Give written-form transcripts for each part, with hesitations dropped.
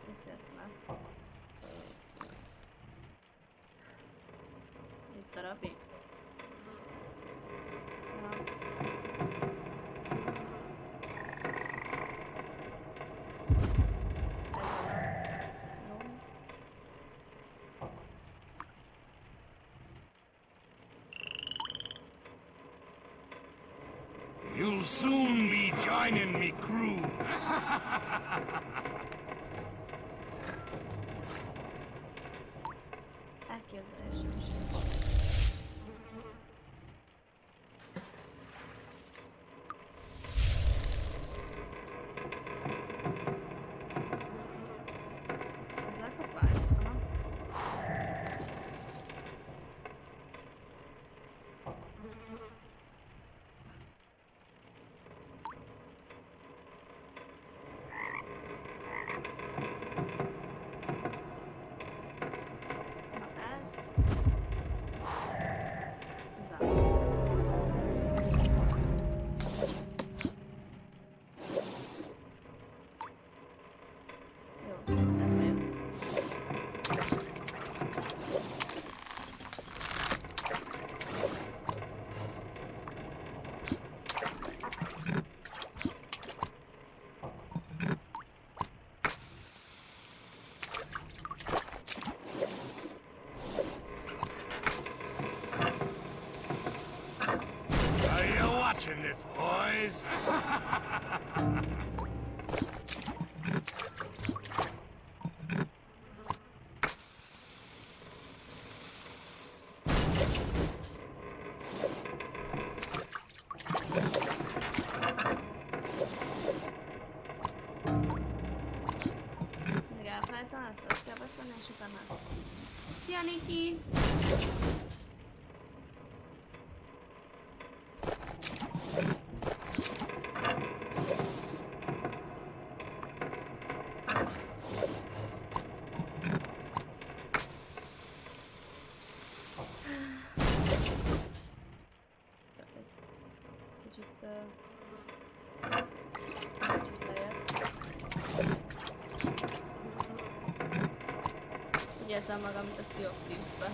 Visszajött már. Itt darabig. Ja. You'll soon be joining me crew. Elképzelésem is. Ez lekapály? Watching this, boys. Még elfelejtem, ezt kell betenni, és utána azt. Szia, Niki! Kicsit lejjebb. Úgy érzem magam, mint a Sea of Thieves-be.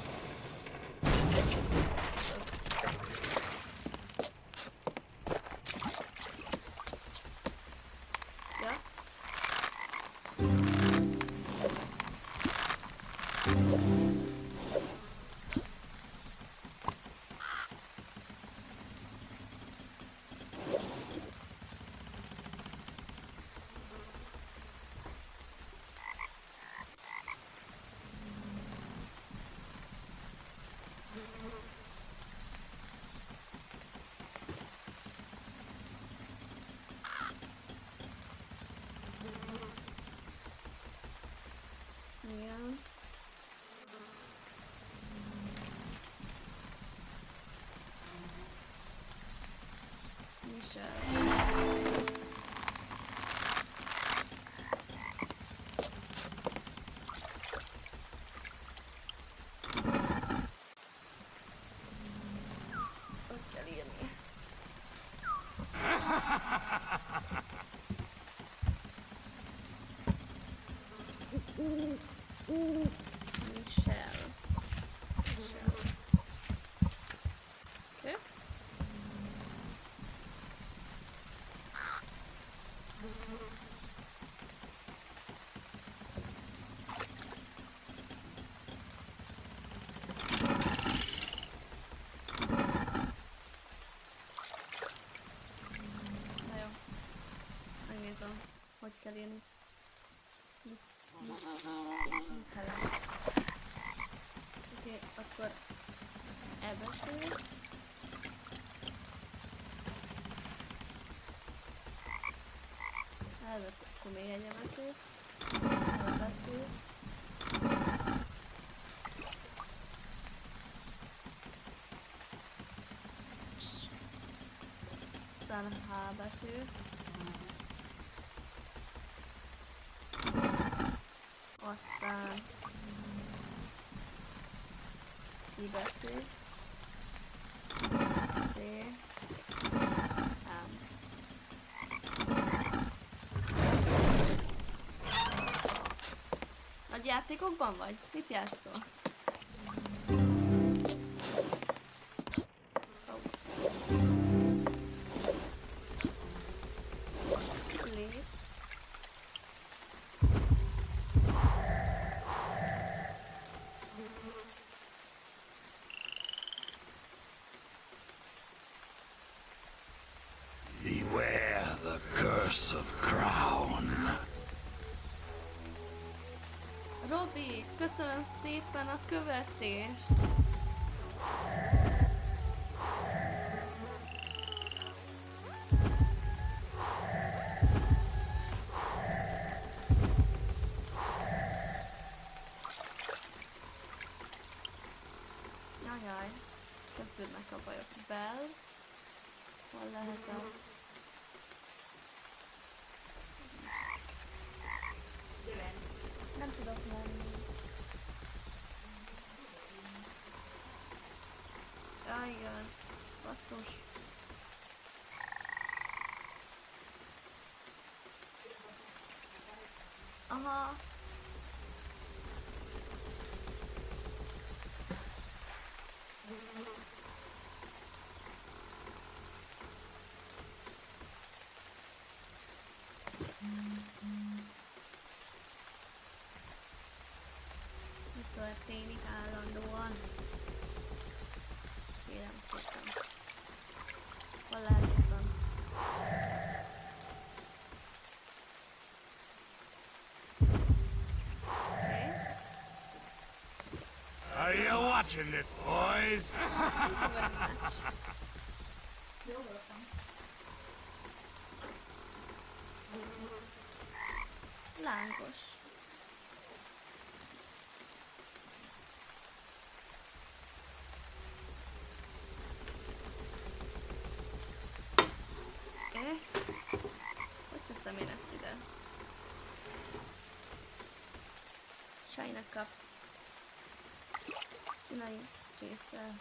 Ja? Igen. Michel. Ott kell írni. Michel. Okay. Na jó. Megnézem, hogy kell írni. Oké, akkor elbetű. Elbetű, akkor még egy elbetű. Elbetű. Aztán H betű. Aztán I betű. C. M. Nagy játékokban vagy? Mit játszol? Lét. Beware the curse of crown. Robi, köszönöm szépen a követést! Jajjaj, kezdődnek a bajok. Bell? Hol lehet a... Nem tudok menni. Ja, igaz. Basszus. Aha. Mi történik állandóan? Kérem szépen. Hol lehet itt van? Oké. Are you watching this, boys? Thank you very much. Lángos. Hogy teszem én ezt ide? China Cup. Kínai csésszel.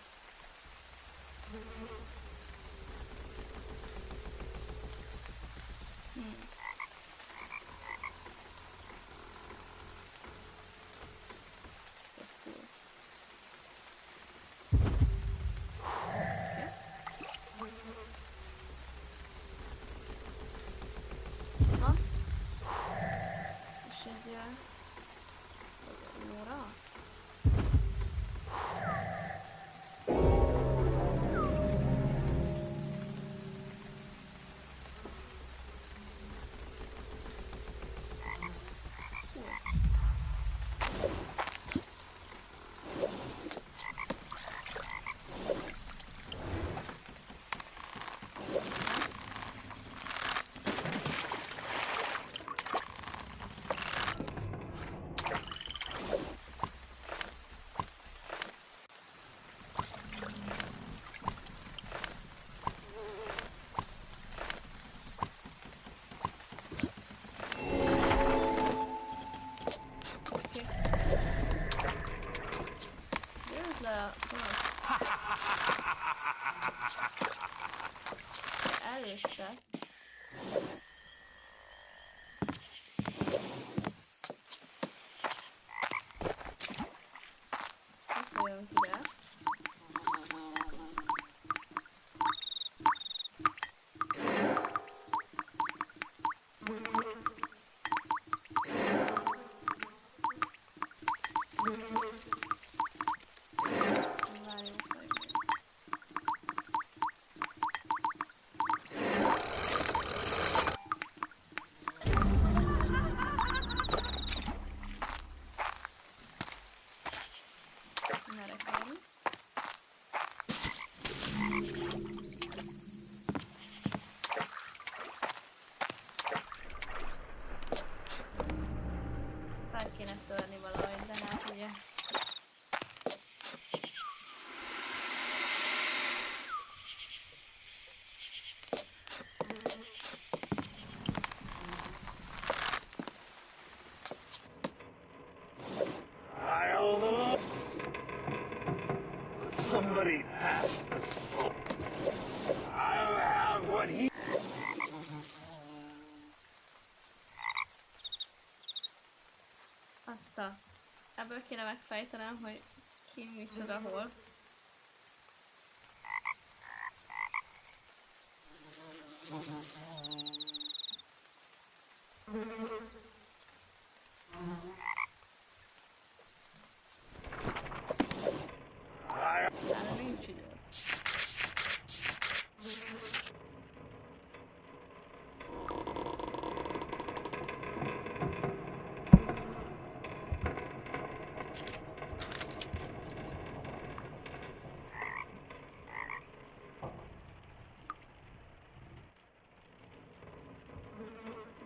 Ez cool. Ha? És egy óra? Előtte. Visszajövünk ide. Fel kéne törni valahogy, de hát ugye... somebody pass the smoke. I'll have what he... Azt a... Ebből kéne megfejtenem, hogy ki micsoda hol. Erre nincs idő.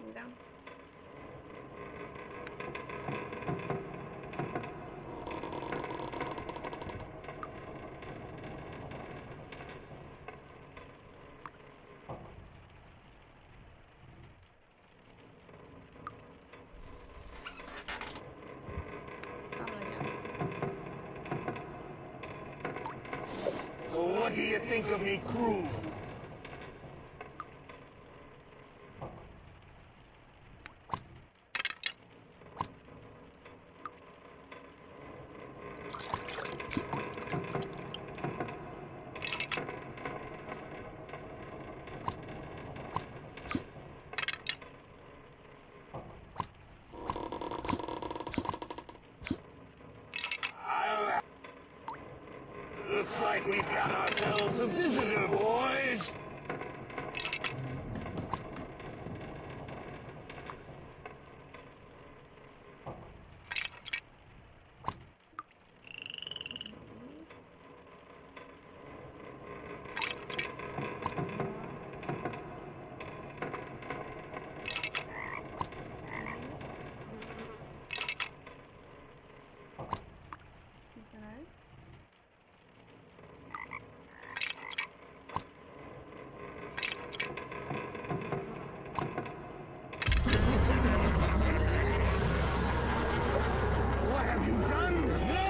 Igen. Nem legyen. So what do you think of me crew? Looks like we've got ourselves a visitor, boys. What have you done? No!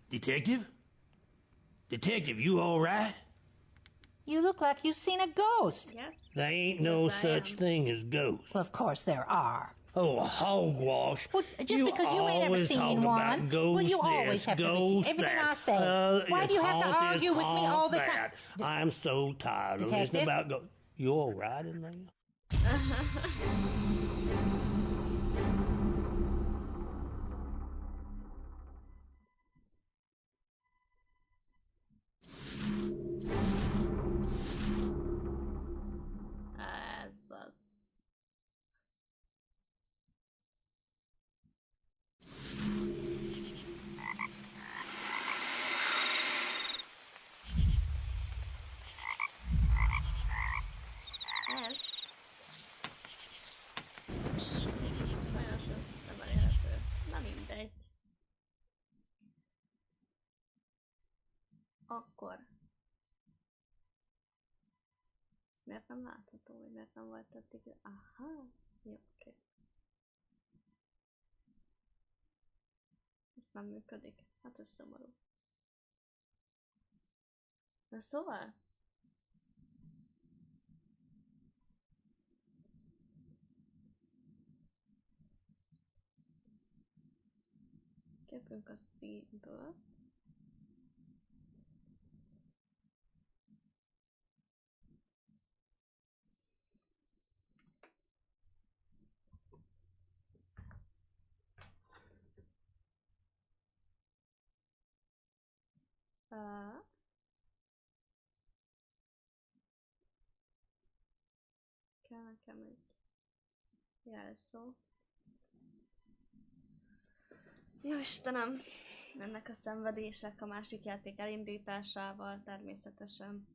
Detective? Detective, you all right? You look like you've seen a ghost. Yes. There ain't no Yes, I such am. thing as ghosts. Well, of course there are. Oh, hogwash. Well, just because you ain't ever always seen talk one, about ghost well, you this, always have to ghost receive everything that. I say. Why do you have to haunt argue this, with me all haunt the time? that. I'm so tired of Detective? listening about ghosts. You all right in there? Ez az. Ez. Sajnos ez nem elérhető. Na mindegy. Akkor. Ez miért nem látható, vagy miért nem volt eddig? Aha. Jó, oké. Ez nem működik. Hát ez szomorú. Na szóval? Képünk a streamből. Kell nekem egy jelszó. Jó Istenem! Ennek a szenvedések a másik játék elindításával természetesen.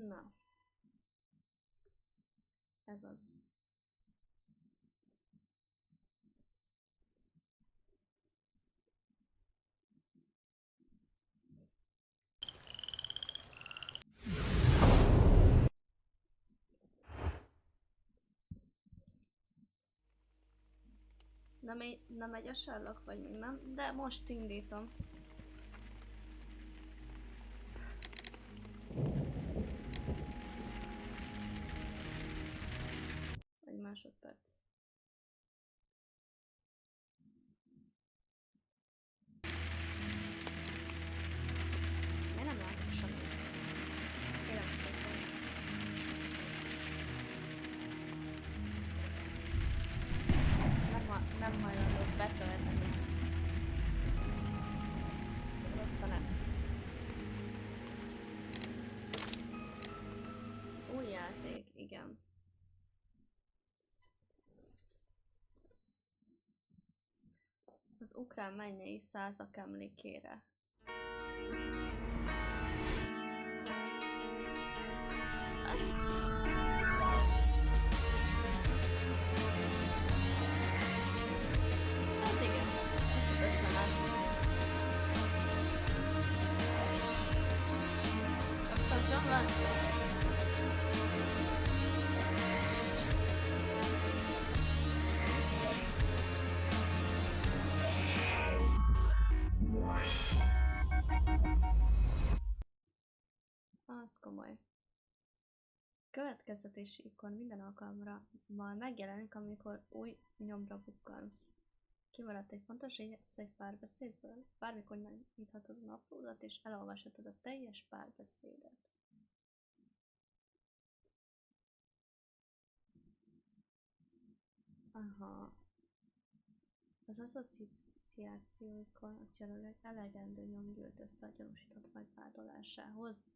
Na. Ez az. Nem megy a Sherlock, vagy még nem? De most indítom. Egy másodperc. Miért nem látom semmit? Kérem szépen. Nem hajlandó betölteni. Rossz a net. Új játék, igen. Az ukrán mennyei százak emlékére. Ez igen, kicsit összeállt. Dr. John Watson. Az komoly. Következtetési ikon minden alkalommal megjelenik, amikor új nyomra bukkansz. Kimaradt egy fontos rész egy párbeszédből, bármikor megnyithatod a naplódat és elolvashatod a teljes párbeszédet. Aha. Az asszociáció ikon azt jelöli, elegendő nyom gyűlt össze a gyanúsított megvádolásához.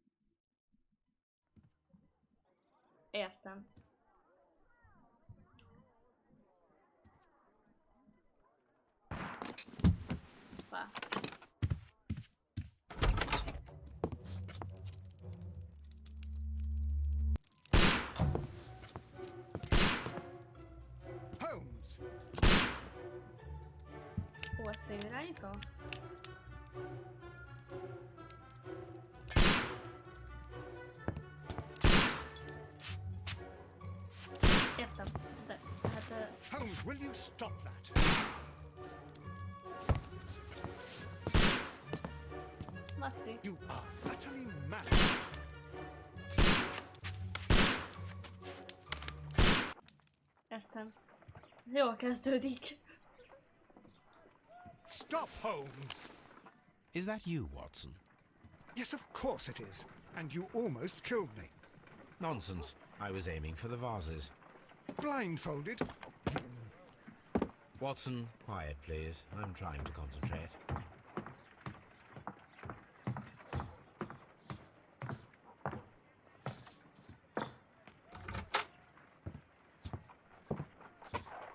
Értem. Pá. Holmes! Hú, azt én irányítom? Értem, de hát... Holmes, will you stop that? Maci. You are utterly mad. Értem. Jól kezdődik. Stop, Holmes! Is that you, Watson? Yes, of course it is. And you almost killed me. Nonsense. I was aiming for the vases. Blindfolded? Watson, quiet, please. I'm trying to concentrate.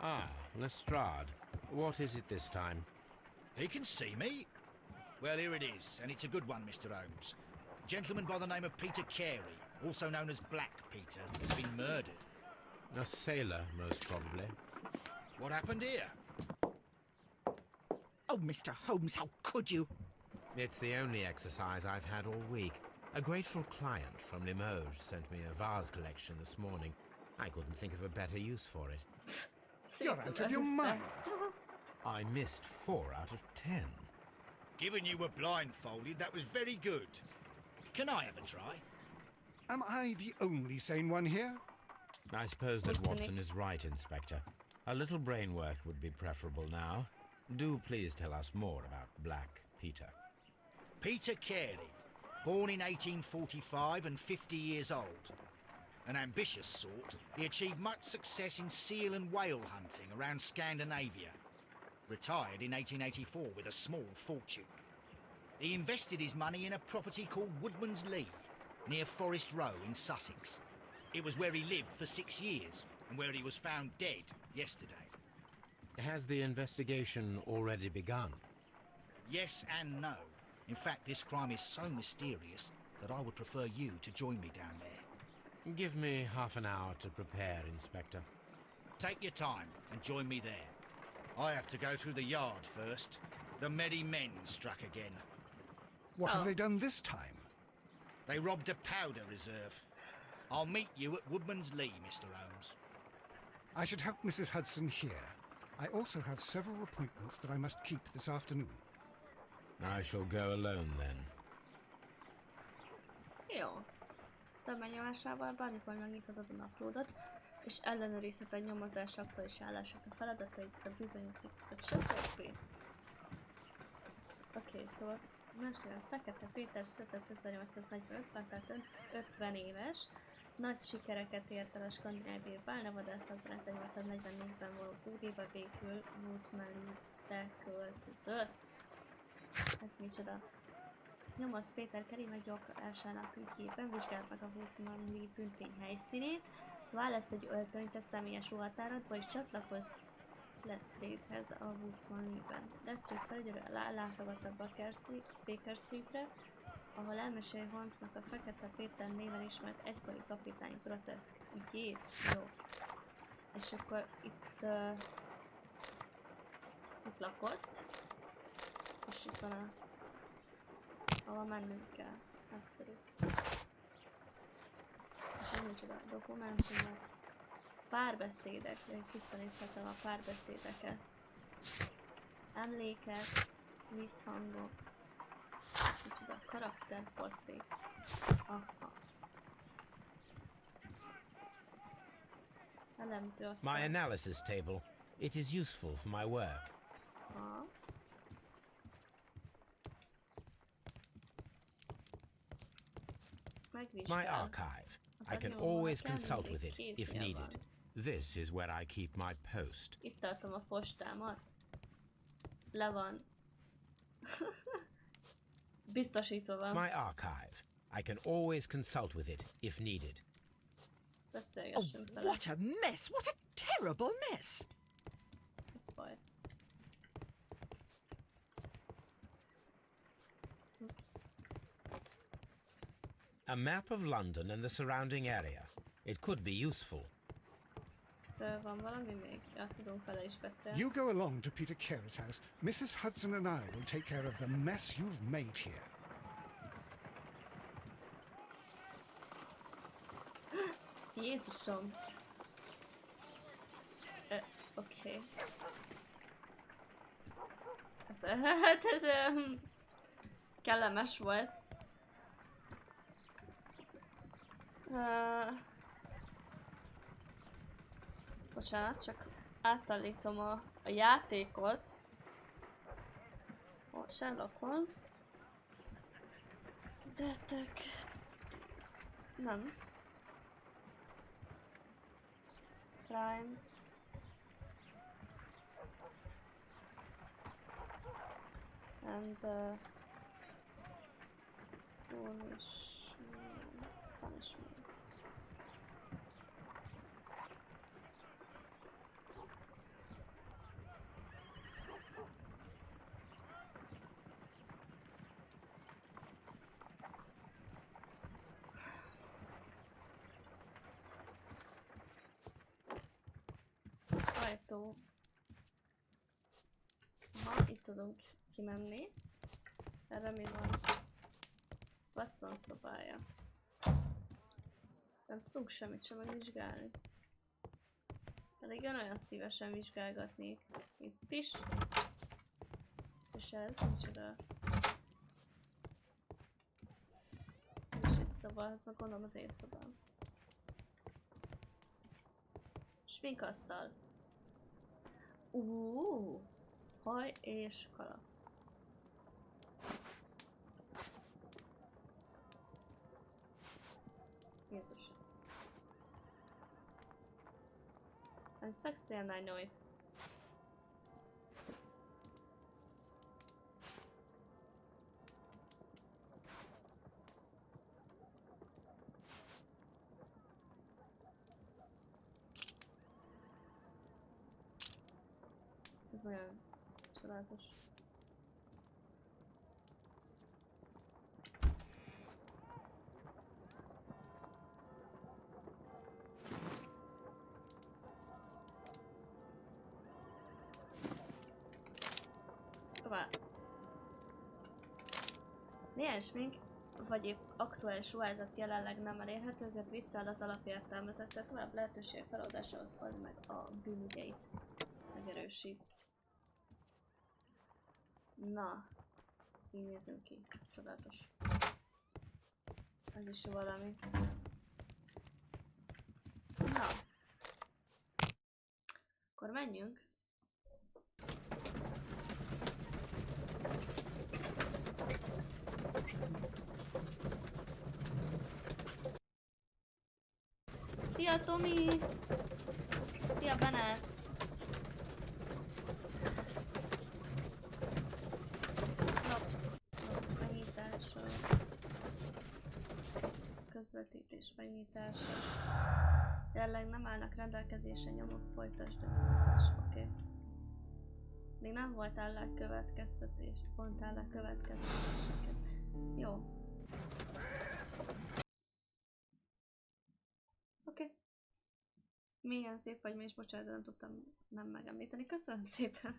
Ah, Lestrade. What is it this time? He can see me. Well, here it is, and it's a good one, Mr. Holmes. A gentleman by the name of Peter Carey, also known as Black Peter, has been murdered. A sailor, most probably. What happened here? Oh, Mr. Holmes, how could you? It's the only exercise I've had all week. A grateful client from Limoges sent me a vase collection this morning. I couldn't think of a better use for it. You're out of your mind. I missed 4 out of 10. Given you were blindfolded, that was very good. Can I have a try? Am I the only sane one here? I suppose that Watson is right, Inspector. A little brain work would be preferable now. Do please tell us more about Black Peter. Peter Carey, born in 1845 and 50 years old. An ambitious sort, he achieved much success in seal and whale hunting around Scandinavia. Retired in 1884 with a small fortune. He invested his money in a property called Woodman's Lee, near Forest Row in Sussex. It was where he lived for 6 years, and where he was found dead yesterday. Has the investigation already begun? Yes and no. In fact, this crime is so mysterious that I would prefer you to join me down there. Give me half an hour to prepare, Inspector. Take your time and join me there. I have to go through the yard first. The Medi men struck again. What Oh. have they done this time? They robbed a powder reserve. I'll meet you at Woodman's Lee, Mr. Holmes. I should help Mrs. Hudson here. I also have several appointments that I must keep this afternoon. I shall go alone then. Jó. Tömegnyomásával bármikor megnyithatod a naplódat, és ellenőrizheted nyomozás aktuális állások a feladatait, a bizonyítékokat, stb. Oké, szóval mesélem, Fekete Péter született 1845-ben, tehát 50 éves. Nagy sikereket ért el a skandináviai bálnavadászatban, 1844-ben való búdéba végül Woodmanly-be költözött. Ez micsoda? Nyomoz Péter Kelly meggyorsításának ügyében, vizsgáld meg a Woodmanly bűntény helyszínét, választ egy öltönyt a személyes ruhatáradba és csatlakozz Lestradehez a Woodmanly-ben. Lestrade felügyelő látogatta Baker Streetre, ahol elmeséli Holmesnak a Fekete Péter néven ismert egykori kapitány groteszk ügyét. Jó. És akkor itt lakott, és itt van a ahol mennünk kell. Egyszerű. És ez micsoda dokumentumok. Párbeszédek, visszanézhetem a párbeszédeket. Emlékek, vízhangok. Ez micsoda karakterportré. Aha. Elemző aztán. My analysis table. It is useful for my work. Aha. My archive. I can always consult with it if needed. This is where I keep my post. Itt tartom a postámat. Le van. Biztosítva van. My archive. I can always consult with it if needed. Beszélgessünk vele. What a mess! What a terrible mess! Ez baj. Oops. A map of London and the surrounding area. It could be useful. Van valami még? Ja, tudunk vele is beszélni. You go along to Peter Carey's house. Mrs. Hudson and I will take care of the mess you've made here. Jézusom! Oké. Ez kellemes volt. Bocsánat, csak átállítom a játékot. Sherlock Holmes. Nem. Crimes. And punishments. Ajtó. Aha, itt tudunk kimenni. Erre mi van? Ez Watson szobája. Nem tudunk semmit sem megvizsgálni. Pedig én olyan szívesen vizsgálgatnék. Itt is. És ez micsoda? És itt szoba, ez meg gondolom az én szobám. Sminkasztal. Haj és kalap. Jézus. I'm sexy and I know it. Ez nagyon csodálatos. Néhány smink vagy épp aktuális ruházat jelenleg nem elérhető, ezért visszaad az alapértelmezetet, tovább lehetőség feloldásához ad meg a bűnügyeit. Megerősít. Na, így nézünk ki. Csodálatos. Ez is valami. Na. Akkor menjünk. Szia Tomi! Szia Bennett! Megnyitása. Közvetítés megnyitása. Jelenleg nem állnak rendelkezésre nyomok, folytasd a nyomozás. Oké. Még nem voltál le következtetés. Vontál le következtetéseket. Jó. Oké. Milyen szép vagy, mi is bocsánat, de nem tudtam nem megemlíteni. Köszönöm szépen.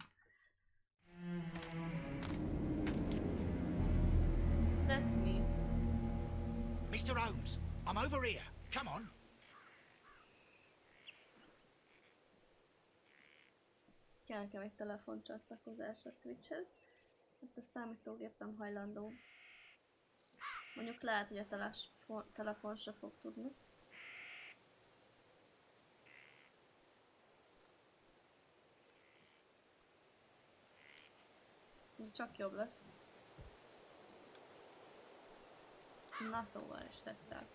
That's me. Mr. Holmes, I'm over here. Come on. Kell nekem egy telefoncsatlakozás a Twitchhez. Hát a számítógép nem hajlandó. Mondjuk lehet, hogy a telefon se fog tudni. Ez csak jobb lesz. Na szóval is tettel.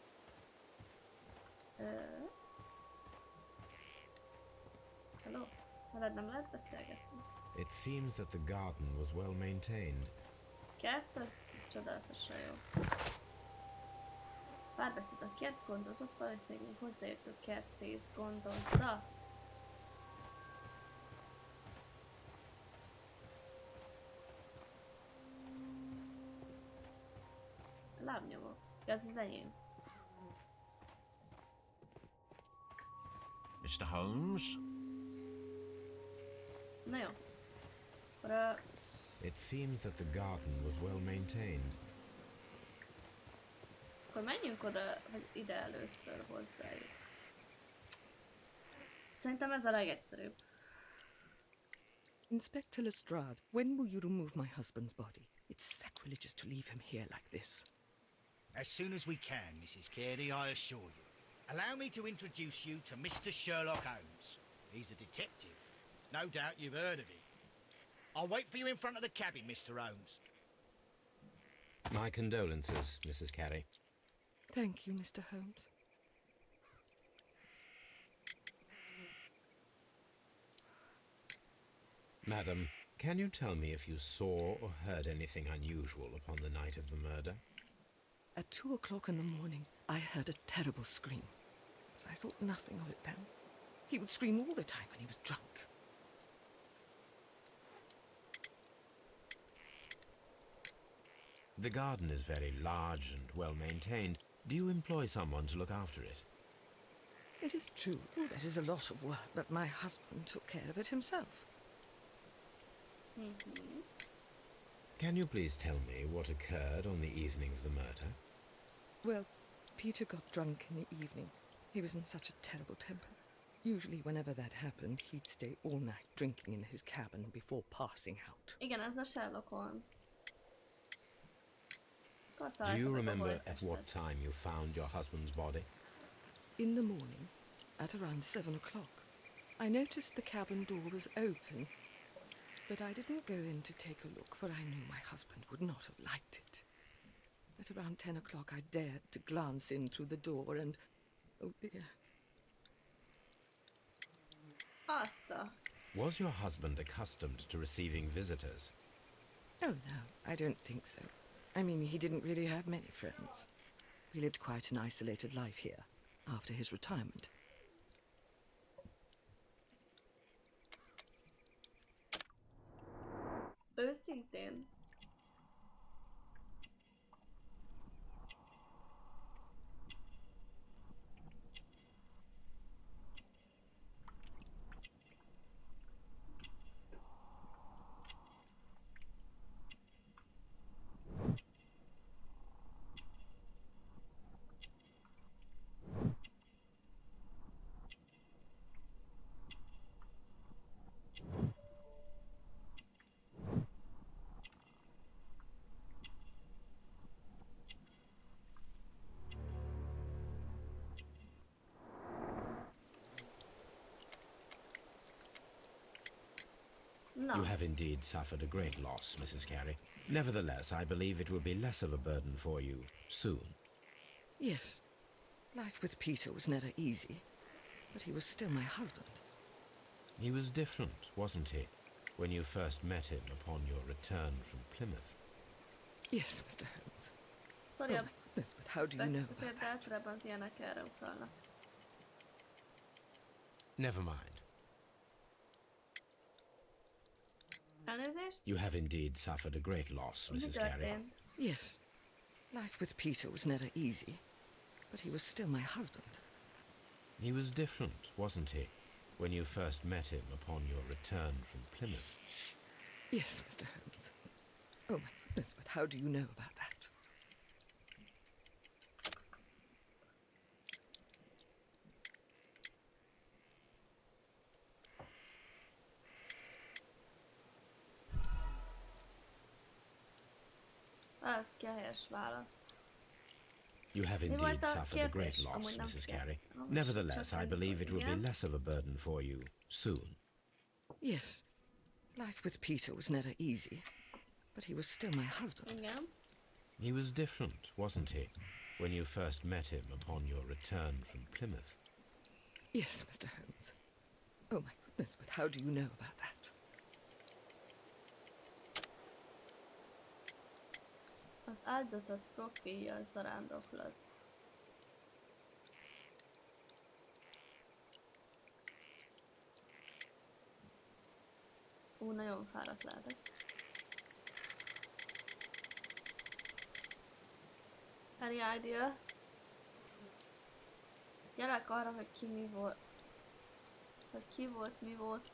Hello? Veled nem lehet beszélgetni? It seems that the garden was well maintained. Kert, az csodálatosan jó. Párbeszéd a kert gondozott, valószínűleg még hozzáértő kertész gondozza. Lábnyomok. Ez az enyém. Mr. Holmes? Na jó. Akkor It seems that the garden was well maintained. akkor menjünk oda, vagy ide először hozzájuk. Szerintem ez a legegyszerűbb. Inspector Lestrade, when will you remove my husband's body? It's sacrilegious to leave him here like this. As soon as we can, Mrs. Carey, I assure you. Allow me to introduce you to Mr. Sherlock Holmes. He's a detective. No doubt you've heard of him. I'll wait for you in front of the cabin, Mr. Holmes. My condolences, Mrs. Carey. Thank you, Mr. Holmes. Madam, can you tell me if you saw or heard anything unusual upon the night of the murder? At 2 o'clock in the morning, I heard a terrible scream. But I thought nothing of it then. He would scream all the time when he was drunk. The garden is very large and well maintained. Do you employ someone to look after it? It is true, there is a lot of work, but my husband took care of it himself. Can you please tell me what occurred on the evening of the murder? Well, Peter got drunk in the evening. He was in such a terrible temper. Usually whenever that happened, he'd stay all night drinking in his cabin before passing out. Igen, ez a Sherlock Holmes. Do you remember at what time you found your husband's body? In the morning, at around 7 o'clock, I noticed the cabin door was open, but I didn't go in to take a look, for I knew my husband would not have liked it. At around 10 o'clock, I dared to glance in through the door and... oh dear. Asta. Was your husband accustomed to receiving visitors? Oh no, I don't think so. I mean, he didn't really have many friends. He lived quite an isolated life here, after his retirement. Őszintén. Na, You have indeed suffered a great loss, Mrs. Carey. Nevertheless, I believe it will be less of a burden for you soon. Yes. Life with Peter was never easy, but he was still my husband. He was different, wasn't he, when you first met him upon your return from Plymouth? Yes, Mr. Holmes. sorry, Oh a my goodness, but how do you know about például that? általában az ilyenek erre utalnak. Never mind. Elnézést? You have indeed suffered a great loss, Mi Mrs. Carey. történt? Yes. Life with Peter was never easy, but he was still my husband. He was different, wasn't he, when you first met him upon your return from Plymouth? Yes, Mr. Holmes. Oh my goodness, but how do you know about that? Választ ki a helyes választ. You have Mi volt indeed a suffered a great kérdés? loss, Amúgy nem Mrs. kell. Carey. Most Nevertheless, csak I believe it will be igen. less of a burden for you soon. Yes. Life with Peter was never easy, but he was still my husband. Igen. He was different, wasn't he, when you first met him upon your return from Plymouth? Yes, Mr. Holmes. Oh my goodness, but how do you know about that? Az áldozat profilja zarándoklat. Nagyon fáradt lehetek. Any idea? Gyerek arra, hogy ki mi volt. Hogy ki volt, mi volt.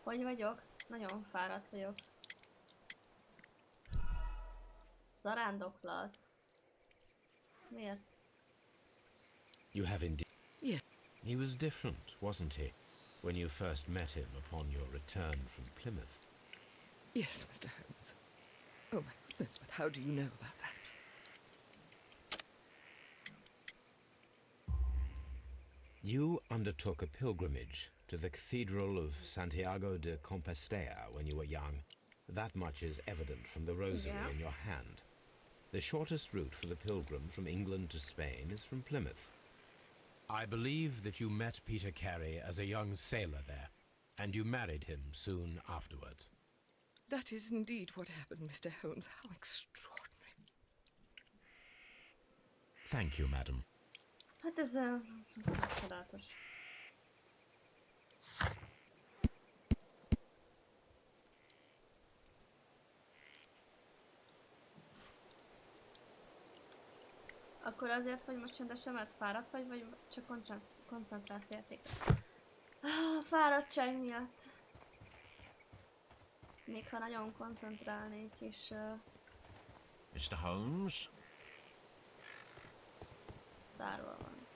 Hogy vagyok? Nagyon fáradt vagyok. Zarándoklat. Miért? You have indeed. Yeah. He was different, wasn't he, when you first met him upon your return from Plymouth? Yes, Mr. Holmes. Oh my goodness, but how do you know about that? You undertook a pilgrimage to the Cathedral of Santiago de Compostela when you were young. That much is evident from the rosary Yeah. in your hand. The shortest route for the pilgrim from England to Spain is from Plymouth. I believe that you met Peter Carey as a young sailor there, and you married him soon afterwards. That is indeed what happened, Mr. Holmes. How extraordinary. Thank you, madam. Hát ez csodálatos. Akkor azért vagy most csendesen, mert fáradt vagy csak koncentrálsz játékra? Fáradtság miatt. Még ha nagyon koncentrálnék is... Mr. Holmes? szárva van.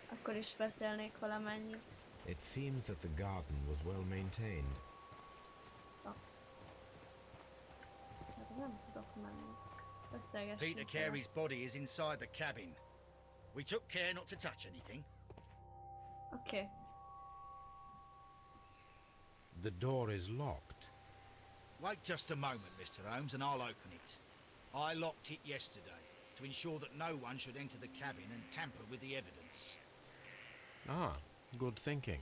Akkor is beszélnék valamennyit. It seems that the garden was well maintained. Hát nem tudok menni. Beszélgessünk. Peter Carey's body is inside the cabin. We took care not to touch anything. Oké. The door is locked. Wait just a moment, Mr. Holmes, and I'll open it. I locked it yesterday to ensure that no one should enter the cabin and tamper with the evidence. Ah, good thinking.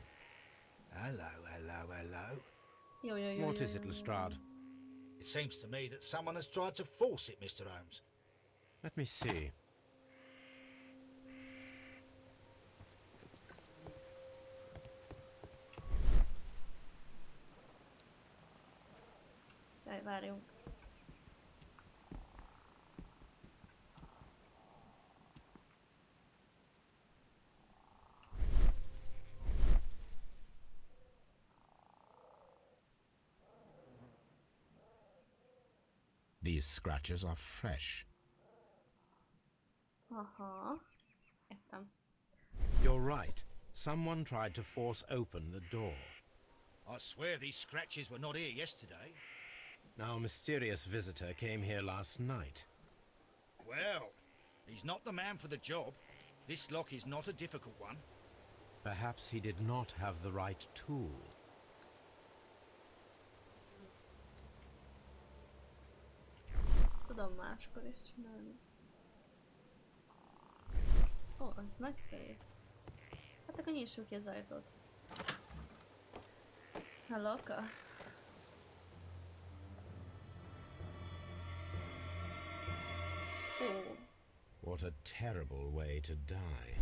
Hello, hello, hello. Jó. What is it, Lestrade? It seems to me that someone has tried to force it, Mr. Holmes. Let me see. Jaj, várjunk. These scratches are fresh. Aha. Értem. You're right. Someone tried to force open the door. I swear these scratches were not here yesterday. Now, a mysterious visitor came here last night. Well, he's not the man for the job. This lock is not a difficult one. Perhaps he did not have the right tool. Ezt tudom máskor is csinálni. Ó, az nagyszerű. Hát akkor nyissuk ki az ajtót. Hallóka? Ó. What a terrible way to die.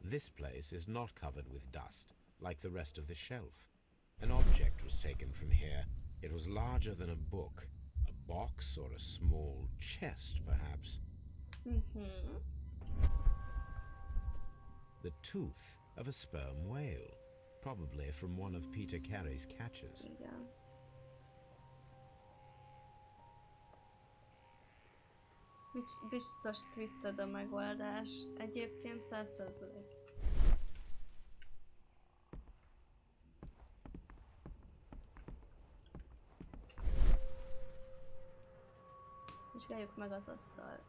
This place is not covered with dust, like the rest of the shelf. An object was taken from here. It was larger than a book. A box or a small chest, perhaps. The tooth of a sperm whale, probably from one of Peter Carey's catches. Igen. Biztos twisted a megoldás. Egyébként 100%. Vizsgáljuk meg az asztalt.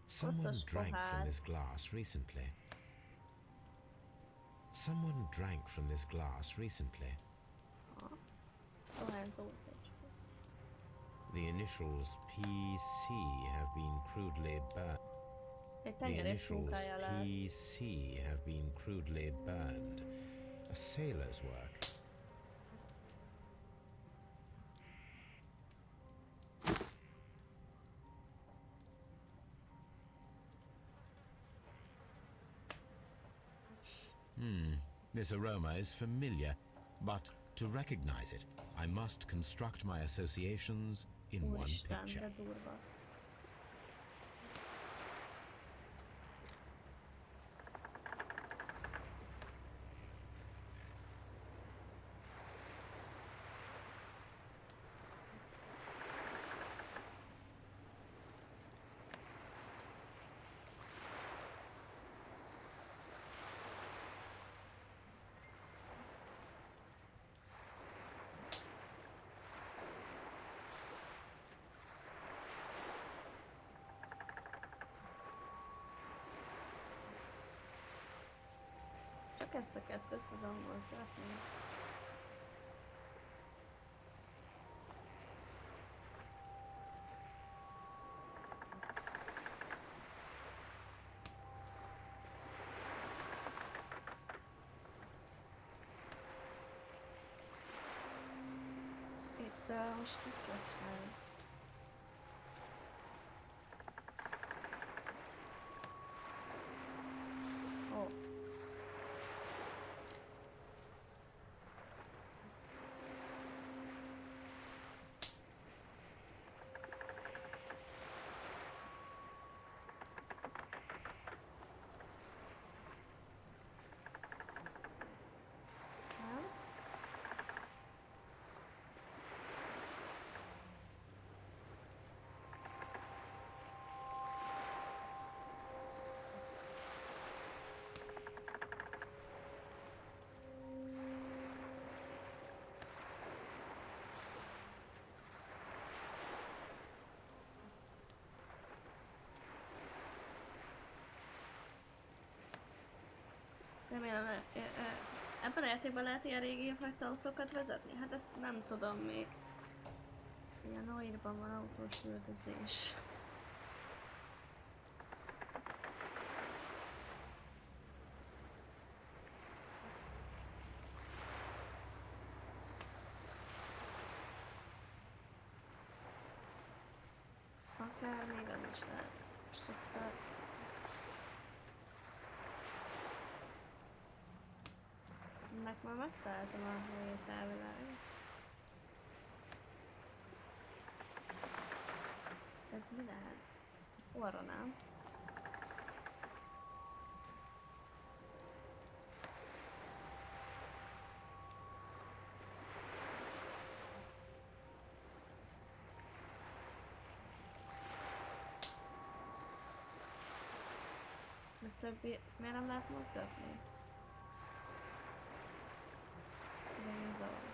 Someone Koszos drank from pohár. this glass recently. Someone drank from this glass recently. Dohányzó útlevél. The initials PC have been crudely burned. Egy The tengerész initials munkája lehet. PC have been crudely burned. A sailor's work. This aroma is familiar, but to recognize it, I must construct my associations in one Úristen, picture. de durva. Csak ezt a kettőt tudom mozgatni. Itt most mit kell csinálni? Ó. Nem? Remélem, ebben a játékban lehet ilyen régi fajta autókat vezetni? Hát ezt nem tudom még. Ilyen Noirban van autós üldözés. Akár még az is lehet. Most ezt a... Ennek már megtaláltam a helyét elvileg. Ez mi lehet? Az orra, nem? A többi... Miért nem lehet mozgatni? Ez engem zavar.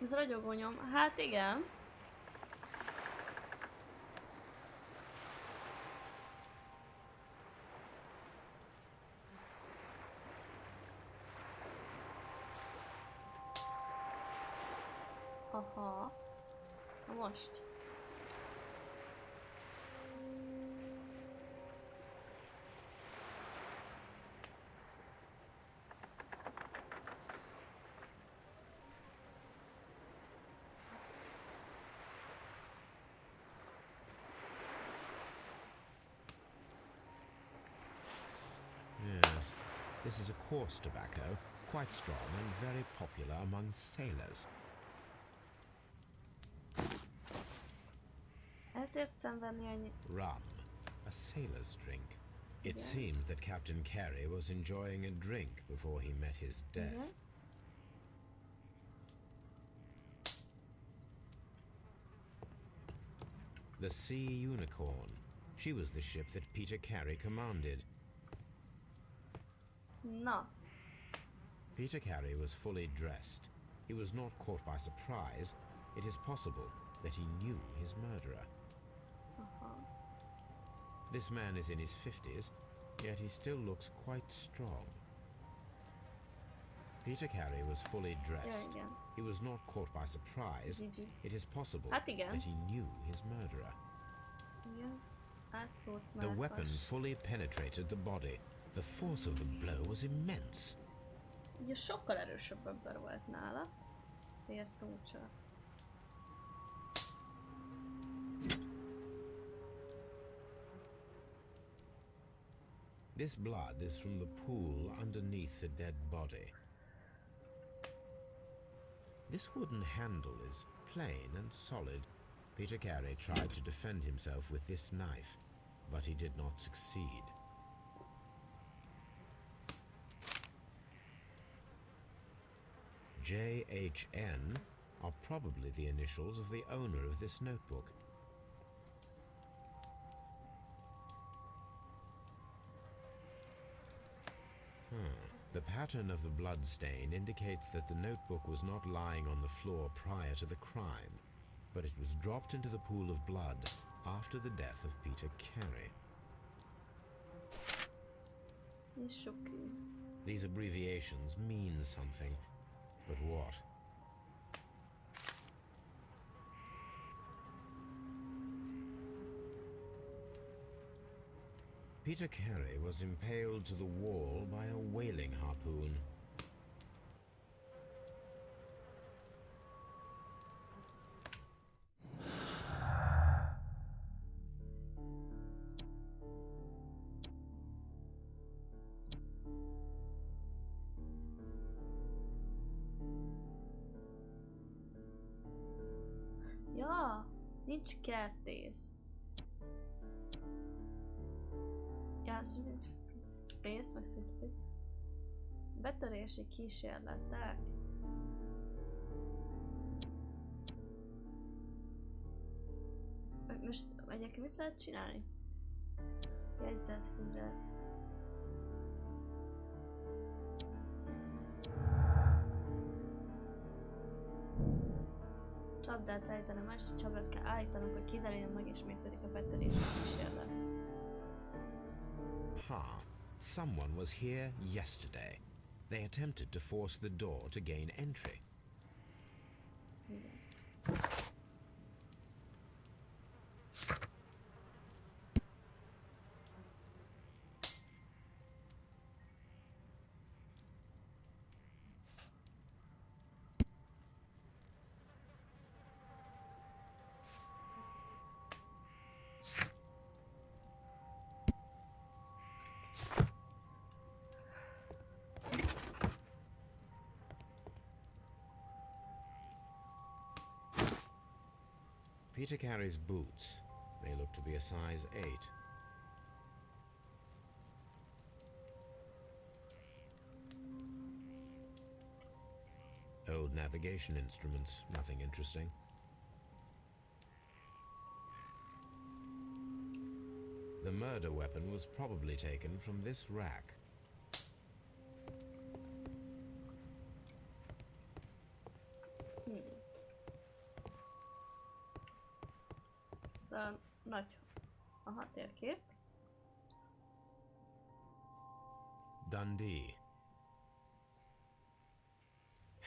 Ez ragyogónyom. Hát igen. Aha. Na most. Yes, this is a coarse tobacco, quite strong and very popular among sailors. Ezért szenvedni ennyi. Rum, a sailor's drink. It Yeah. seemed that Captain Carey was enjoying a drink before he met his death. Igen. The Sea Unicorn. She was the ship that Peter Carey commanded. Na. Peter Carey was fully dressed. He was not caught by surprise. It is possible that he knew his murderer. Aha. This man is in his 50s, yet he still looks quite strong. Peter Carey was fully Ja, dressed. igen. He was not caught by surprise. GG. It is possible Hát igen. that he knew his murderer. Igen. Átszólt The weapon mellkas. fully penetrated the body. The force of the blow was immense. Ugye sokkal erősebb ember volt nála. Értem csak. This blood is from the pool underneath the dead body. This wooden handle is plain and solid. Peter Carey tried to defend himself with this knife, but he did not succeed. JHN are probably the initials of the owner of this notebook. The pattern of the blood stain indicates that the notebook was not lying on the floor prior to the crime, but it was dropped into the pool of blood after the death of Peter Carey. Nishoki. These abbreviations mean something, but what? Peter Carey was impaled to the wall by a whaling harpoon. Ja, nincs kertész. Ja, ez úgy space, meg szintén. Betörési kísérletek. Most egyébként mit lehet csinálni? Jegyzetfüzet. Csapdát állítani, a másik csapdát kell állítanunk, hogy kiderüljön, megismétlődik a betörési kísérlet. Ha! Someone was here yesterday. They attempted to force the door to gain entry. Igen. Peter Carey's boots. They look to be a size 8. Old navigation instruments, nothing interesting. The murder weapon was probably taken from this rack. a nagy térkép. Dundee.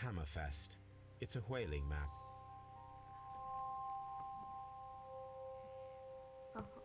Hammerfest. It's a whaling map. Aha.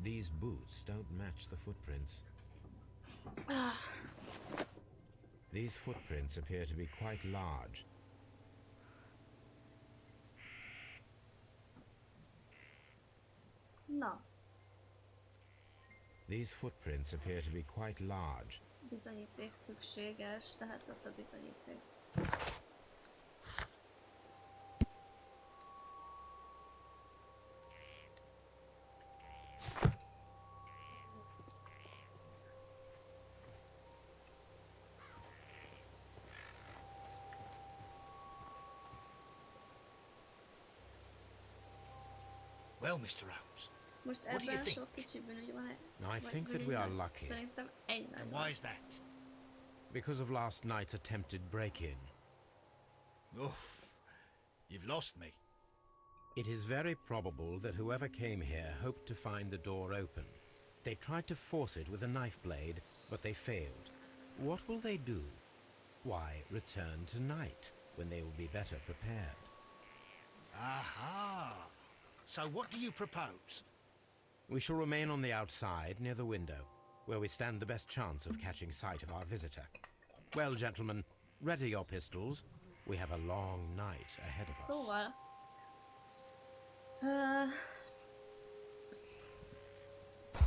These boots don't match the footprints. These footprints appear to be quite large. Na, These footprints appear to be quite large. bizonyíték szükséges, de hát ott a bizonyíték. Well, Mr. Holmes, Most What do you ebben think? sok kicsi bűnügy van. I think that we are lucky. Szerintem egy and nagy why van. is that? Because of last night's attempted break-in. Oof, you've lost me. It is very probable that whoever came here hoped to find the door open. They tried to force it with a knife blade, but they failed. What will they do? Why, return tonight, when they will be better prepared. Aha! So what do you propose? We shall remain on the outside, near the window, where we stand the best chance of catching sight of our visitor. Well, gentlemen, ready your pistols. We have a long night ahead of us. Szóval...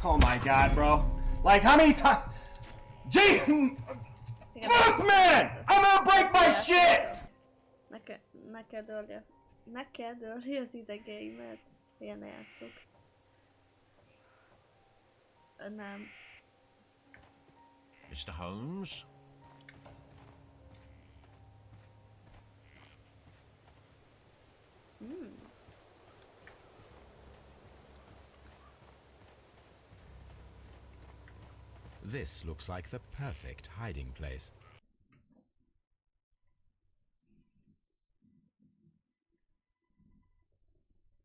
Oh my god, bro. Like, how many times? Gee! Fuck, man! I'm gonna break my shit! Neked ölni az idegeimet. Ilyen ne játszok. Nem. Mr. Holmes? This looks like the perfect hiding place.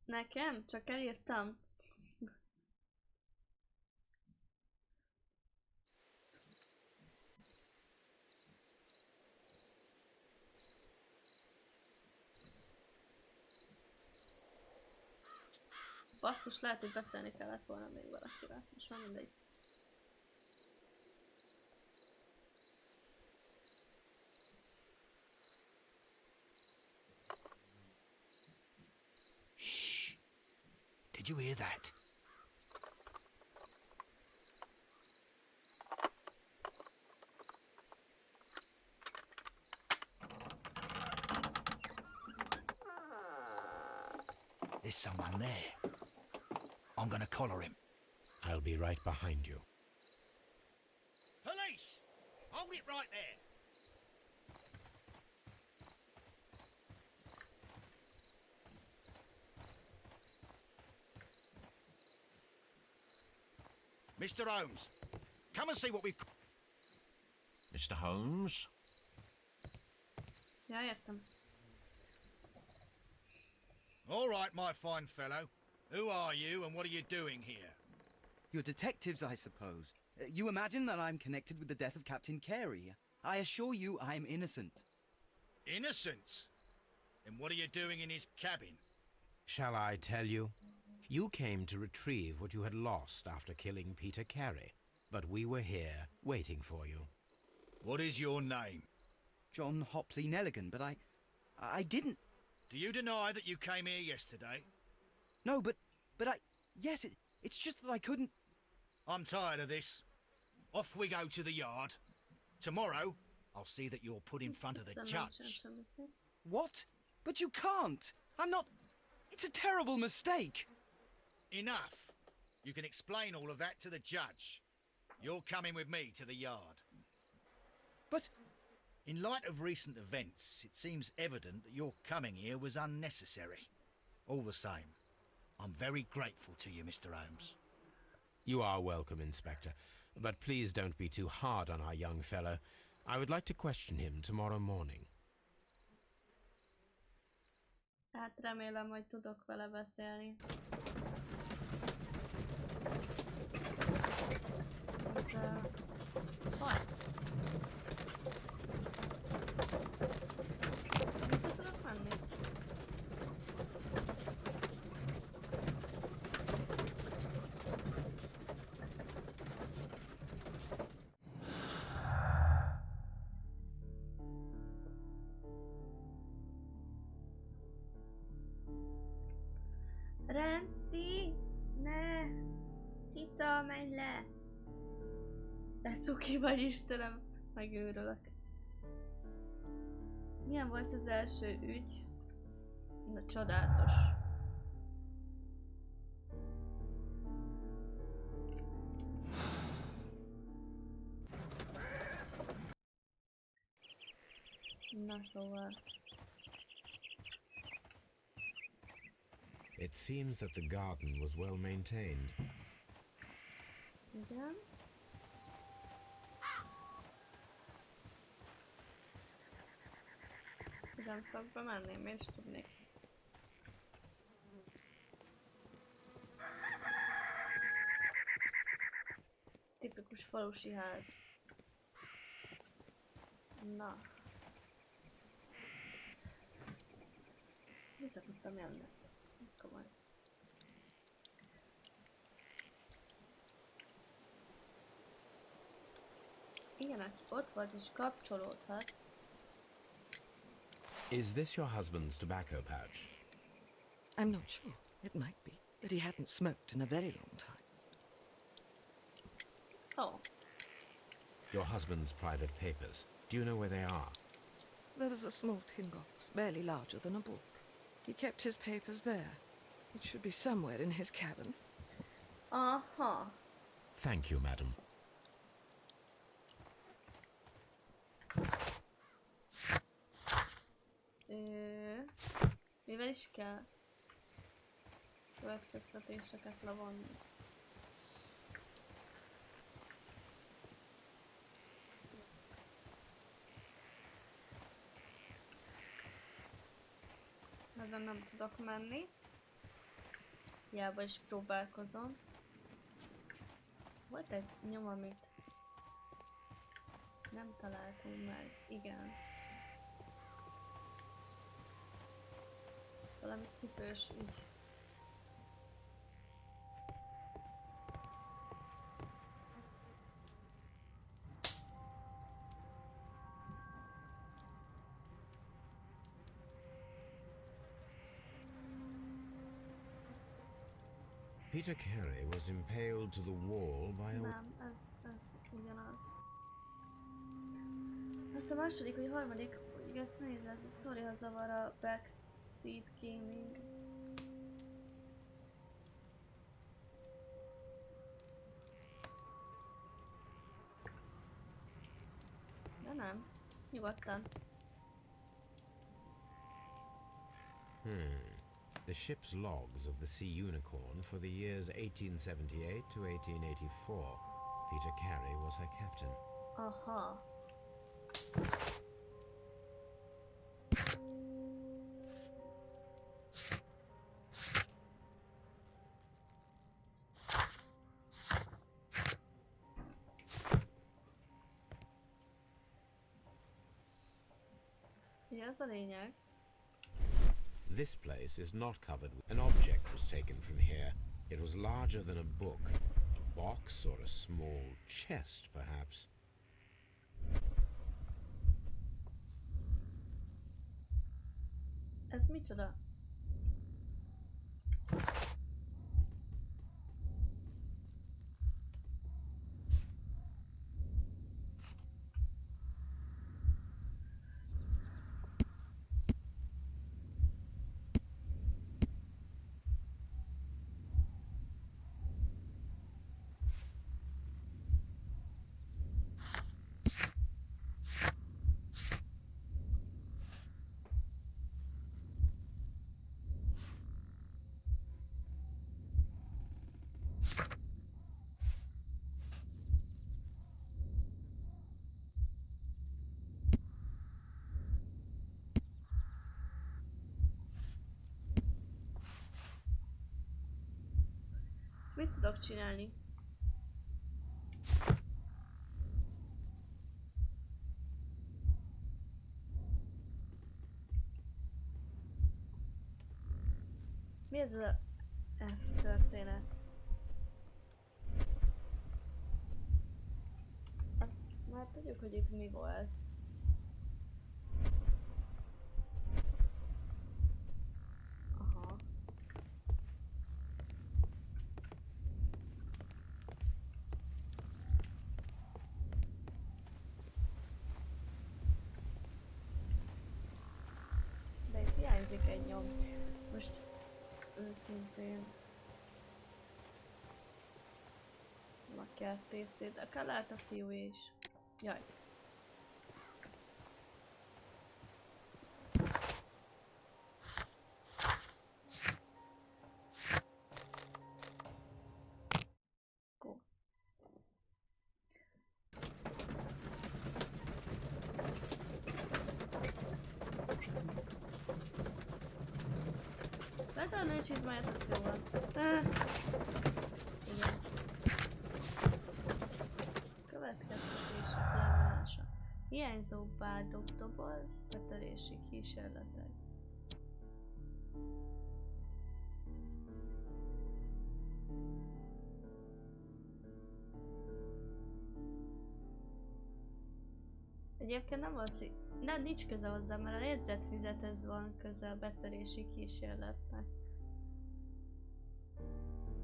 Nekem? Csak elírtam. Basszus, lehet, hogy beszélni kellett volna még valakivel. Most már mindegy. Shh. Did you hear that? There's someone there. I'm gonna collar him. I'll be right behind you. Police! Hold it right there! Mr. Holmes, come and see what we've... Mr. Holmes? Ja, értem. All right, my fine fellow. Who are you and what are you doing here? You're detectives, I suppose. You imagine that I'm connected with the death of Captain Carey. I assure you I'm innocent. Innocent? And what are you doing in his cabin? Shall I tell you? You came to retrieve what you had lost after killing Peter Carey, but we were here waiting for you. What is your name? John Hopley Nelligan, but I didn't... Do you deny that you came here yesterday? No, but yes, it's just that I couldn't... I'm tired of this. Off we go to the yard. Tomorrow, I'll see that you're put in front of the judge. What? But you can't! I'm not... It's a terrible mistake. Enough. You can explain all of that to the judge. You're coming with me to the yard. But... In light of recent events, it seems evident that your coming here was unnecessary. All the same, I'm very grateful to you, Mr. Holmes. You are welcome, Inspector. But please don't be too hard on our young fellow. I would like to question him tomorrow morning. Hát remélem, hogy tudok vele beszélni. Ez baj. Vissza tudok menni? Renci! Ne! Cita, menj le! De cuki vagy, Istenem! Megőrülök. Milyen volt az első ügy? Na, csodálatos. Na szóval... It seems that the garden was well maintained. Igen. Nem tudok bemenni, miért is tudnék? Tipikus falusi ház. Na. Vissza tudtam jönni. Ez komoly. Igen, aki ott volt és kapcsolódhat. Is this your husband's tobacco pouch? I'm not sure. It might be, but he hadn't smoked in a very long time. Oh. Your husband's private papers. Do you know where they are? There was a small tin box, barely larger than a book. He kept his papers there. It should be somewhere in his cabin. Aha. Thank you, madam. Mivel is kell következtetéseket levonni? Ezen nem tudok menni. Hiába is próbálkozom. Volt egy nyom, amit nem találtunk meg. Igen. Valami cipős ügy. Peter Carey was impaled to the wall by a... Nem, ez ugyanaz. Azt a második, vagy harmadik, hogy ezt nézed, sorry, ha zavar a backseat gaming. De nem, nyugodtan. The ship's logs of the Sea Unicorn for the years 1878 to 1884. Peter Carey was her captain. Aha. Mi az a lényeg? This place is not covered with... An object was taken from here. It was larger than a book. A box or a small chest, perhaps. Ez micsoda? Mit tudok csinálni? Mi ez a F történet? Azt már tudjuk, hogy itt mi volt. Aha. De itt hiányzik egy nyom. Most őszintén. A kertészét, akár lehet a fiú is. Jaj. Go. Lehet, hogy a nő csizmáját, az jó van. Igen. Következtetések levonása. Hiányzó bádogdoboz, betörési kísérletek. Egyébként nem az, hogy nem, nincs köze hozzá, mert a jegyzetfüzethez van köze a betörési kísérletnek.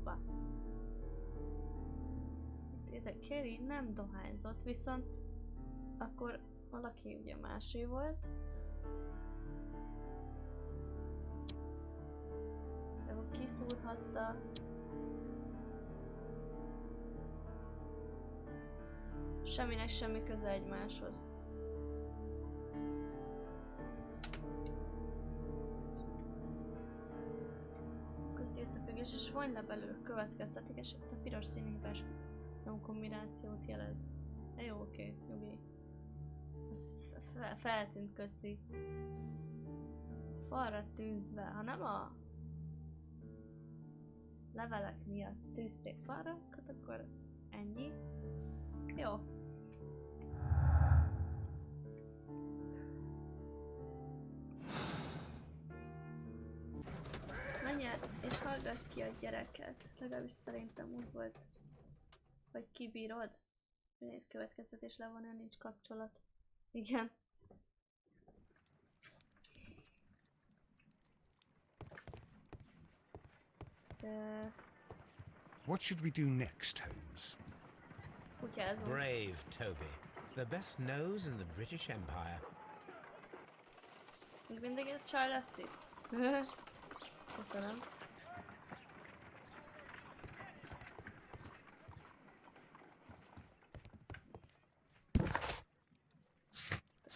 Ba. Kerry nem dohányzott, viszont akkor valaki ugye másé volt. De akkor kiszúrhatta. Semminek semmi köze egymáshoz. Közti összefüggés és vonylevelő következtetik, és a piros színhívás kombinációt jelez. De jó, oké, nyugi. Ez feltűnt közti. Falra tűzve, ha nem a levelek miatt tűzték falra, akkor ennyi. Jó. Menj el és hallgass ki a gyereket. Legalábbis szerintem úgy volt. Vagy kibírod? Nézd, következtetés levonni, nincs kapcsolat. Igen. De... What should we do next, Holmes? Kutyázunk. Brave Toby. The best nose in the British Empire. Még mindig egy csaj lesz itt. Köszönöm.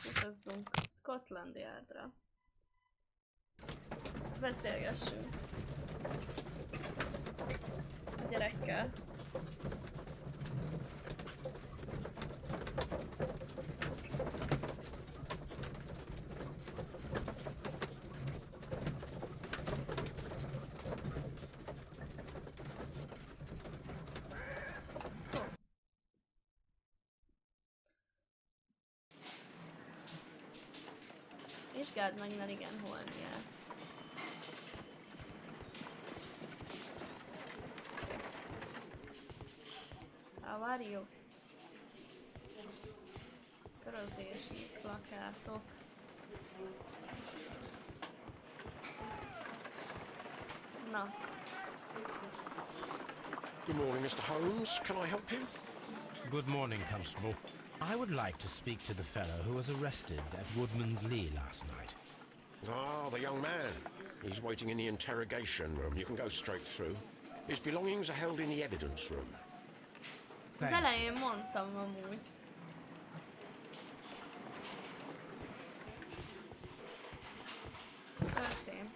Utazzunk Scotland Yardra. Beszélgessünk a gyerekkel. Vizsgáld meg Nelligan holmiát. How are you? Körözési plakátok. Na. Good morning, Mr. Holmes. Can I help you? Good morning, Constable. I would like to speak to the fellow who was arrested at Woodman's Lee last night. Ah, the young man. He's waiting in the interrogation room. You can go straight through. His belongings are held in the evidence room. Az elején mondtam amúgy. Történt.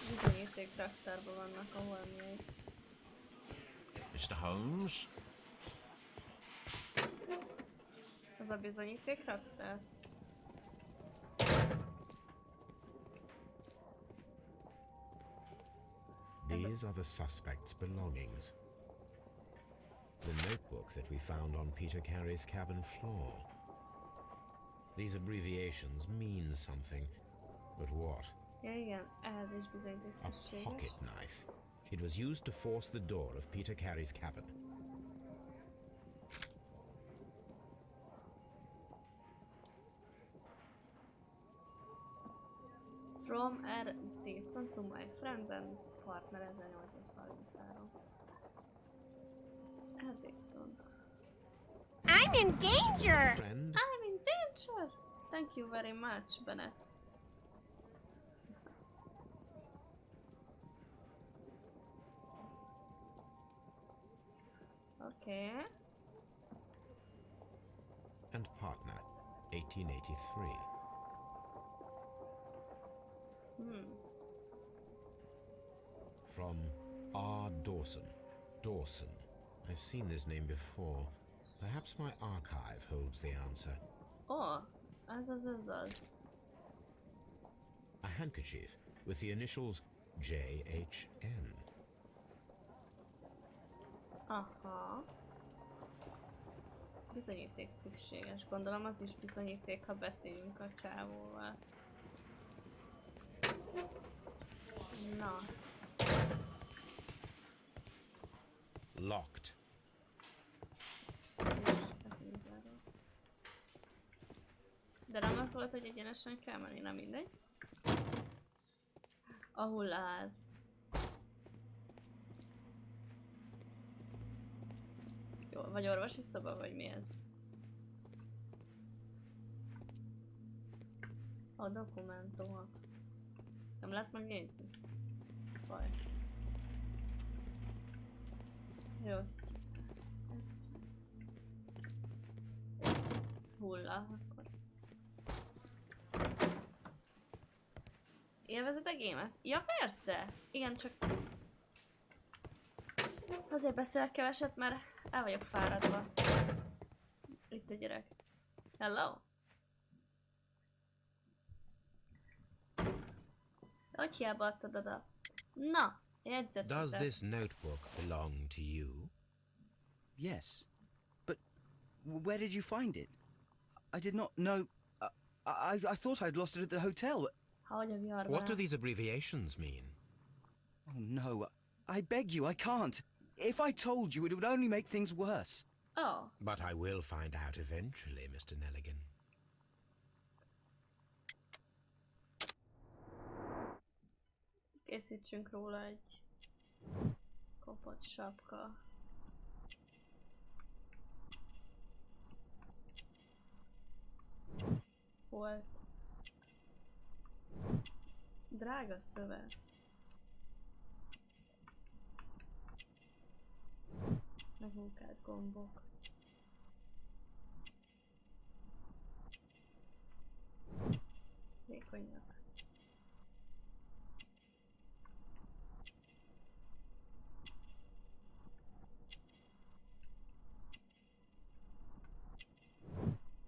Bizonyítékraktárban vannak a holmiai. Mr. Holmes? Az a bizonyítékraktár? These are the suspect's belongings. The notebook that we found on Peter Carey's cabin floor. These abbreviations mean something, but what? Ja, igen, ehhez is bizony A tisztességes. pocket knife. It was used to force the door of Peter Carey's cabin. From R. Dyson to my friend and partner 1833. R. Dyson. I'm in danger! Friend? I'm in danger! Thank you very much, Bennett. Okay. And partner, 1883. From R. Dawson. Dawson. I've seen this name before. Perhaps my archive holds the answer. Oh, az. A handkerchief with the initials JHN. Aha. Bizonyíték szükséges. Gondolom az is bizonyíték, ha beszélünk a csávóval. Na. Locked. Ez nem záró. De nem az volt, hogy egyenesen kell menni, nem mindegy. A hullaház. Jó, vagy orvosi szoba, vagy mi ez? A dokumentumok. Nem lehet megnézni? Ez baj. Rossz. Ez... Hulla, akkor. Élvezed a gémet? Ja, persze! Igen, csak... Azért beszélek keveset, mert el vagyok fáradva. Itt a gyerek. Hello? Hogy hiába adtad oda? Na, jegyzet. Does this notebook belong to you? Yes. But where did you find it? I did not know... I thought I'd lost it at the hotel. Hogy a viharban? What do these abbreviations mean? Oh no, I beg you, I can't. If I told you, it would only make things worse. Oh. But I will find out eventually, Mr. Nelligan. Készítsünk róla egy kopott sapka. Volt. Drága szövet. Megmunkált gombok. Vékonyak.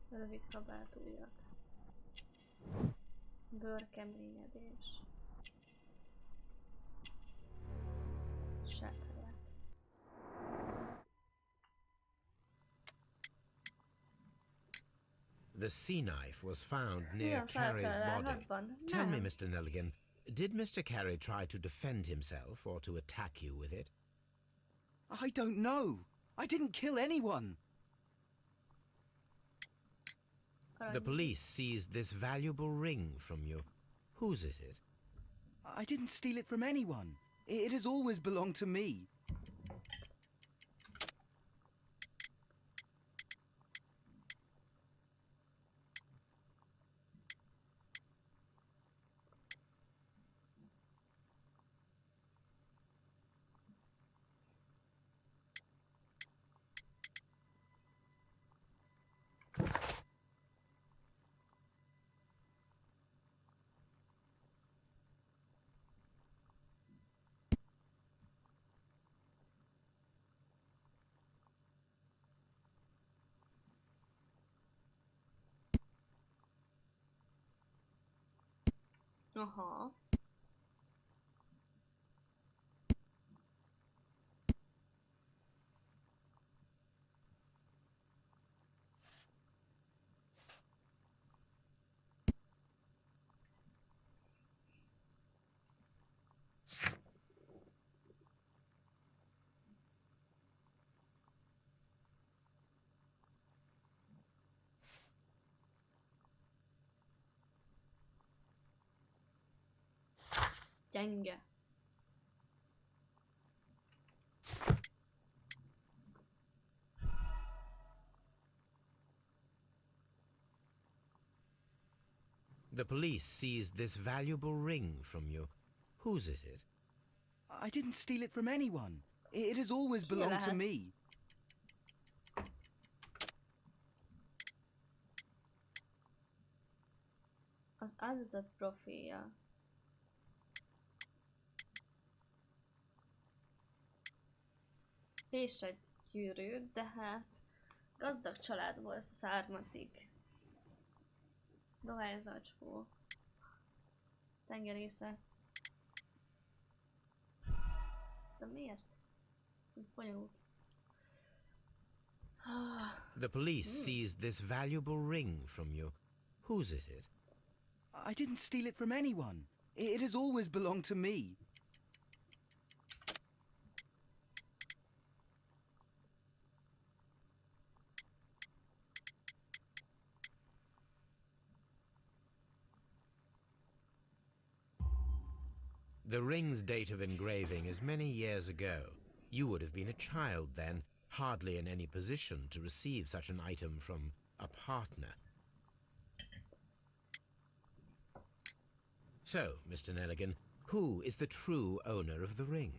Rövid kabátújak. Bőrkeményedés. Seprek. The sea knife was found near Carey's body. Tell me, Mr. Nelligan, did Mr. Carey try to defend himself or to attack you with it? I don't know. I didn't kill anyone. The police seized this valuable ring from you. Whose is it? I didn't steal it from anyone. It has always belonged to me. Aha. gyenge. The police seized this valuable ring from you. Whose is it? I didn't steal it from anyone. It has always belonged to me. Az áldozat profilja. És egy gyűrű, de hát gazdag családból származik. Dohányzacskó. Tengerészet. De miért? Ez bonyolult. The police seized this valuable ring from you. Whose is it? I didn't steal it from anyone. It has always belonged to me. The ring's date of engraving is many years ago. You would have been a child then, hardly in any position to receive such an item from a partner. So, Mr. Nelligan, who is the true owner of the ring?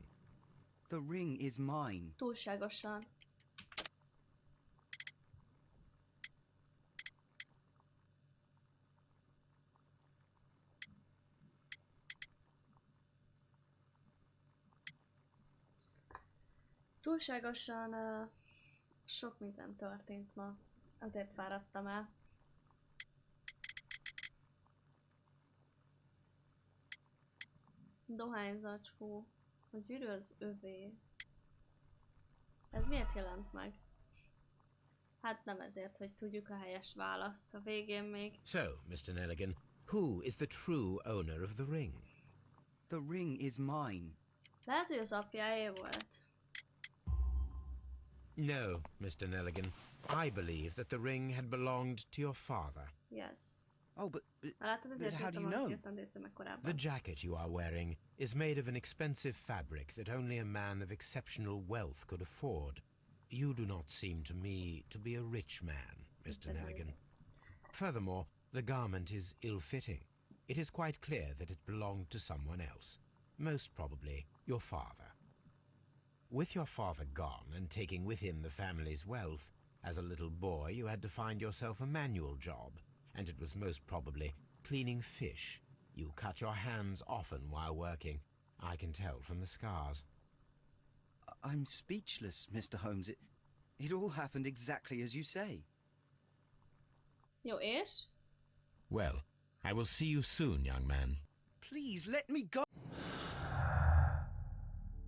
The ring is mine. Túlságosan. Túlságosan sok minden történt ma, azért fáradtam el. Dohányzacskó, a gyűrű az övé. Ez miért jelent meg? Hát nem ezért, hogy tudjuk a helyes választ. A végén még... So, Mr. Nelligan, who is the true owner of the ring? The ring is mine. Lehet, hogy az apjáé volt. No, Mr. Nelligan. I believe that the ring had belonged to your father. Yes. Oh, but Látod, ezért how do you írtam, know? hogy jöttem décember korábban. The jacket you are wearing is made of an expensive fabric that only a man of exceptional wealth could afford. You do not seem to me to be a rich man, Mr. Nelligan. Furthermore, the garment is ill-fitting. It is quite clear that it belonged to someone else, most probably your father. With your father gone and taking with him the family's wealth, as a little boy you had to find yourself a manual job, and it was most probably cleaning fish. You cut your hands often while working. I can tell from the scars. I'm speechless, Mr. Holmes. It all happened exactly as you say. Jó, és? Well, I will see you soon, young man. Please, let me go!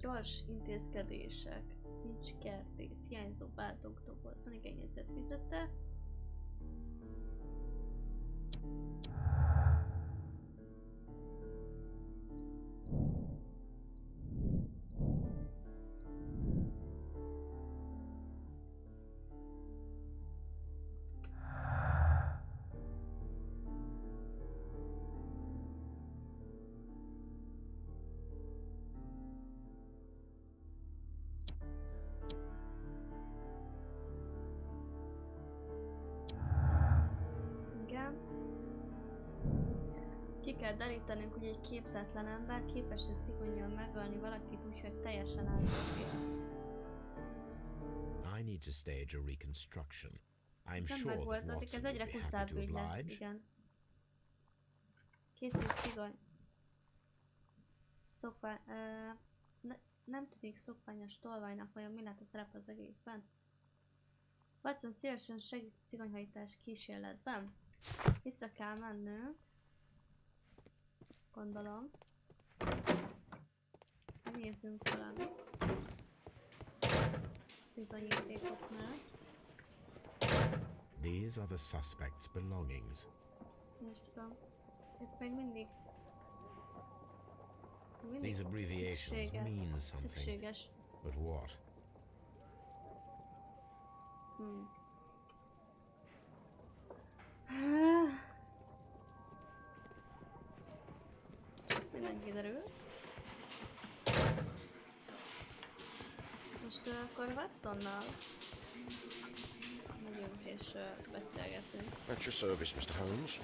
Gyors intézkedések. Nincs kertész. Hiányzó bátok doboz. Van igen jegyzett fizete. Ki kell derítenünk, hogy egy képzetlen ember képes-e szigonyúan megölni valakit úgy, hogy teljesen átadja azt. I need to stage a reconstruction. I'm Ez nem sure that megoldódik, ez Watson egyre would be kuszább happy to ügy lesz, oblige. igen. Készül szigony. Szokvány... nem tudik szokványos tolvajnak, vajon mi lett a szerep az egészben? Watson szívesen segít a szigonyhajtás kísérletben. Vissza kell mennünk. Gondolom. Nézzünk valamit. Bizonyítékoknál. These are the suspect's belongings. Most tudom. Itt még mindig These abbreviations mean something. szükséges. But what? minden kiderült. Most akkor Watsonnal megyünk és beszélgetünk. At your service, Mr. Holmes.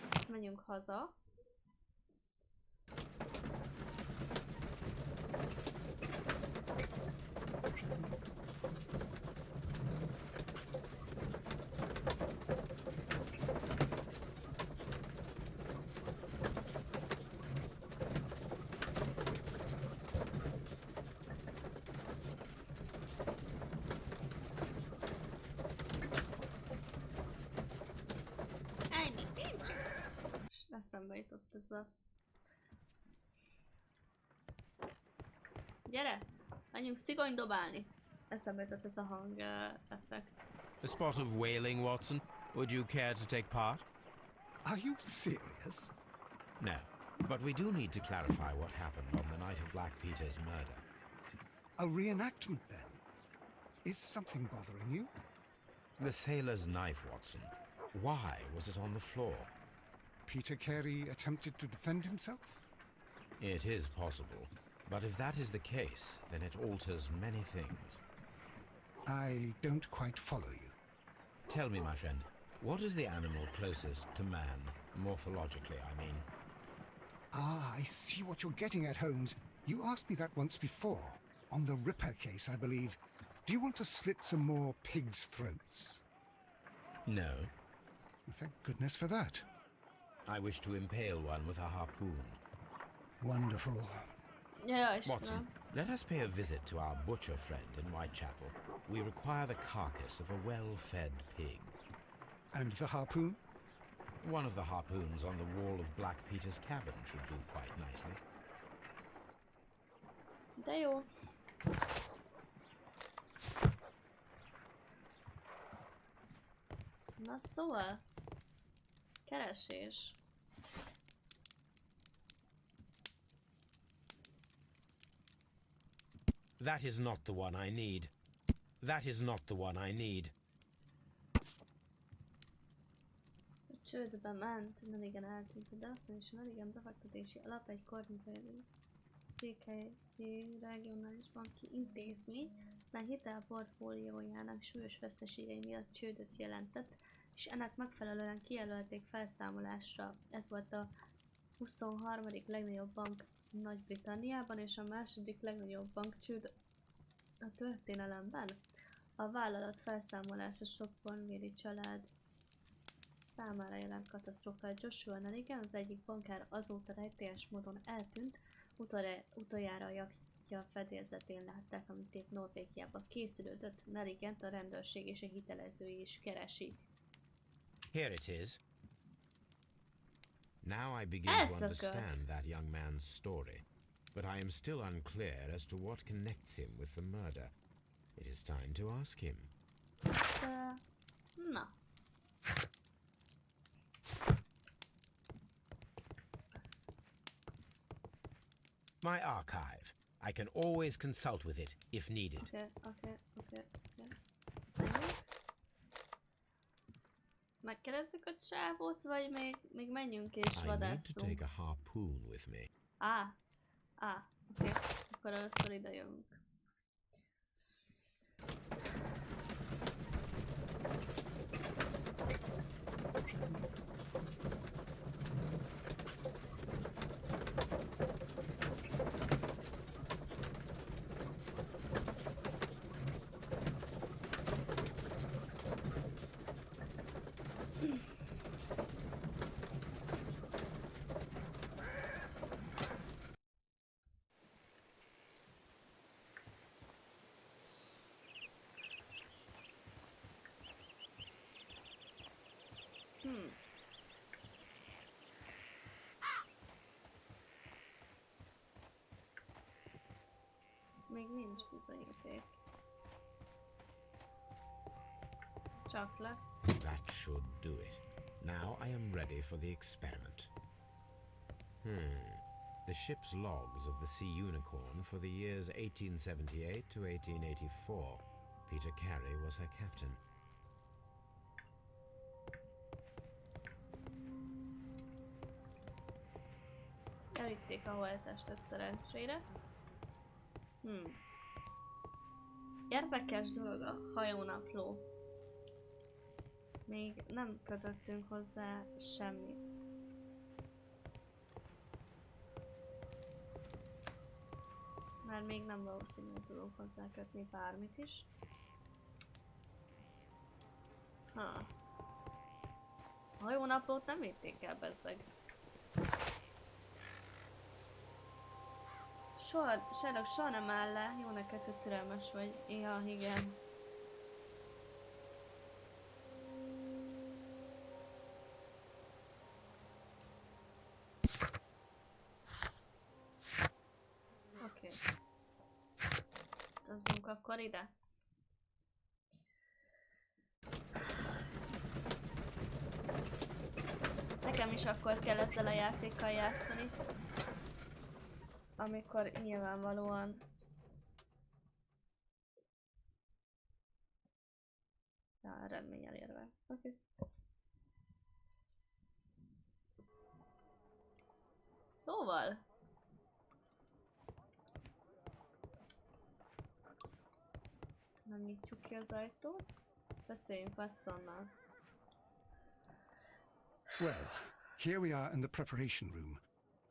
Akkor menjünk haza. Eszembe jutott ez a... Gyere! Menjünk szigony dobálni! Eszembe jutott ez a hang effekt. A spot of whaling, Watson? Would you care to take part? Are you serious? No, but we do need to clarify what happened on the night of Black Peter's murder. A reenactment, then? Is something bothering you? The sailor's knife, Watson. Why was it on the floor? Peter Carey attempted to defend himself? It is possible, but if that is the case, then it alters many things. I don't quite follow you. Tell me, my friend, what is the animal closest to man, morphologically, I mean? Ah, I see what you're getting at, Holmes. You asked me that once before, on the Ripper case, I believe. Do you want to slit some more pigs' throats? No. Thank goodness for that. I wish to impale one with a harpoon. Wonderful. Yeah, Watson, let us pay a visit to our butcher friend in Whitechapel. We require the carcass of a well-fed pig. And the harpoon? One of the harpoons on the wall of Black Peter's cabin should do quite nicely. De jó. Na szóval, keresés. That is not the one I need. That is not the one I need. A csődbe ment, neligen eltűnt, de aztán is neligen befektetési alap egy kormányzati székhelyi regionális banki intézmény, mely hitelportfóliójának súlyos veszteségei miatt csődöt jelentett, és ennek megfelelően kijelölték felszámolásra. Ez volt a 23. legnagyobb bank Nagy-Britanniában, és a második legnagyobb bank csőd a történelemben. A vállalat felszámolása sok polméri család számára jelent katasztrófát. Joshua Nelligan, az egyik bankár azóta rejtélyes módon eltűnt, utoljára a jachtja fedélzetén látták, amit épp Norvégiába készülődött. Nelligant a rendőrség és a hitelezői is keresik. Here it is. Now I begin to understand that young man's story, but I am still unclear as to what connects him with the murder. It is time to ask him. Na. My archive. I can always consult with it if needed. Okay. Megkérdezzük a csávót, vagy még menjünk és vadásszunk? I need to take a harpoon with me. Oké. Akkor először ide jövünk. Még nincs bizonyíték. Csak lesz. That should do it. Now I am ready for the experiment. The ship's logs of the Sea Unicorn for the years 1878 to 1884. Peter Carey was her captain. Elvitték a holttestet szerencsére. Érdekes dolog a hajónapló. Még nem kötöttünk hozzá semmit. Már még nem valószínű, hogy tudok hozzá kötni bármit is. A hajónaplót nem vitték el, bezzeg. Sherlock soha nem áll le. Jó, neked te türelmes vagy. Ja, igen. Oké. Utazzunk akkor ide. Nekem is akkor kell ezzel a játékkal játszani. Amikor nyilvánvalóan eredmény elérve. Oké. Szóval nem nyitjuk ki az ajtót. Beszéljünk Watsonnal. Well, here we are in the preparation room.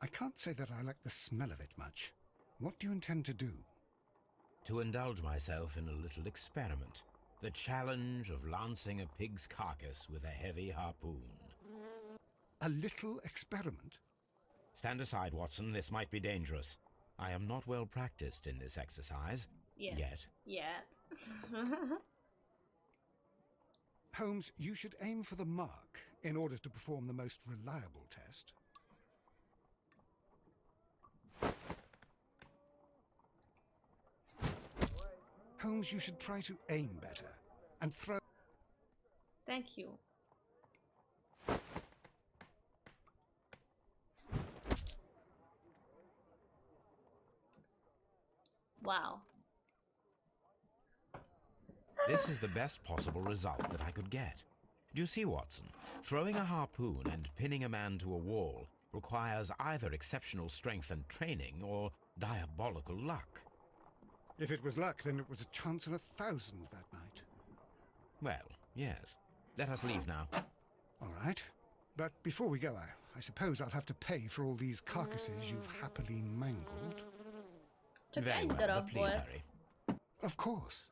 I can't say that I like the smell of it much. What do you intend to do? To indulge myself in a little experiment. The challenge of lancing a pig's carcass with a heavy harpoon. A little experiment? Stand aside, Watson. This might be dangerous. I am not well practiced in this exercise. Yet. Holmes, you should aim for the mark in order to perform the most reliable test. Holmes, you should try to aim better and throw. Thank you. Wow. This is the best possible result that I could get. Do you see, Watson? Throwing a harpoon and pinning a man to a wall requires either exceptional strength and training or diabolical luck. If it was luck, then it was a chance in 1,000 that night. Well, yes. Let us leave now. All right. But before we go, I suppose I'll have to pay for all these carcasses you've happily mangled. Very well, but please hurry. Of course.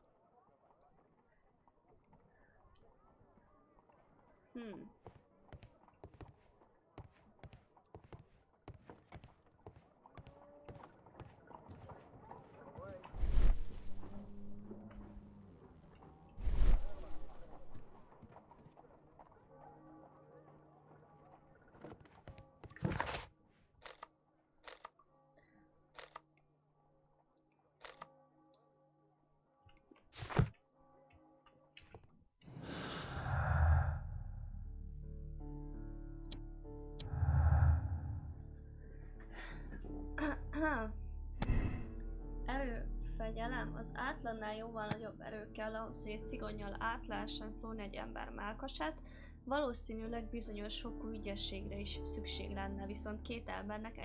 Erőfegyelem. Az átlagnál jóval nagyobb erő kell ahhoz, hogy egy szigonnyal át lehessen szólni egy ember mellkasát. Valószínűleg bizonyos fokú ügyességre is szükség lenne, viszont két embernek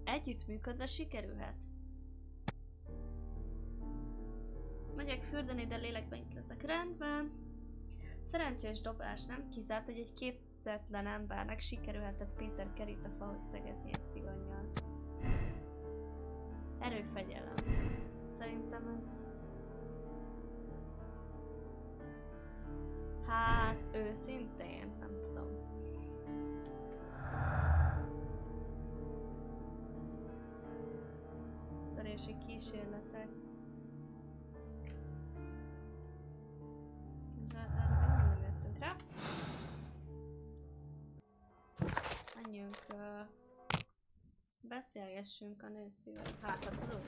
együttműködve sikerülhet. Megyek fürdeni, de lélekben itt leszek. Rendben. Szerencsés dobás, nem kizárt, hogy egy képzetlen embernek sikerülhetett Peter Careyt a fahoz szegezni egy szigonnyal. Erőfegyelem. Szerintem ez... Hát, őszintén, nem tudom. Törési kísérletek. Erre még nem jöttünk rá. Menjünk, beszélgessünk a nőcivel. Hát, ha tudunk.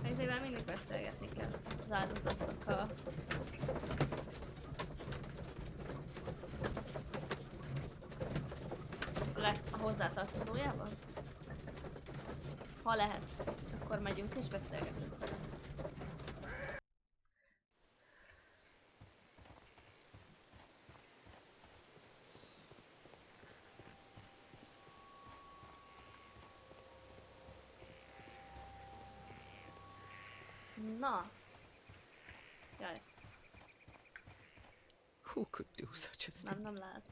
Ezzel mindig beszélgetni kell az áldozatnak a hozzátartozójában. Ha lehet, akkor megyünk és beszélgetünk vele. Na! Jaj, Who could do such a thing? nem lehet.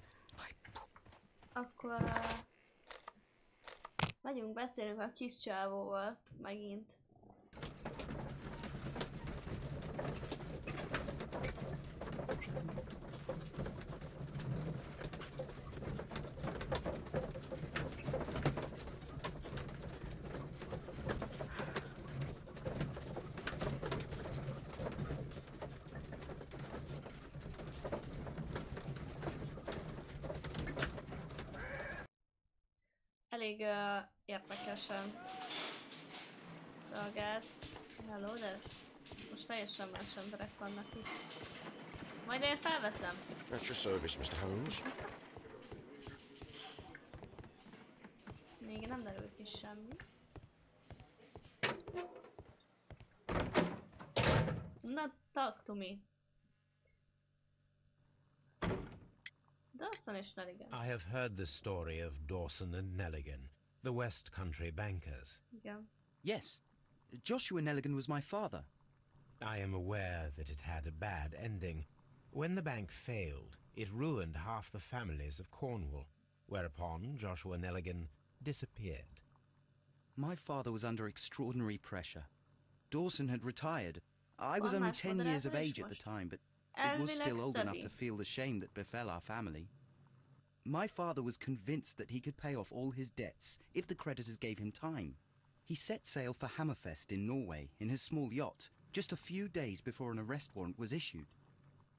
Akkor... megyünk, beszélünk a kis csávóval, megint. Elég érdekesen reagált. Hello, de most teljesen más emberek vannak itt. Majd én felveszem. At your service, Mr. Holmes. Még nem derült ki semmi. Na, talk to me. Dawson és Nelligan. I have heard the story of Dawson and Nelligan, the West Country bankers. Igen. Yes, Joshua Nelligan was my father. I am aware that it had a bad ending. When the bank failed, it ruined half the families of Cornwall, whereupon Joshua Nelligan disappeared. My father was under extraordinary pressure. Dawson had retired. I was only 10 years of age at the time, but it was still old enough to feel the shame that befell our family. My father was convinced that he could pay off all his debts if the creditors gave him time. He set sail for Hammerfest in Norway in his small yacht, just a few days before an arrest warrant was issued.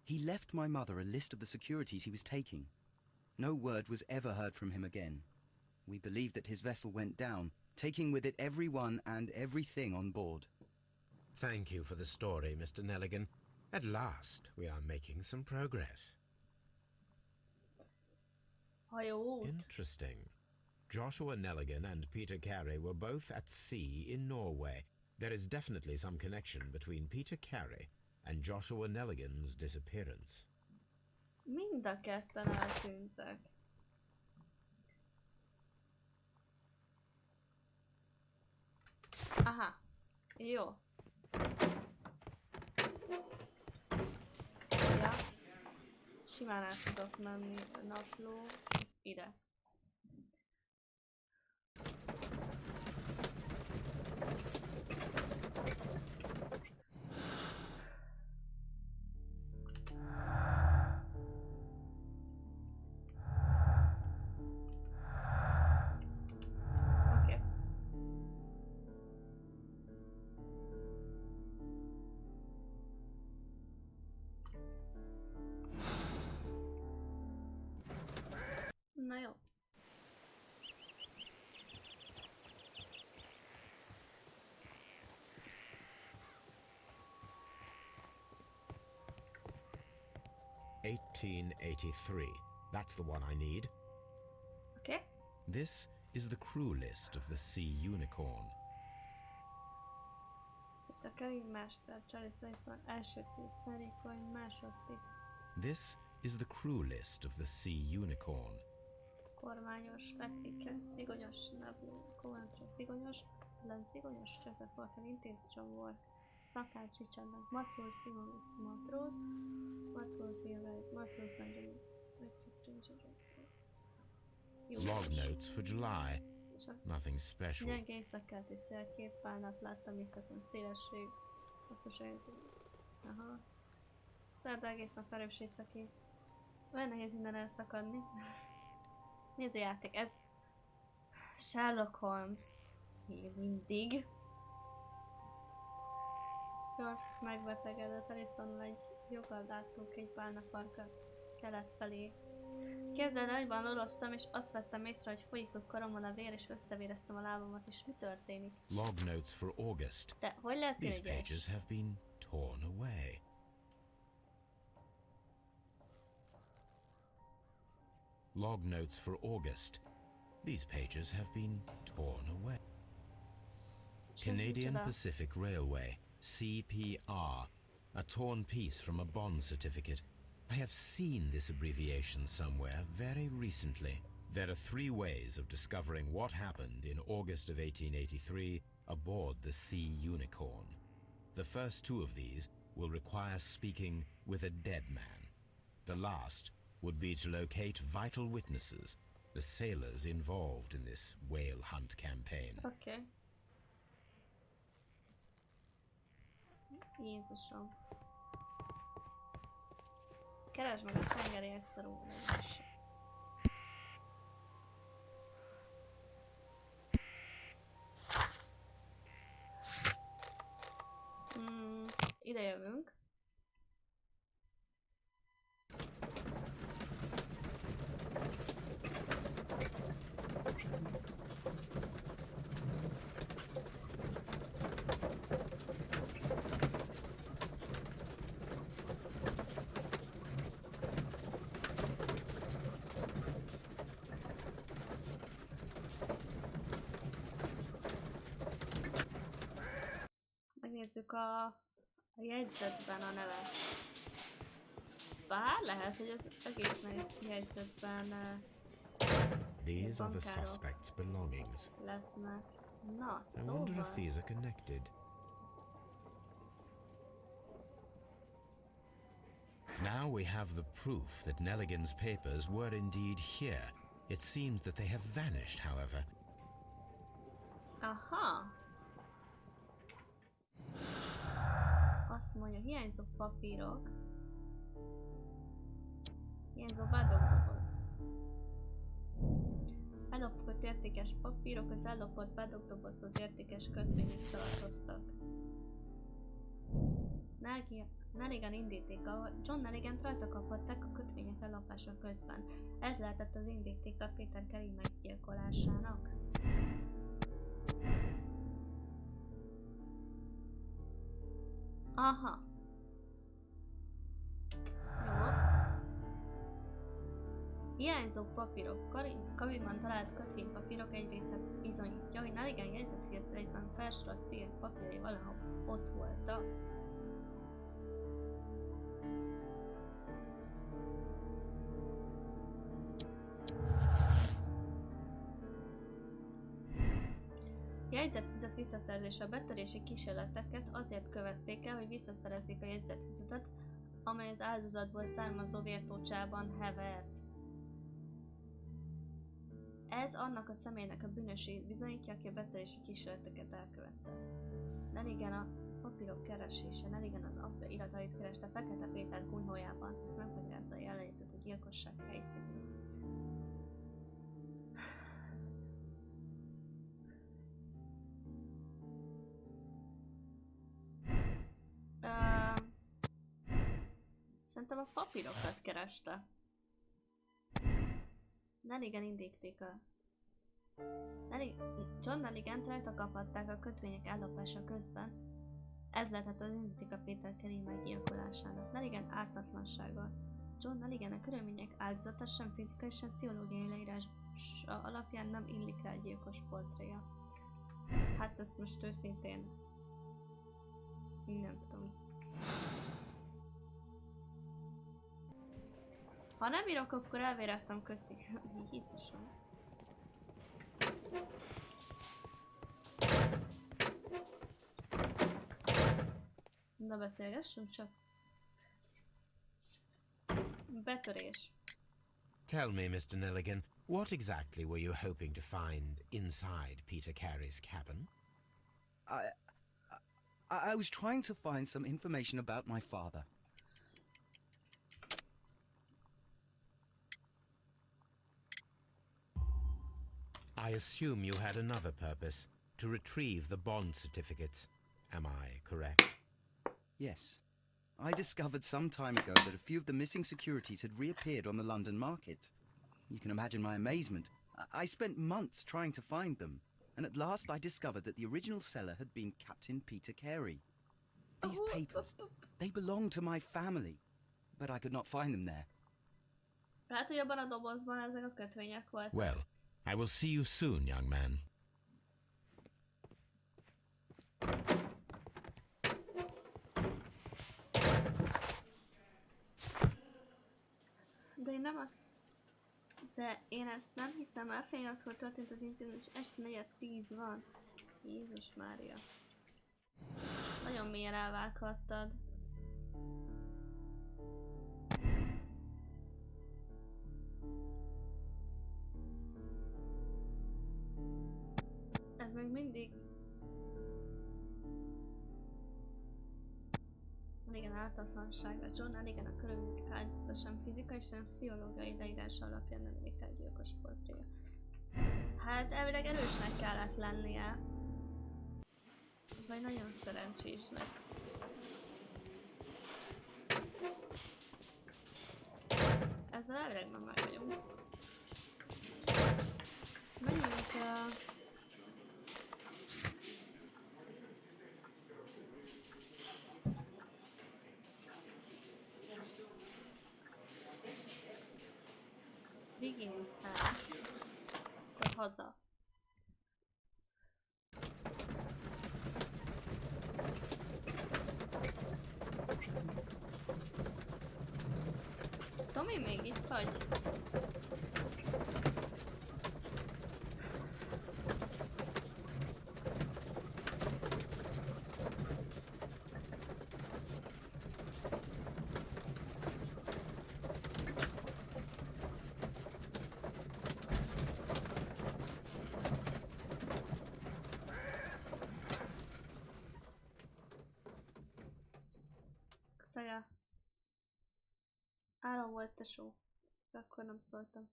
He left my mother a list of the securities he was taking. No word was ever heard from him again. We believe that his vessel went down, taking with it everyone and everything on board. Thank you for the story, Mr. Nelligan. At last, we are making some progress. Interesting. Joshua Nelligan and Peter Carey were both at sea in Norway. There is definitely some connection between Peter Carey and Joshua Nelligan's disappearance. Mind a ketten eltűntek. Aha, jó. Ja. Simán el tudok menni napló ide. Na jó. (1883). That's the one I need. Okay. This is the crew list of the Sea Unicorn. Itt a Kelly Master, Charlie Simpson, első tiszt, Sally Coyne, másodtiszt. This is the crew list of the Sea Unicorn. Kormányos, Patrick, Szigonyos, Nabu, Coventry, Szigonyos, Len Szigonyos, Joseph Walker, Intéz, John Wall, Szakács, Richard Bank, Matróz, Simonis, Matróz, Matróz, Gilbert, Matróz, Benjamin, Log notes for July. Nothing special. Gyenge éjszakkelti szél, két pálnát láttam éjszakon, szélesség, hosszús helyzet. Aha. Szerda egész nap erős éjszakét. Olyan nehéz innen elszakadni. Mi ez a játék? Ez Sherlock Holmes. Még mindig. George megbetegedett, Alison egy joggal látunk egy pálna farkat kelet felé. Képzeld el, egyben loloztam, és azt vettem észre, hogy folyik a karomon a vér, és összevéreztem a lábamat, és mi történik? Log notes for August. De hogy lehet These pages have been torn away. Log notes for August. These pages have been torn away. Canadian Pacific Railway, CPR. A torn piece from a bond certificate. I have seen this abbreviation somewhere very recently. There are 3 ways of discovering what happened in August of 1883 aboard the Sea Unicorn. The first two of these will require speaking with a dead man. The last would be to locate vital witnesses, the sailors involved in this whale hunt campaign. Okay. Jézusom. Keresd meg a tengeri egyszerű is. Ide jövünk. Megnézzük a jegyzetben a nevet. Bár lehet, hogy az egész jegyzetben These are the suspect's belongings. lesznek. Na, I wonder if szóval... these are connected. Now we have the proof that Nelligan's papers were indeed here. It seems that they have vanished, however. Aha! Azt mondja, hiányzó papírok. Hiányzó badogdoboz. Ellopott értékes papírok, az ellopott badogdobozhoz értékes kötvények tartoztak. Nelligan indítéka, John Nelligant rajta kaphatták a kötvények ellopása közben. Ez lehetett az indítéka Peter Carey meggyilkolásának. Aha. Jó. Hiányzó papírok. Kabinban talált kötvénypapírok egy része bizonyítja, hogy Nelligan jegyzetfilceiben felsorolt cégek papírjai valahol ott voltak. Jegyzetfüzet visszaszerzése. A betörési kísérleteket azért követték el, hogy visszaszerezzék a jegyzetfüzetet, amely az áldozatból származó vértócsában hevert. Ez annak a személynek a bűnösségét bizonyítja, aki a betörési kísérleteket elkövette. Nelligan a papírok keresése. Nelligan az apja iratait kereste Fekete Péter kunyhójában. Ez megmagyarázza a jelenlétet a gyilkosság helyszínén. Szerintem a papírokat kereste. Nelligan indítéka. John Nelligant rajta kaphatták a kötvények ellopása közben. Ez lehetett az indítéka Peter Carey meggyilkolásának. Nelligan ártatlansága. John Nelligan a körülmények áldozata sem fizikai, sem pszichológiai leírása alapján nem illik rá a gyilkos portréja. Hát ezt most őszintén nem tudom. Ha nem írok, akkor elvéreztem, köszi. Jézusom. Na beszélgessünk csak. Betörés. Tell me, Mr. Nelligan, what exactly were you hoping to find inside Peter Carey's cabin? I was trying to find some information about my father. I assume you had another purpose, to retrieve the bond certificates. Am I correct? Yes. I discovered some time ago that a few of the missing securities had reappeared on the London market. You can imagine my amazement. I spent months trying to find them, and at last I discovered that the original seller had been Captain Peter Carey. These papers, they belong to my family, but I could not find them there. Hát, hogy abban a dobozban ezek a kötvények voltak. Well, I will see you soon, young man. De én ezt nem hiszem el, fél 8-kor történt az incidens, és este 4:10 van. Jézus Mária. Nagyon mélyen elvághattad. Ez még mindig... Igen, ártatlanság. A John igen a körülmények áldozata sem fizikai, sem pszichológiai leírása alapján nem gyilkos portréja. Hát elvileg erősnek kellett lennie. Vagy nagyon szerencsésnek. Ezzel elvileg már meg vagyunk. Menjünk Wigginshez. Akkor haza. Tomi, még itt vagy? Szaja. Áron volt tesó. De akkor nem szóltam.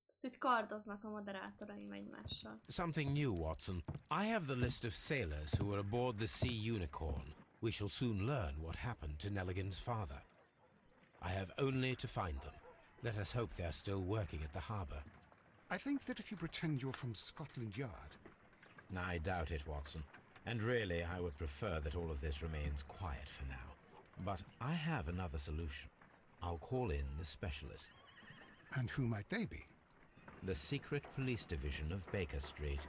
Ezt itt kardoznak a moderátoraim egymással. Something new, Watson. I have the list of sailors who were aboard the Sea Unicorn. We shall soon learn what happened to Nelligan's father. I have only to find them. Let us hope they're still working at the harbour. I think that if you pretend you're from Scotland Yard... I doubt it, Watson. And really, I would prefer that all of this remains quiet for now. But I have another solution. I'll call in the specialist. And who might they be? The secret police division of Baker Street.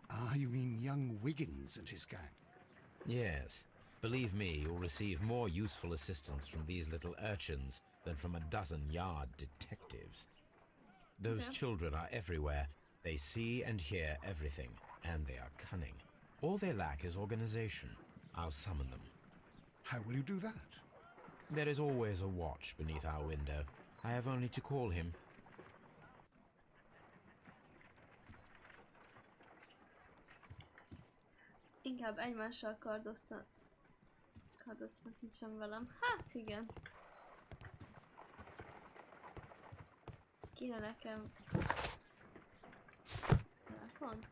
Ah, you mean young Wiggins and his gang? Yes. Believe me, you'll receive more useful assistance from these little urchins than from a dozen yard detectives. Those children are everywhere. They see and hear everything, and they are cunning. All they lack is organization. I'll summon them. How will you do that? There is always a watch beneath our window. I have only to call him. Inkább egymással kardoztak nincsen velem. Hát igen. Kéne nekem... telefon?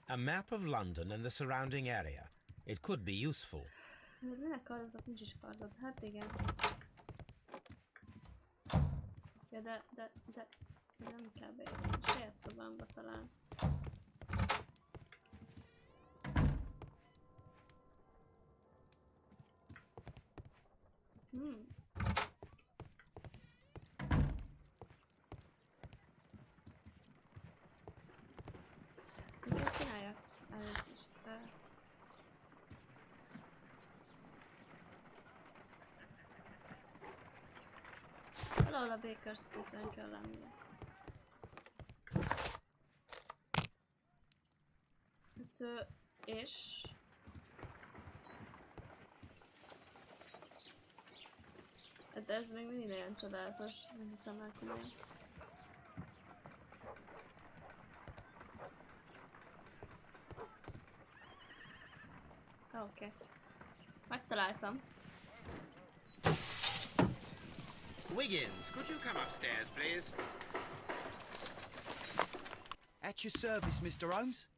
A map of London and the surrounding area. It could be useful. Minek kardozok? Nincs is kardod. Hát igen. Ja, de nem kell beírni. Saját szobámba talán. Miket csináljak? Először is. Valahol a Baker Street-en kell lennie. Hát és... Hát ez még mindig nagyon csodálatos, nem hiszem el komolyan. Oké. Megtaláltam. Wiggins, could you come upstairs, please? At your service, Mr. Holmes.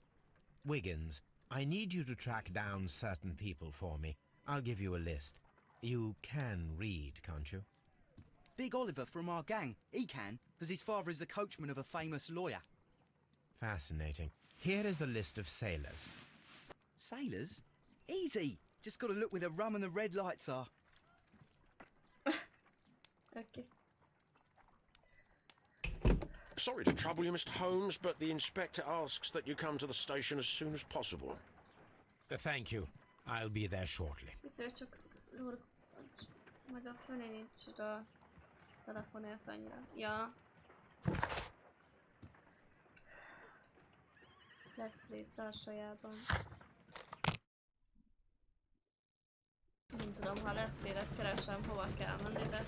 Wiggins, I need you to track down certain people for me. I'll give you a list. You can read, can't you? Big Oliver from our gang. He can, because his father is the coachman of a famous lawyer. Fascinating. Here is the list of sailors. Sailors? Easy. Just got to look where the rum and the red lights are. Okay. Sorry to trouble you, Mr. Holmes, but the inspector asks that you come to the station as soon as possible. Thank you. I'll be there shortly. Itt csak meg a fölé nincs a telefonért annyira. Ja. Lestrade tarsajában. Nem tudom, ha Lestrade-et keresem, hova kell menni, de...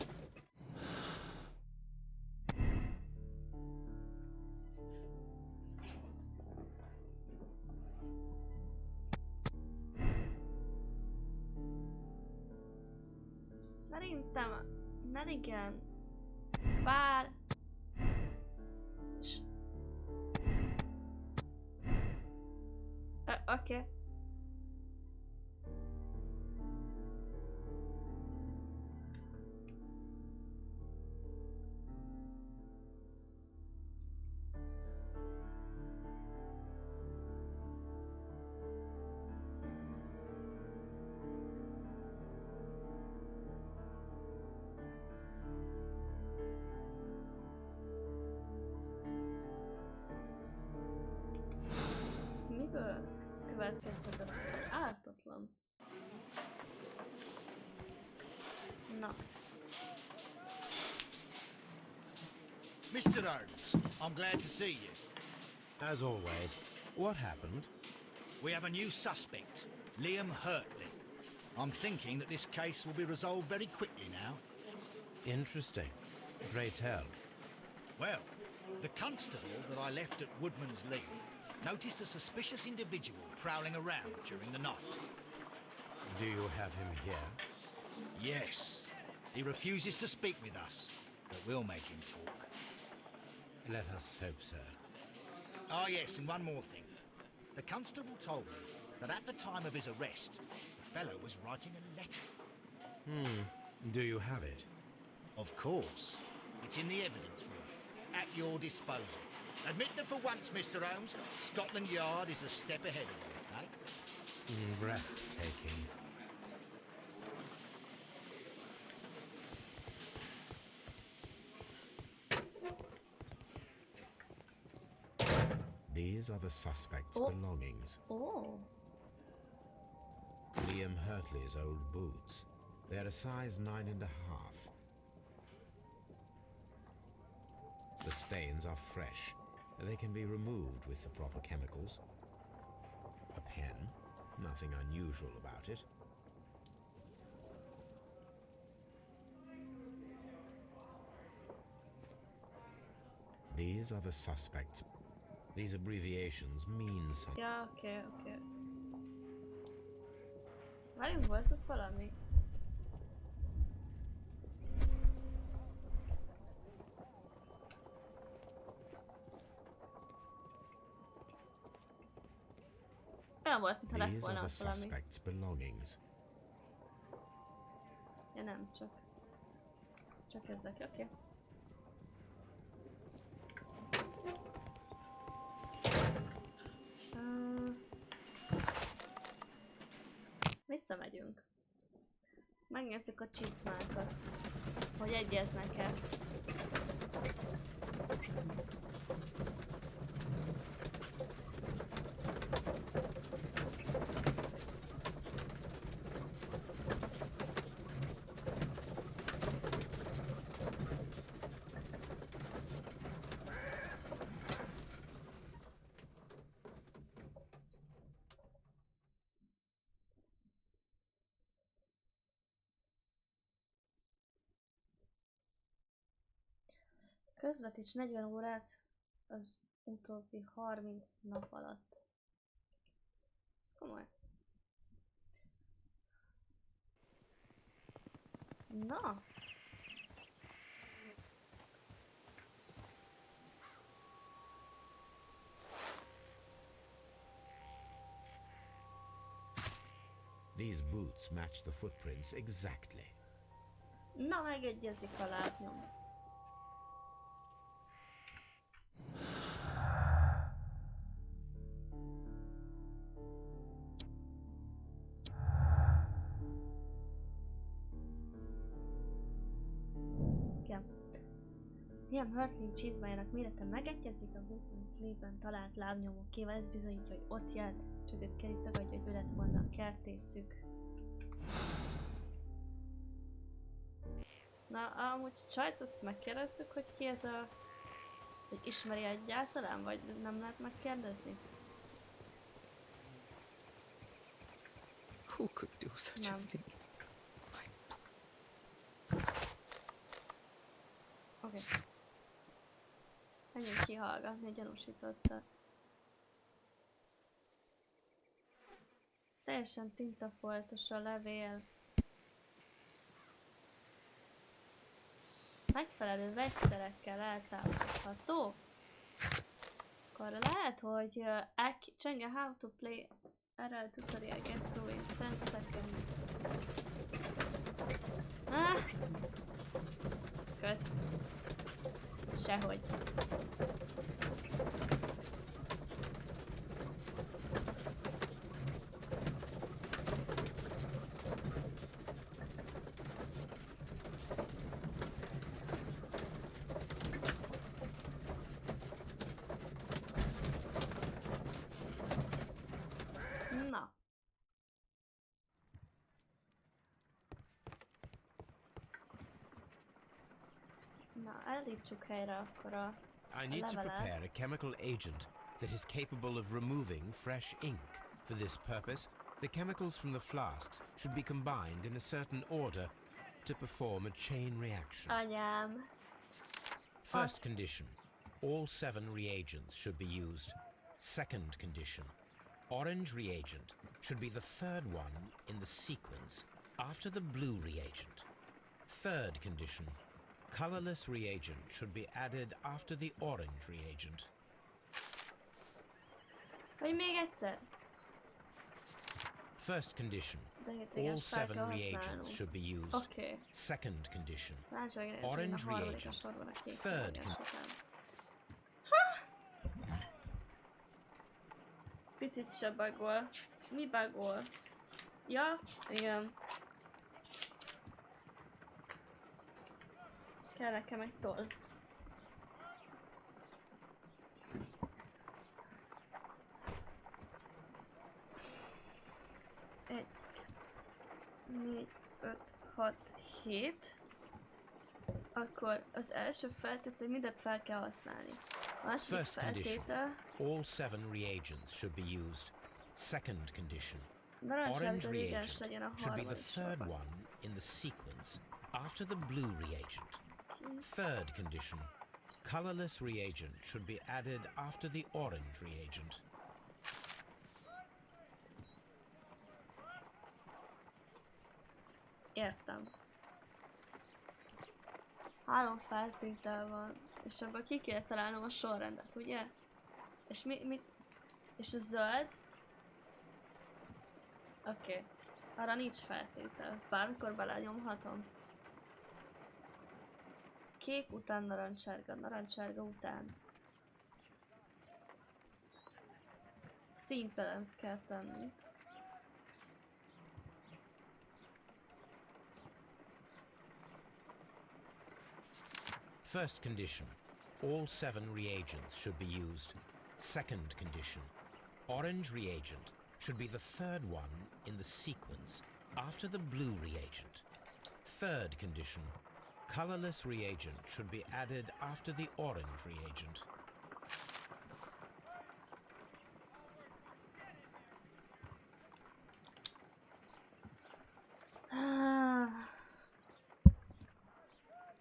Szerintem... Nem igen. Bár... Oké. Miből következtetett? Ártatlan. Na. Mr. Holmes, I'm glad to see you. As always. What happened? We have a new suspect, Liam Hurtley. I'm thinking that this case will be resolved very quickly now. Interesting. Pray tell. Well, the constable that I left at Woodman's Lee noticed a suspicious individual prowling around during the night. Do you have him here? Yes. He refuses to speak with us, but we'll make him talk. Let us hope so. Ah, yes, and one more thing. The constable told me that at the time of his arrest, the fellow was writing a letter. Do you have it? Of course. It's in the evidence room, at your disposal. Admit that for once, Mr. Holmes, Scotland Yard is a step ahead of you, eh? Breathtaking. These are the suspect's belongings. Oh. Liam Hurtley's old boots. They're a size 9.5. The stains are fresh. They can be removed with the proper chemicals. A pen. Nothing unusual about it. These are the suspects. These abbreviations mean something. Ja, oké. Várjunk, volt ott valami? Olyan volt, mintha lett volna ott valami. Ja nem, csak ezek, oké. Visszamegyünk. Megnézzük a csizmákat, hogy egyeznek-e. Közvetíts 40 órát az utóbbi 30 nap alatt. Ez komoly. Na! These boots match the footprints exactly. Na, megegyezik a lábnyom. Liam Hurtley csizmájának mérete megegyezik a Woodman's Lee-ben talált lábnyomokével, ez bizonyítja, hogy ott járt. Sötét Kerry tagadja, hogy ő lett volna a kertészük. Na, amúgy csajt azt megkérdezzük, hogy ki ez a... hogy ismeri egyáltalán, vagy nem lehet megkérdezni? Who could do such a thing? Oké. Menjünk kihallgatni a gyanúsítottat. Teljesen tintafoltos a levél. Megfelelő vegyszerekkel eltávolítható. Akkor lehet, hogy Csenga how to play RL tutorial get through in 10 seconds. Kösz. Sehogy. Na. Na, állítsuk helyre akkor a I need to prepare a chemical agent that is capable of removing fresh ink. For this purpose, the chemicals from the flasks should be combined in a certain order to perform a chain reaction. Anyám. First condition, all 7 reagents should be used. Second condition, orange reagent should be the third one in the sequence after the blue reagent. Third condition, colorless reagent should be added after the orange reagent. Vagy még egyszer. First condition, all 7 reagents should be used. Okay. Second condition, Orange orange reagent. Third condition. Picit se bagol. Mi bagol? Ja, igen. Kell nekem egy toll. Egy, 4, 5, 6, 7. Akkor az első feltétel, mindent fel kell használni. Második feltétel. All 7 reagents should be used. Second condition. Orange reagent should be the third one in the sequence after the blue reagent. Third condition. Colorless reagent should be added after the orange reagent. Értem. 3 feltétel van, és abban ki kell találnom a sorrendet, ugye? És mi? És a zöld? Oké. Arra nincs feltétel, ezt bármikor belenyomhatom. Kék után narancsárga, narancsárga után. Színtelent kell tenni. First condition, all 7 reagents should be used. Second condition, orange reagent should be the third one in the sequence after the blue reagent. Third condition, colorless reagent should be added after the orange reagent.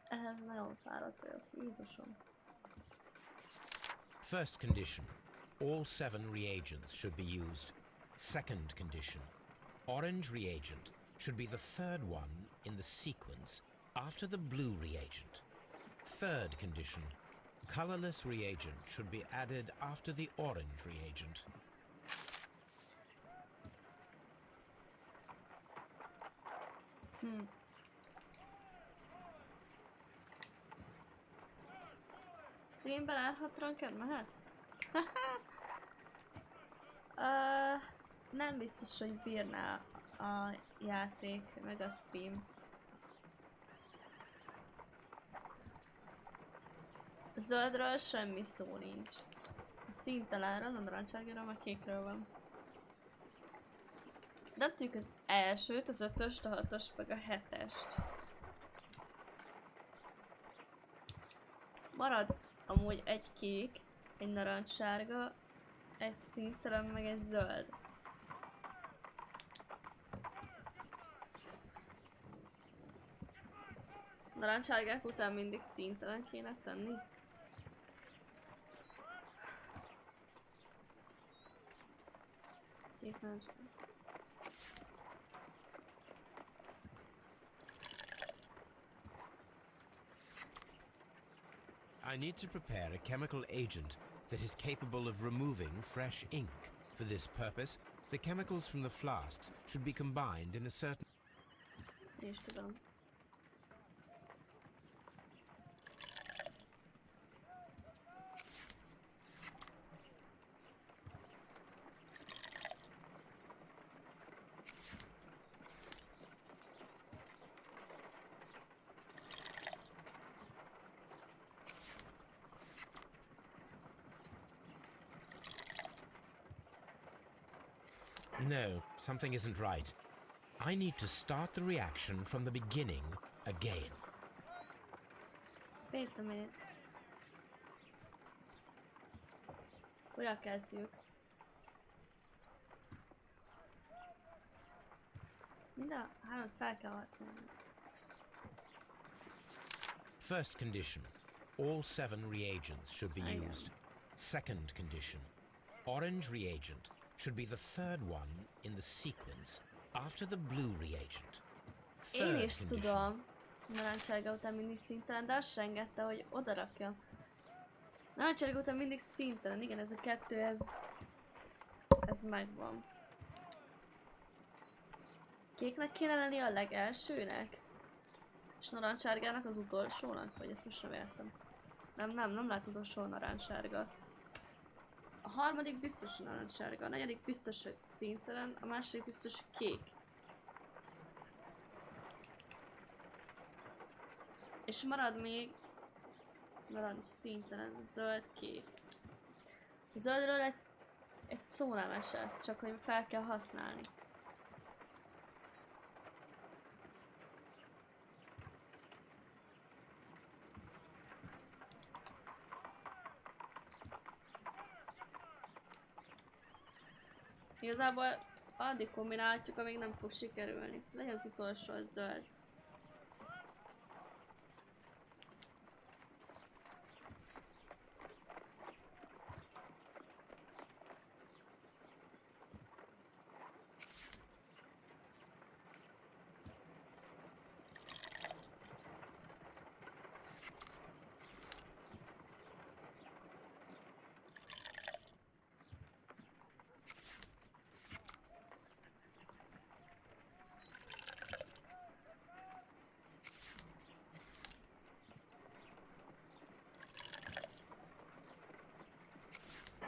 Ehhez nagyon fáradt vagyok, Jézusom. First condition, all 7 reagents should be used. Second condition, orange reagent should be the third one in the sequence after the blue reagent. Third condition, colorless reagent should be added after the orange reagent. Streamben R6 ranked mehet? Nem biztos, hogy bírná a játék, meg a stream. A zöldről semmi szó nincs. A színtelenről, a narancsárgáról, meg kékről van. De tudjuk az elsőt, az 5-öst, a 6-ost, meg a 7-est. Marad amúgy egy kék, egy narancssárga, egy színtelen, meg egy zöld. Narancssárgák után mindig színtelen kéne tenni. Kék narancssárga. I need to prepare a chemical agent that is capable of removing fresh ink. For this purpose, the chemicals from the flasks should be combined in a certain... És tudom. No, something isn't right. I need to start the reaction from the beginning again. Wait a minute. Újra kezdjük. Mind a hármat fel kell használni. First condition. All 7 reagents should be used. Second condition. Orange reagent should be the third one in the sequence after the blue reagent. Én is tudom, narancssárga után mindig színtelen, de azt se engedte, hogy odarakjam. Narancssárga után mindig színtelen, igen, ez a kettő, ez megvan. Kéknek kéne lenni a legelsőnek? És narancssárgának az utolsónak? Vagy ezt most sem értem. Nem lát utolsó narancssárga. A harmadik biztos, hogy narancssárga, a negyedik biztos, hogy színtelen, a második biztos, hogy kék. És marad még narancs, színtelen, zöld, kék. Zöldről egy szó nem esett, csak hogy fel kell használni. Igazából addig kombinálhatjuk, amíg nem fog sikerülni. Legyen az utolsó, az zöld.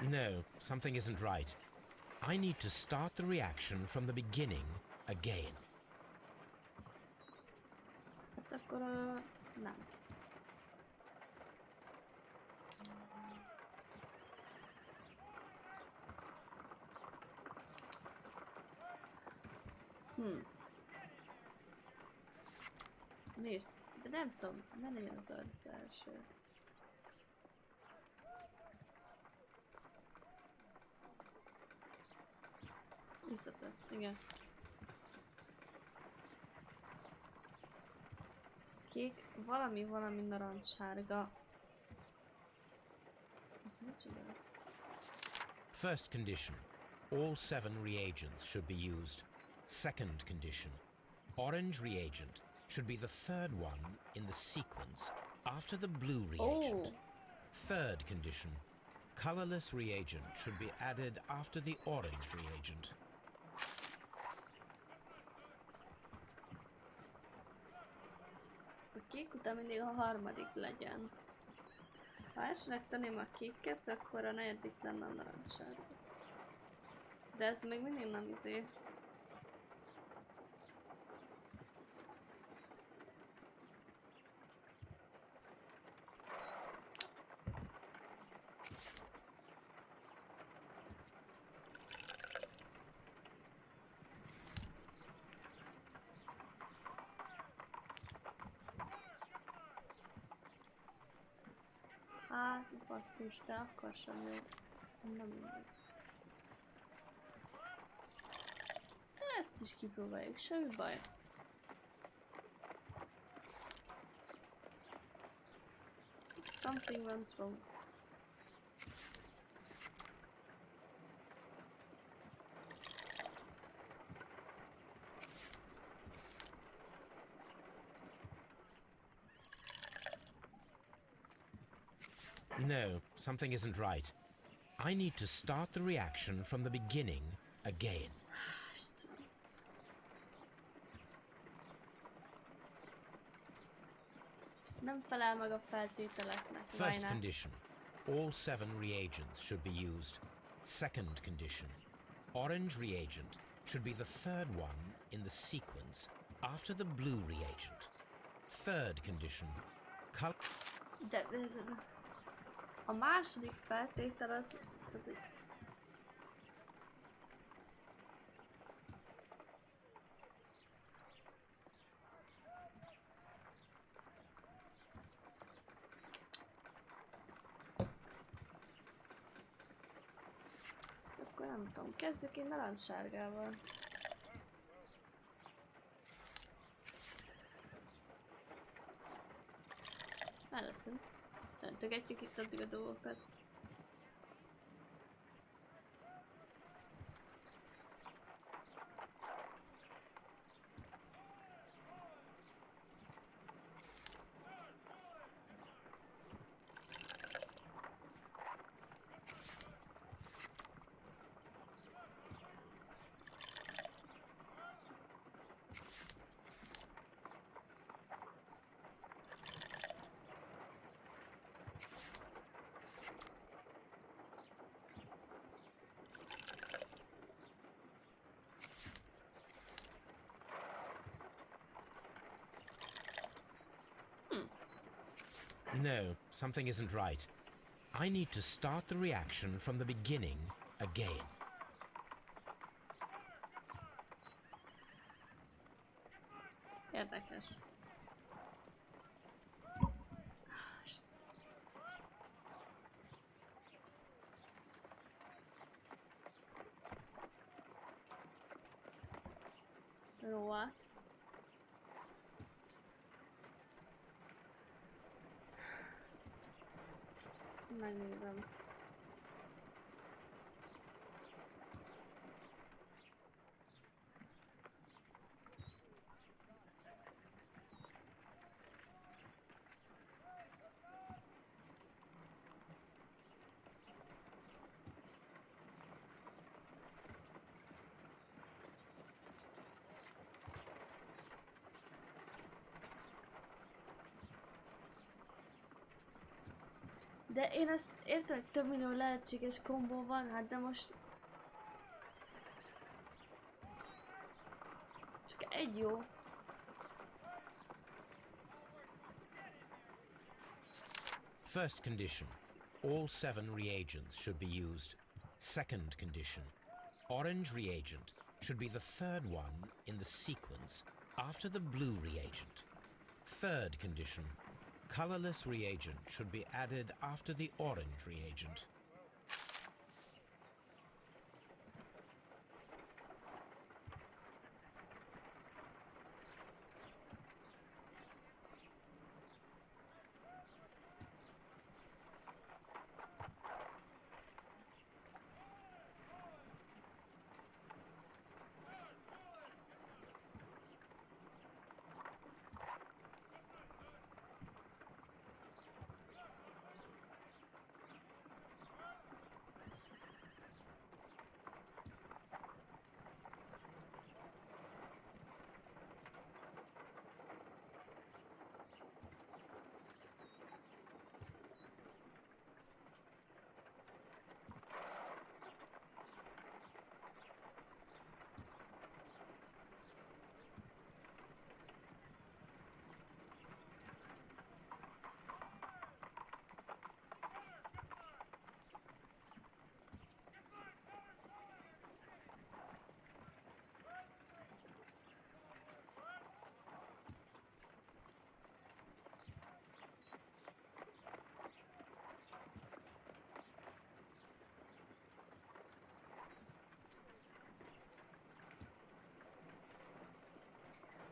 No, something isn't right. I need to start the reaction from the beginning again. Hát akkor nem. Nézd, de nem tudom, ne legyen az az első. Visszatesz, igen. Kék, valami narancssárga. Ez micsoda? First condition. All 7 reagents should be used. Second condition. Orange reagent should be the third one in the sequence after the blue reagent. Oh. Third condition. Colorless reagent should be added after the orange reagent. A kék után mindig a harmadik legyen. Ha elsőnek tenném a kéket, akkor a negyedik lenne a narancssárga. De ez még mindig nem izé. Hát, basszus, de akkor sem jó. Nem mindegy. Ezt is kipróbáljuk, semmi baj. Something went wrong. No, something isn't right. I need to start the reaction from the beginning again. Nem felel meg a feltételeknek. First condition. All 7 reagents should be used. Second condition. Orange reagent should be the third one in the sequence after the blue reagent. Third condition. De a második feltétel az... Akkor nem tudom, kezdjük én narancssárgával. Már leszünk. Döntögetjük itt addig a dolgokat. No, something isn't right. I need to start the reaction from the beginning again. Érdekes. What? Megnézem. De én azt értem, hogy több millió lehetséges kombó van, hát de most... Csak egy jó. First condition. All 7 reagents should be used. Second condition. Orange reagent should be the third one in the sequence after the blue reagent. Third condition. Colorless reagent should be added after the orange reagent.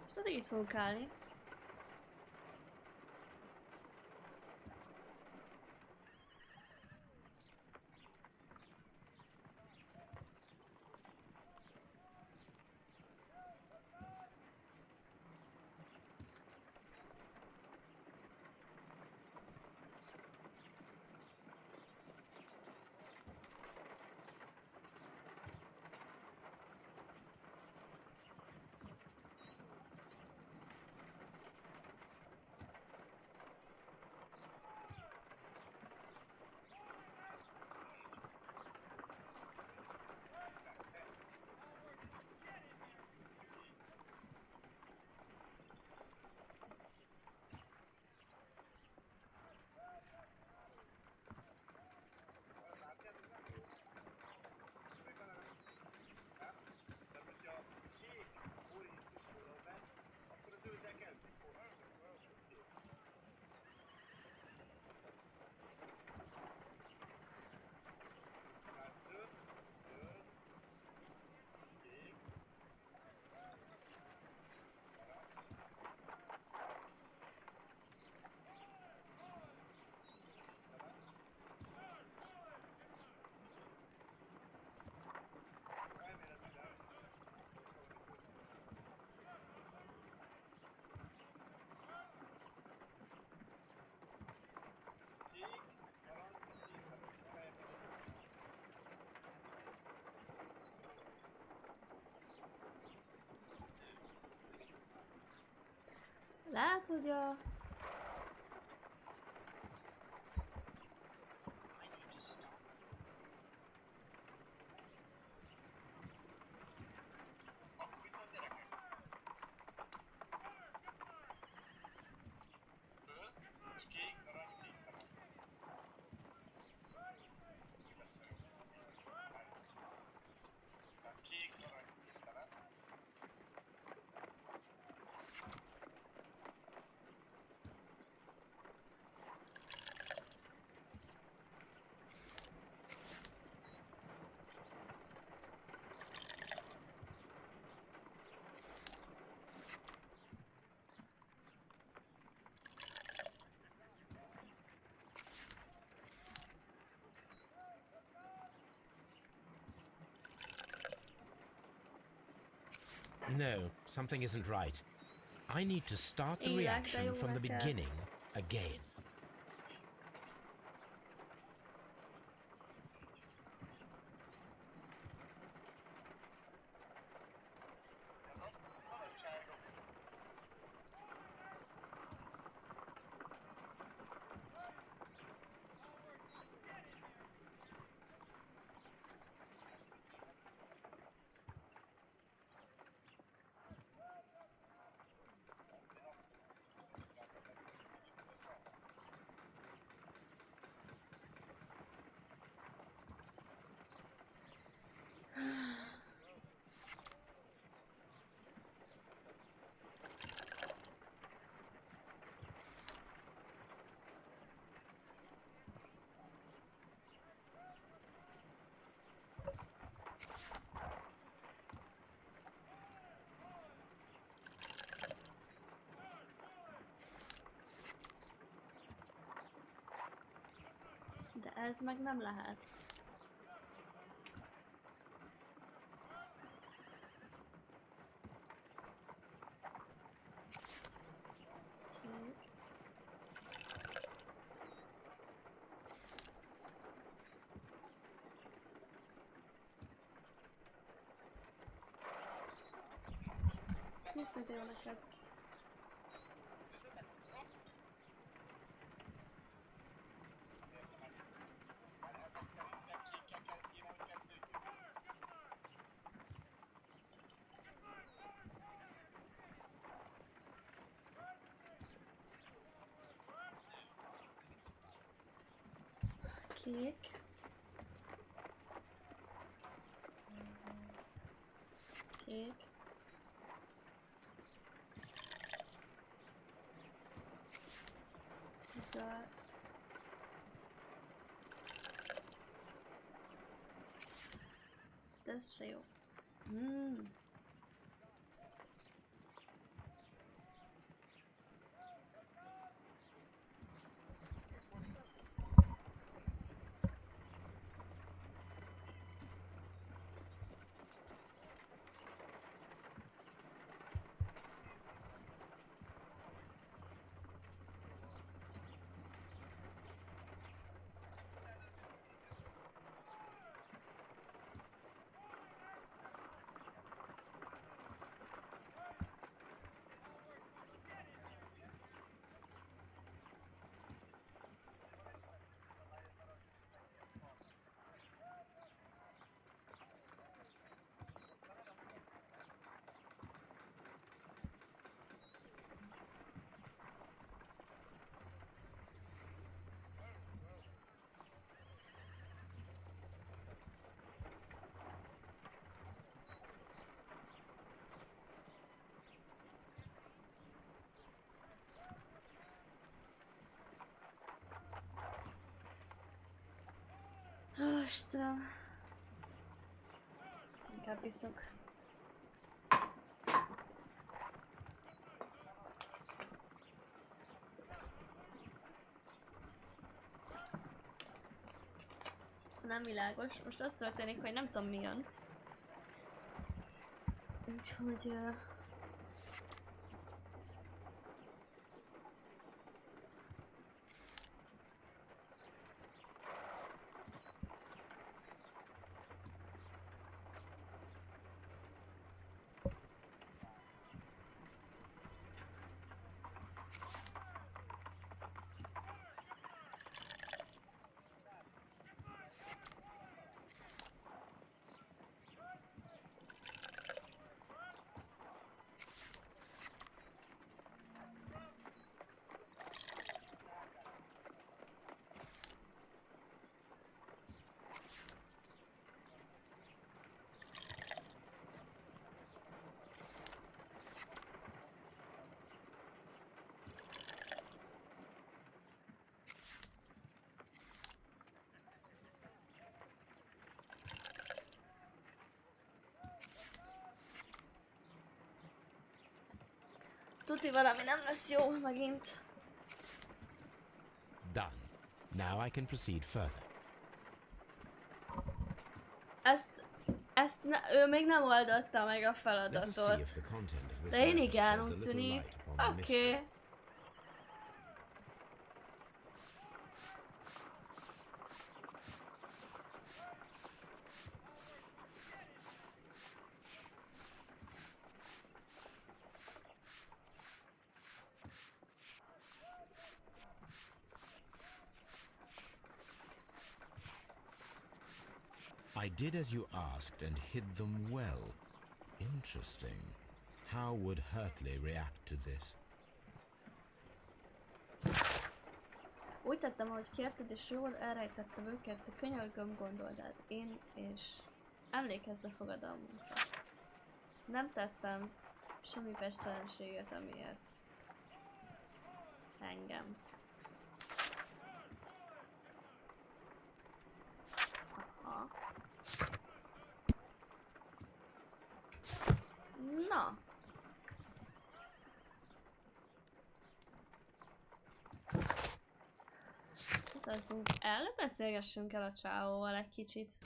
Most addig itt fogunk állni. Lehet, hogy a... No, something isn't right. I need to start the reaction from the beginning again. De ez meg nem lehet. Kész videó neked. Kék. Kék. Zöld. Ez se jó. Istenem. Inkább iszok. Nem világos. Most az történik, hogy nem tudom mi jön. Úgyhogy... Tuti valami nem lesz jó megint. Done. Now I can proceed further. Ő még nem oldotta meg a feladatot. De én igen, úgy tűnik. Oké. I did as you asked and hid them well. Interesting. How would Hurtley react to this? Úgy tettem, ahogy kérted, és jól elrejtettem őket, de könyörgöm, gondold át. Én és emlékezze fogadalmunkra. Nem tettem semmi pestelenséget amiért. Engem. Aha. Na. Utazzunk el, beszélgessünk el a csáóval egy kicsit.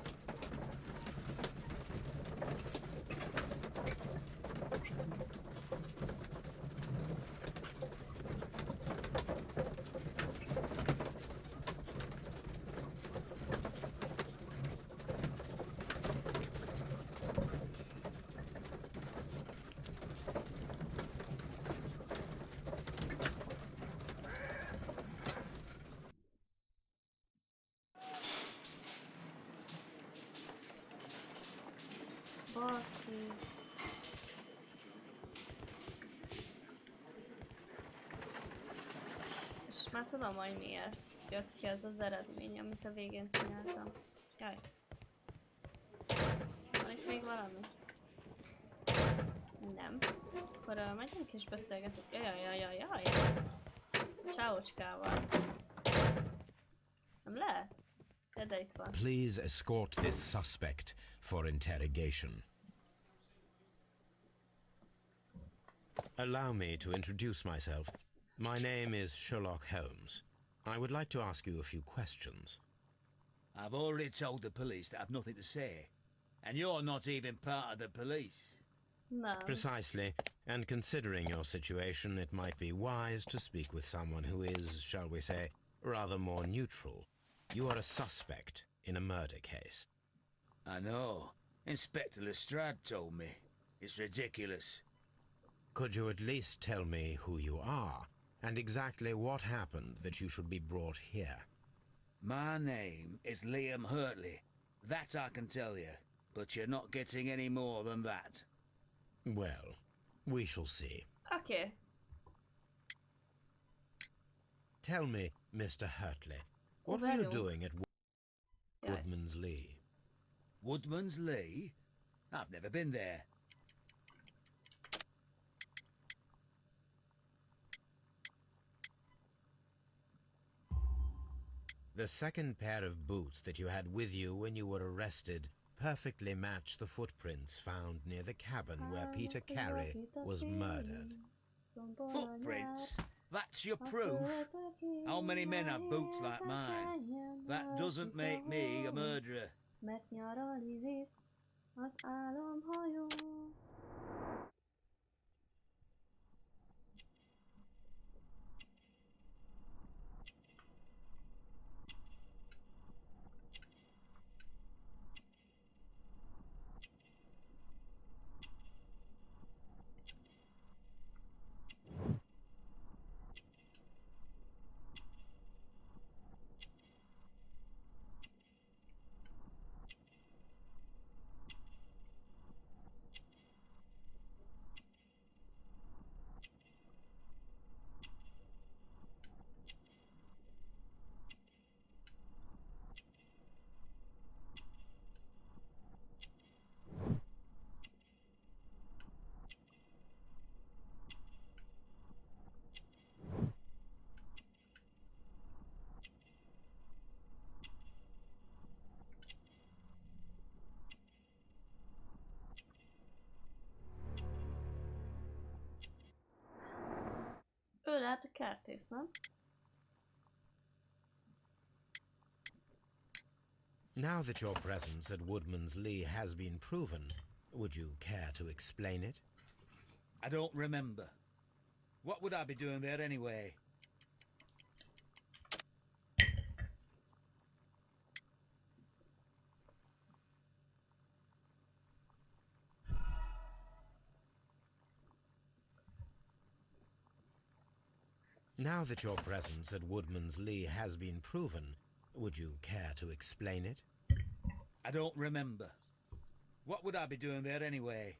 Baszki. És már tudom, hogy miért jött ki ez az eredmény, amit a végén csináltam. Jaj. Van itt még valami? Nem. Akkor megyünk és beszélgetünk. Jaj. Csáocskával. Nem lehet? De itt van. Please escort this suspect for interrogation. Allow me to introduce myself. My name is Sherlock Holmes. I would like to ask you a few questions. I've already told the police that I've nothing to say. And you're not even part of the police. No. Precisely. And considering your situation, it might be wise to speak with someone who is, shall we say, rather more neutral. You are a suspect in a murder case. I know. Inspector Lestrade told me. It's ridiculous. Could you at least tell me who you are, and exactly what happened that you should be brought here? My name is Liam Hurtley. That I can tell you, but you're not getting any more than that. Well, we shall see. Okay. Tell me, Mr. Hurtley, what were you doing at Woodman's Lee? Woodman's Lee? I've never been there. The second pair of boots that you had with you when you were arrested perfectly match the footprints found near the cabin where Peter Carey was murdered. Footprints? That's your proof? How many men have boots like mine? That doesn't make me a murderer. lehet a kertész, nem? Now that your presence at Woodman's Lee has been proven, would you care to explain it? I don't remember. What would I be doing there anyway? Now that your presence at Woodman's Lee has been proven, would you care to explain it? I don't remember. What would I be doing there anyway?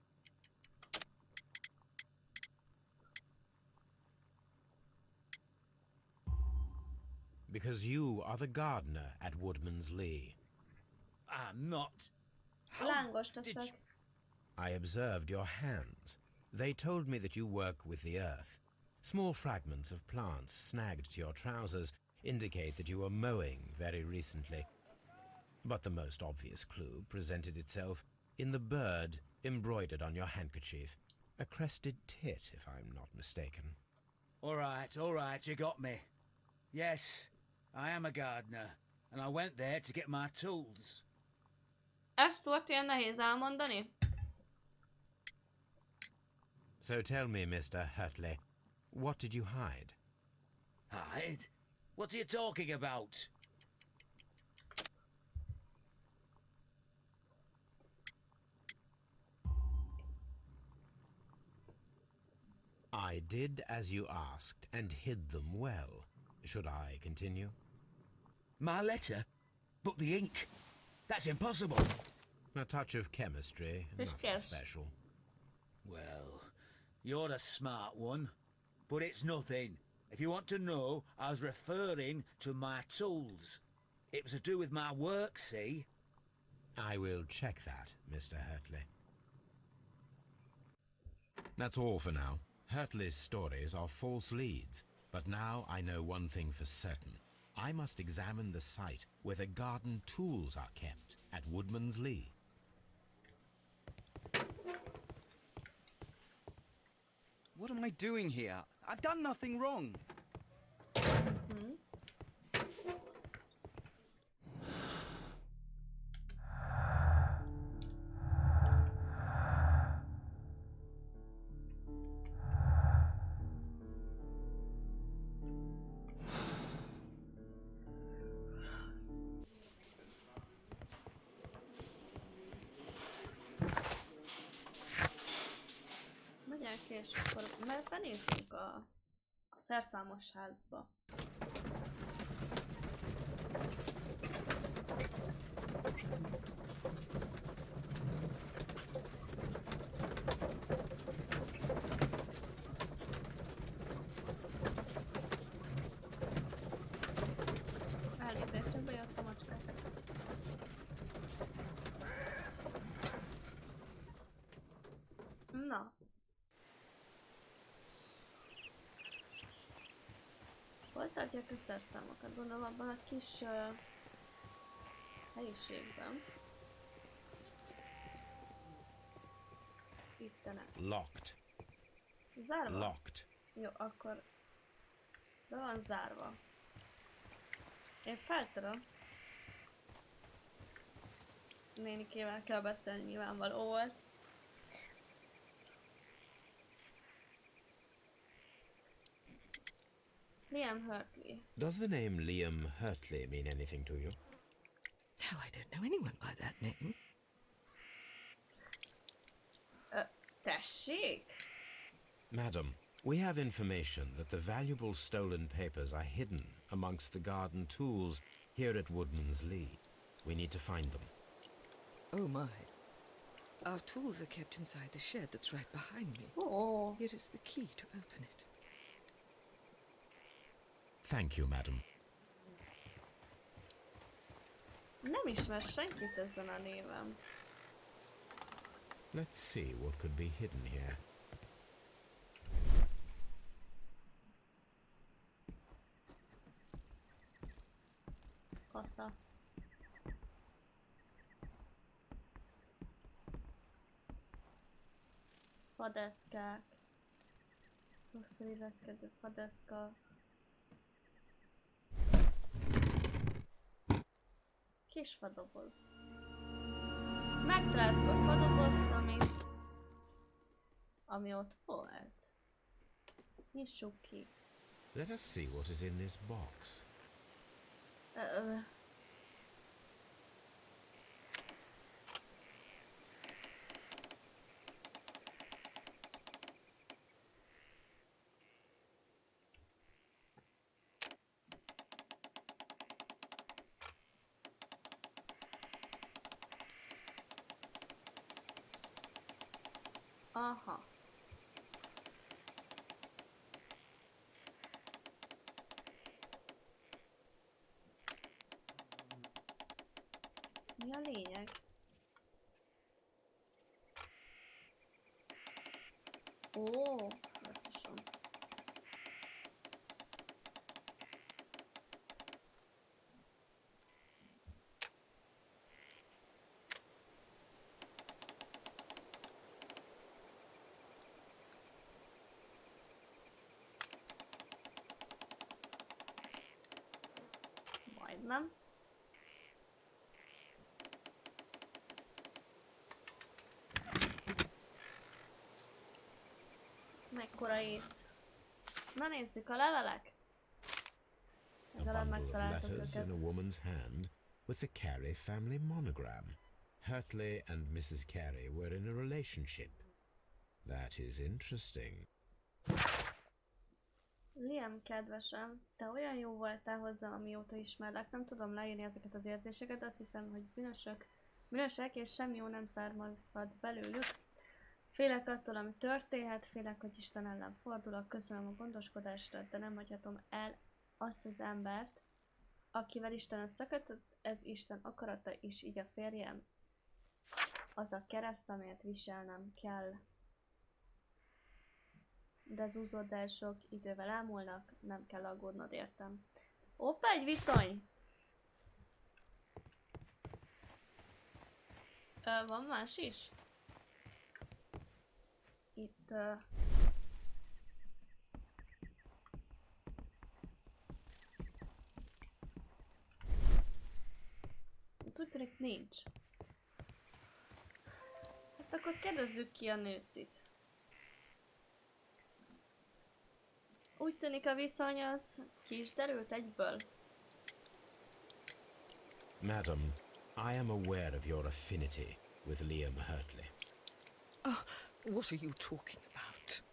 Because you are the gardener at Woodman's Lee. I'm not. Lángos teszek. I observed your hands. They told me that you work with the earth. Small fragments of plants snagged to your trousers indicate that you were mowing very recently. But the most obvious clue presented itself in the bird embroidered on your handkerchief. A crested tit, if I'm not mistaken. All right, you got me. Yes, I am a gardener, and I went there to get my tools. Ezt volt ilyen nehéz elmondani? So tell me, Mr. Hurtley, what did you hide? Hide? What are you talking about? I did as you asked and hid them well. Should I continue? My letter? But the ink? That's impossible. A touch of chemistry, nothing special. Well, you're a smart one, but it's nothing. If you want to know, I was referring to my tools. It was to do with my work, see? I will check that, Mr. Hurtley. That's all for now. Hurtley's stories are false leads, but now I know one thing for certain. I must examine the site where the garden tools are kept at Woodman's Lee. What am I doing here? I've done nothing wrong. Megyek és akkor benézzünk a szerszámos házba. Elnézést, csak bejött a macskát. Na. Hol tartják a szerszámokat? Gondolom abban a kis helyiségben. Ittene. Locked. Zárva? Locked. Jó, akkor be van zárva. Én feltöröm. Nénikével kell beszélni, nyilvánvaló volt. Liam Hurtley. Does the name Liam Hurtley mean anything to you? No, I don't know anyone by that name. Tessék? Madam, we have information that the valuable stolen papers are hidden amongst the garden tools here at Woodman's Lee. We need to find them. Oh my. Our tools are kept inside the shed that's right behind me. Oh. Here is the key to open it. Thank you, madam. Nem ismer senkit ezen a névem. Let's see what could be hidden here. Kassa. Fadeszkák. Rosszul illeszkedő fadeszka. Kis fadoboz. Megtaláltuk a fadobozt, ami ott volt. Nyissuk ki. Let us see what is in this box. Aha. Mi a lényeg? Ó, basszusom. Majdnem. Mekkora ész. Na nézzük a levelek. Legalább megtaláltuk Letters őket. in a woman's hand with the Carey family monogram. Hurtley and Mrs. Carey were in a relationship. That is interesting. Liam, kedvesem, te olyan jó voltál hozzá, amióta ismerlek. Nem tudom leírni ezeket az érzéseket, de azt hiszem, hogy bűnösek, és semmi jó nem származhat belőlük. Félek attól, ami történhet, félek, hogy Isten ellen fordulok, köszönöm a gondoskodásodat, de nem hagyhatom el azt az embert, akivel Isten összekötött, ez Isten akarata is, így a férjem. Az a kereszt, amelyet viselnem kell. De zúzódások idővel elmúlnak, nem kell aggódnod, értem. Hoppá, egy viszony! Van más is? Itt... Úgy tűnik nincs. Hát akkor kérdezzük ki a nőcit. Úgy tűnik a viszony az ki is derült egyből. Madam, I am aware of your affinity with Liam Hurtley. What are you talking about?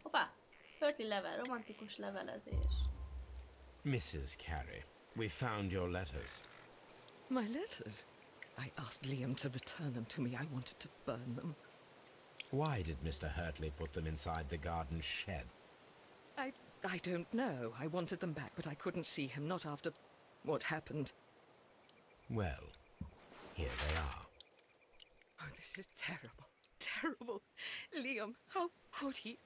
Hoppá! Hurtley level, romantikus levelezés. Mrs. Carey, we found your letters. My letters? I asked Liam to return them to me. I wanted to burn them. Why did Mr. Hurtley put them inside the garden shed? I don't know. I wanted them back, but I couldn't see him, not after what happened. Well, here they are. Oh, this is terrible. Terrible. Liam, how could he?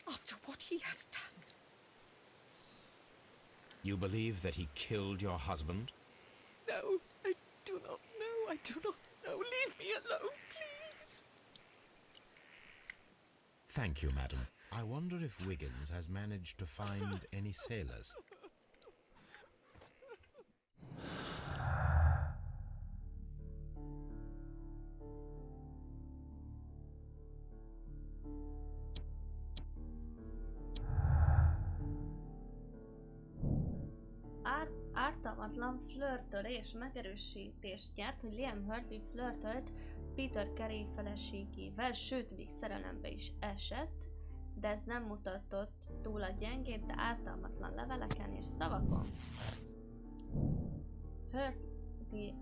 After what he has done. You believe that he killed your husband? No, I do not know. I do not know. Leave me alone, please. Thank you, madam. I wonder if Wiggins has managed to find any sailors. Ártalmatlan flörtölés megerősítést nyert, hogy Liam Hurtley flörtölt Peter Carey feleségével, sőt, még szerelembe is esett, de ez nem mutatott túl a gyengét, de ártalmatlan leveleken és szavakon. Hurtley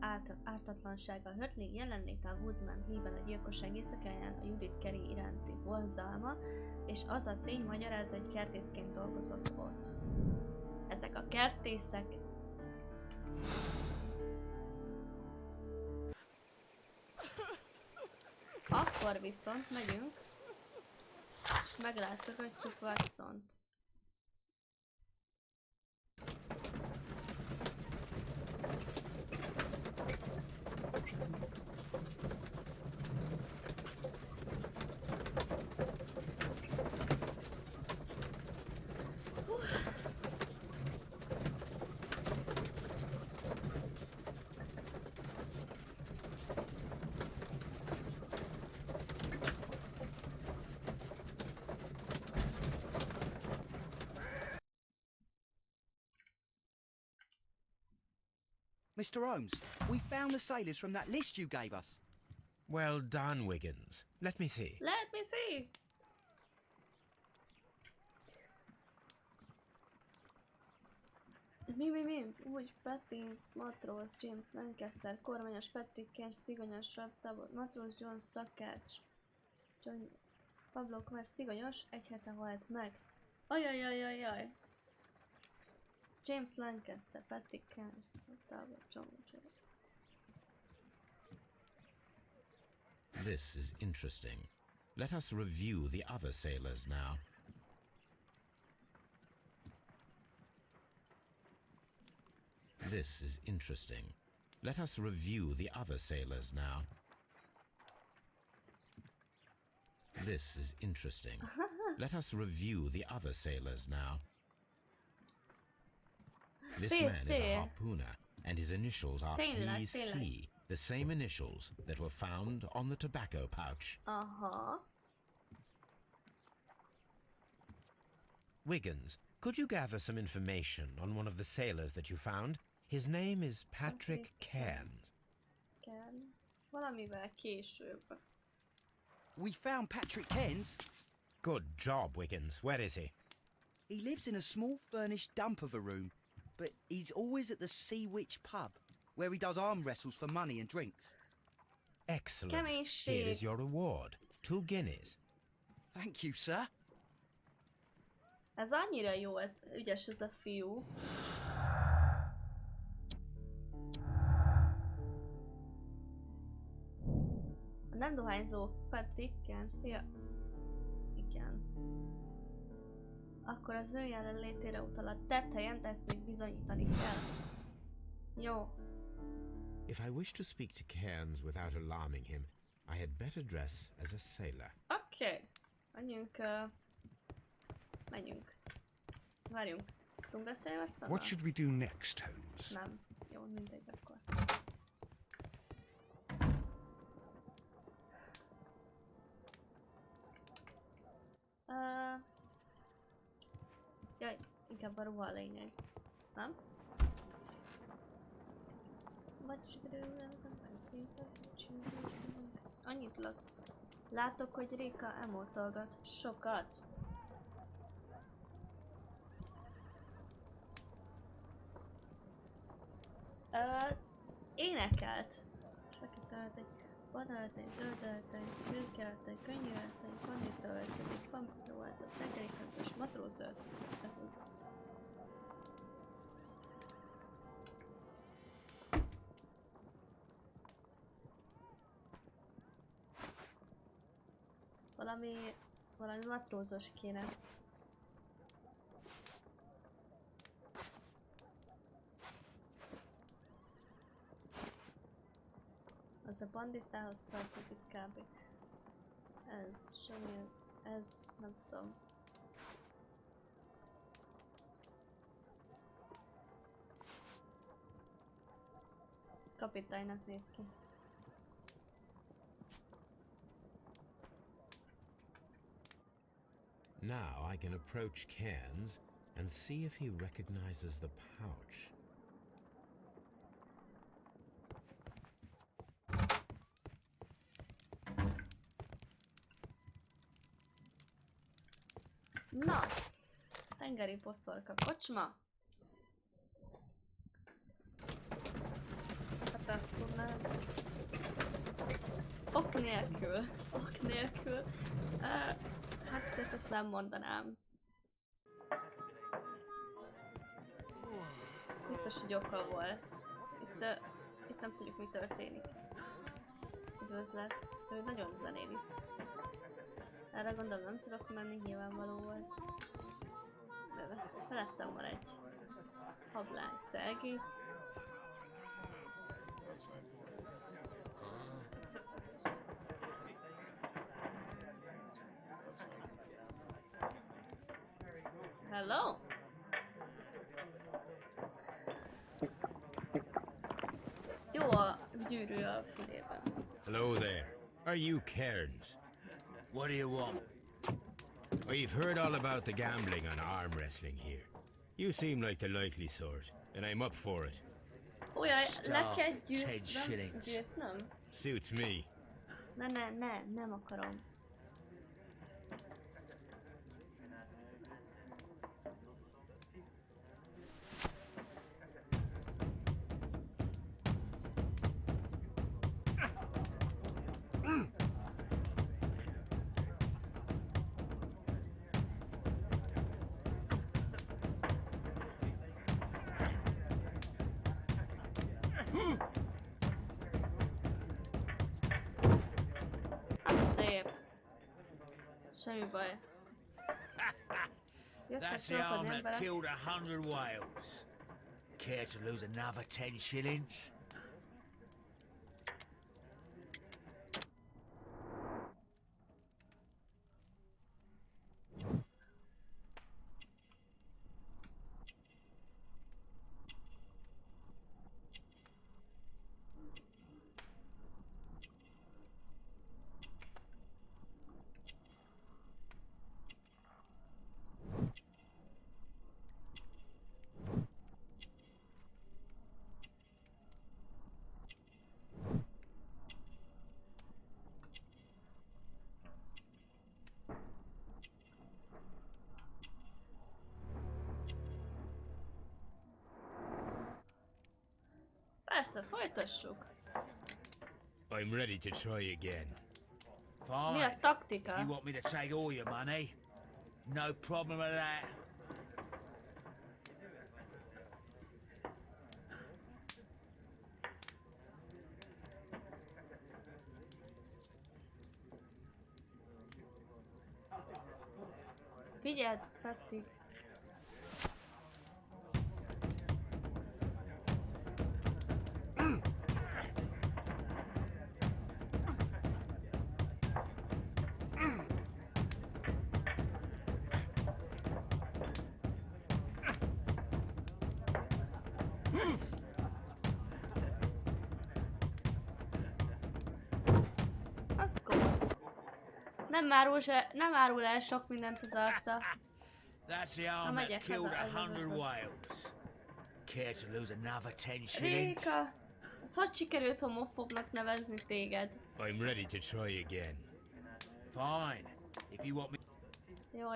ártatlansága, Hurtley jelenléte a Woodsman hídban a gyilkosság éjszakáján, a Judith Carey iránti vonzalma, és az a tény magyarázza, hogy kertészként dolgozott ott. Ezek a kertészek akkor viszont megyünk, és meglátogatjuk Watsont. Mr. Holmes, we found the sailors from that list you gave us. Well done, Wiggins. Let me see. Let me see! Mi? Úgy Peppins, matróz, James Lancaster, kormányos, Patrick Cash, szigonyos, Raptabot, matróz, John Szakács, John... Pablo Commerce, szigonyos, egy hete halt meg. Ajajajajaj! James Lancaster, Patrick Cash, Raptabot, John... This is interesting. Let us review the other sailors now. This is interesting. Let us review the other sailors now. This is interesting. Let us review the other sailors now. This man is a harpooner, and his initials are PC, the same initials that were found on the tobacco pouch. Wiggins, could you gather some information on one of the sailors that you found? His name is Patrick Cairns. Valamivel később. We found Patrick Cairns. Good job, Wiggins. Where is he? He lives in a small furnished dump of a room, but he's always at the Sea Witch pub, where he does arm wrestles for money and drinks. Excellent. Here is your reward. 2 guineas. Thank you, sir. Ez annyira jó, ez ügyes ez a fiú. A nem dohányzó Patrick, szia. Igen. Akkor az ő jelenlétére utal a tett helyen, de ezt még bizonyítani kell. Jó. If I wish to speak to Cairns without alarming him, I had better dress as a sailor. Oké. Menjünk. Várjunk. Tudunk beszélni, vagy szóval? What should we do next, Holmes? Nem. Jó, mindegy akkor. Jaj, inkább a ruha a lényeg. Nem? Annyit látok, hogy Réka emoltolgat sokat. Énekelt. Fekete öltöny, barna öltöny, zöld öltöny, szürke öltöny, könnyű öltöny, kondita öltöny, pamplóázat, reggeli köntös, matróz öltöny. Valami matrózos kéne. Az a banditához tartozik kb. Ez semmi, ez nem tudom. Ez kapitánynak néz ki. Now I can approach Cairns and see if he recognizes the pouch. Na! Tengeri poszorka. Kocsma! Hát ezt tudnám. Ok nélkül. Hát azért ezt nem mondanám. Biztos, hogy oka volt. Itt nem tudjuk, mi történik. Üdvözlet. Ő nagyon zenéli. Erre gondolom nem tudok menni, nyilvánvaló volt. De felettem van egy hablány Szelgi. Hello? Jó a gyűrű a fülében. Hello there. Are you Cairns? What do you want? We've heard all about the gambling and arm wrestling here. You seem like the likely sort, and I'm up for it. Olyan, le kell győznöm? Suits me. Nem akarom. Az szép. Semmi baj. That's the arm that killed 100 whales. Care to lose another 10 shillings? Persze, folytassuk. I'm ready to try again. Fine. Mi a taktika? You want me to take all your money? No problem with that. Figyeld, Patrick. Az komoly. Nem árul el sok mindent az arca. That's the arm that killed 100 whales. Care to lose another 10 shillings? Réka, ez hogy sikerült homofóbnak nevezni téged? I'm ready to try again. Fine. If you want me... Jó.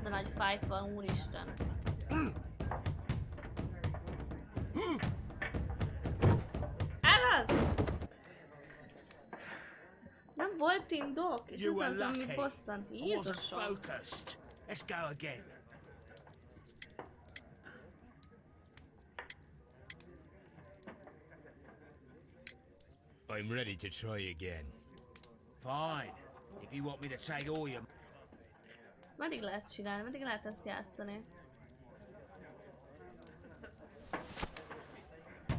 De nagy fight van, úristen. Ez az! Nem volt indok, és ez az, ami bosszant. Jézusom! Focused. Let's go again. I'm ready to try again. Fine. If you want me to take all your... Ezt meddig lehet csinálni? Meddig lehet ezt játszani?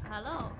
Hello?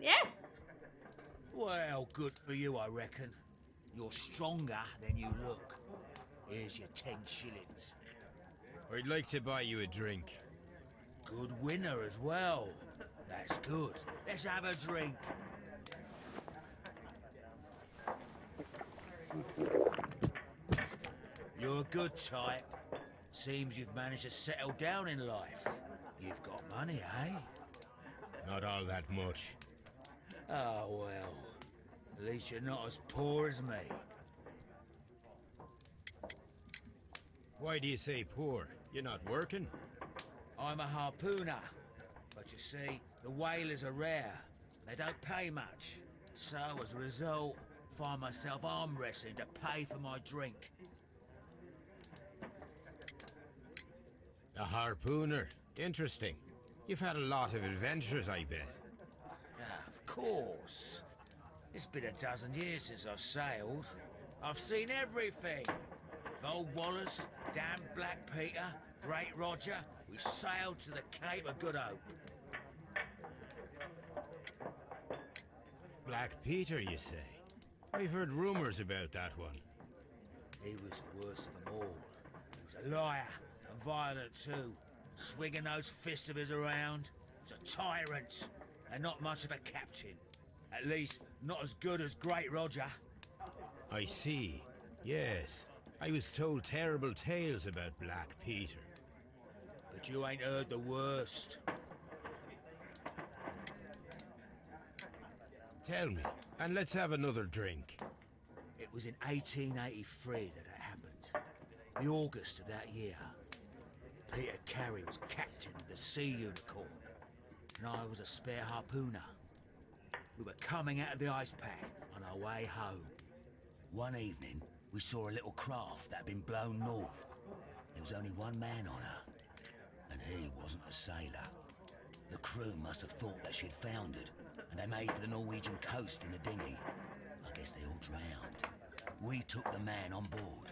Yes! Well, good for you, I reckon. You're stronger than you look. Here's your 10 shillings. I'd like to buy you a drink. Good winner as well. That's good. Let's have a drink. You're a good type. Seems you've managed to settle down in life. You've got money, eh? Not all that much. Oh, well. At least you're not as poor as me. Why do you say poor? You're not working? I'm a harpooner. But you see, the whalers are rare. They don't pay much. So, as a result, find myself arm wrestling to pay for my drink. A harpooner? Interesting. You've had a lot of adventures, I bet. Of course. It's been a dozen years since I've sailed. I've seen everything. Old Wallace, damn Black Peter, Great Roger. We sailed to the Cape of Good Hope. Black Peter, you say? I've heard rumors about that one. He was the worst of them all. He was a liar, and violent too. Swinging those fists of his around. He was a tyrant, and not much of a captain. At least, not as good as Great Roger. I see. Yes. I was told terrible tales about Black Peter. But you ain't heard the worst. Tell me, and let's have another drink. It was in 1883 that it happened. The August of that year. Peter Carey was captain of the Sea Unicorn, and I was a spare harpooner. We were coming out of the ice pack on our way home. One evening, we saw a little craft that had been blown north. There was only one man on her, and he wasn't a sailor. The crew must have thought that she'd foundered, and they made for the Norwegian coast in the dinghy. I guess they all drowned. We took the man on board.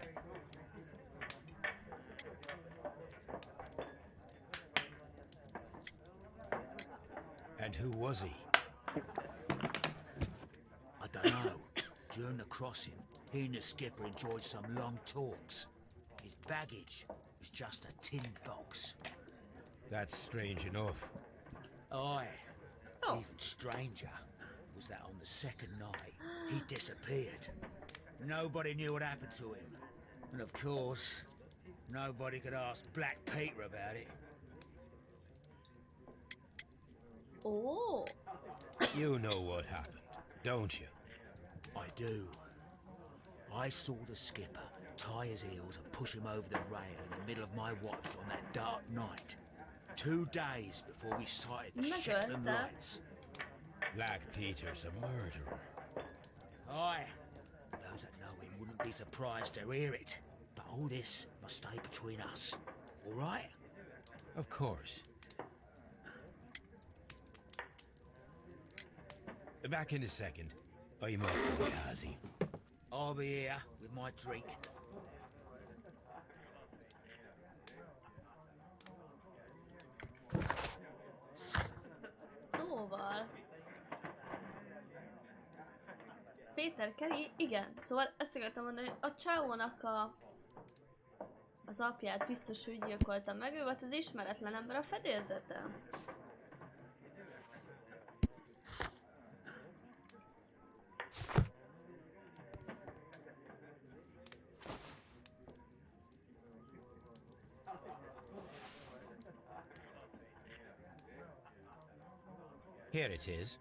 And who was he? I don't know. During the crossing, he and the skipper enjoyed some long talks. His baggage was just a tin box. That's strange enough. Aye. Even stranger was that on the second night, he disappeared. Nobody knew what happened to him. And of course, nobody could ask Black Peter about it. Oh. You know what happened, don't you? I do. I saw the skipper tie his heels and push him over the rail in the middle of my watch on that dark night. 2 days before we sighted the Shetland lights. Black Peter's a murderer. Aye. Those that know him wouldn't be surprised to hear it. But all this must stay between us. All right? Of course. Back in a second. I'm off to the Kazi. I'll be here with my drink. Szóval... Péter Kelly, igen, szóval ezt akartam mondani, hogy a csávónak az apját biztos, hogy gyilkolta meg, ő volt az ismeretlen ember a fedélzeten. Here it is.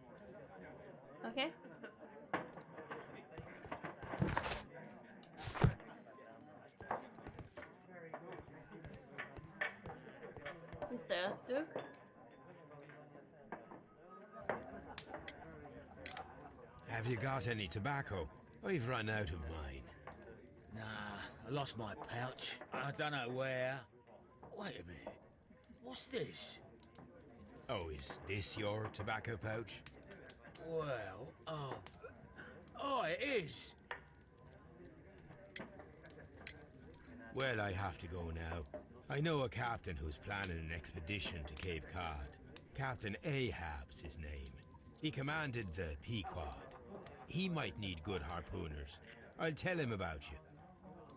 Okay. Visszajöttük. Have you got any tobacco? I've run out of mine. Nah, I lost my pouch. I don't know where. Wait a minute. What's this? Oh, is this your tobacco pouch? Well, oh, it is. Well, I have to go now. I know a captain who's planning an expedition to Cape Cod. Captain Ahab's his name. He commanded the Pequod. He might need good harpooners. I'll tell him about you.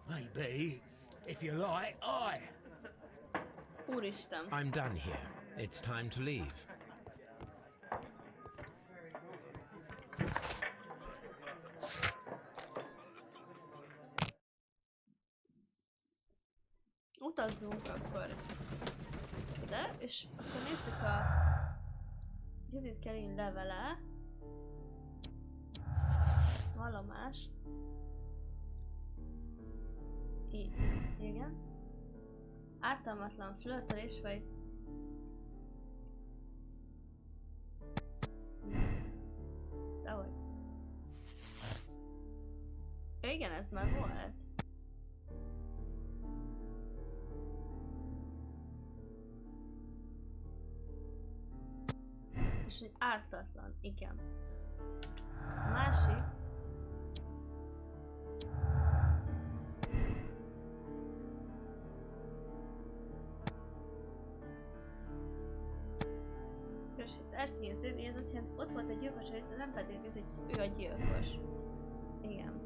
Maybe. If you like, aye. Úristen. I'm done here. It's time to leave. Utazzunk akkor ide, és akkor nézzük a Judith Kelly levele. Vallomás. Igen. Ártalmatlan flörtölés vagy... Dehogy. Ja, igen, ez már volt. És egy ártatlan, igen. A másik... Az erszényi az övé, ez azt jelenti, ott volt a gyilkos része, nem pedig bizony, hogy ő a gyilkos. Igen.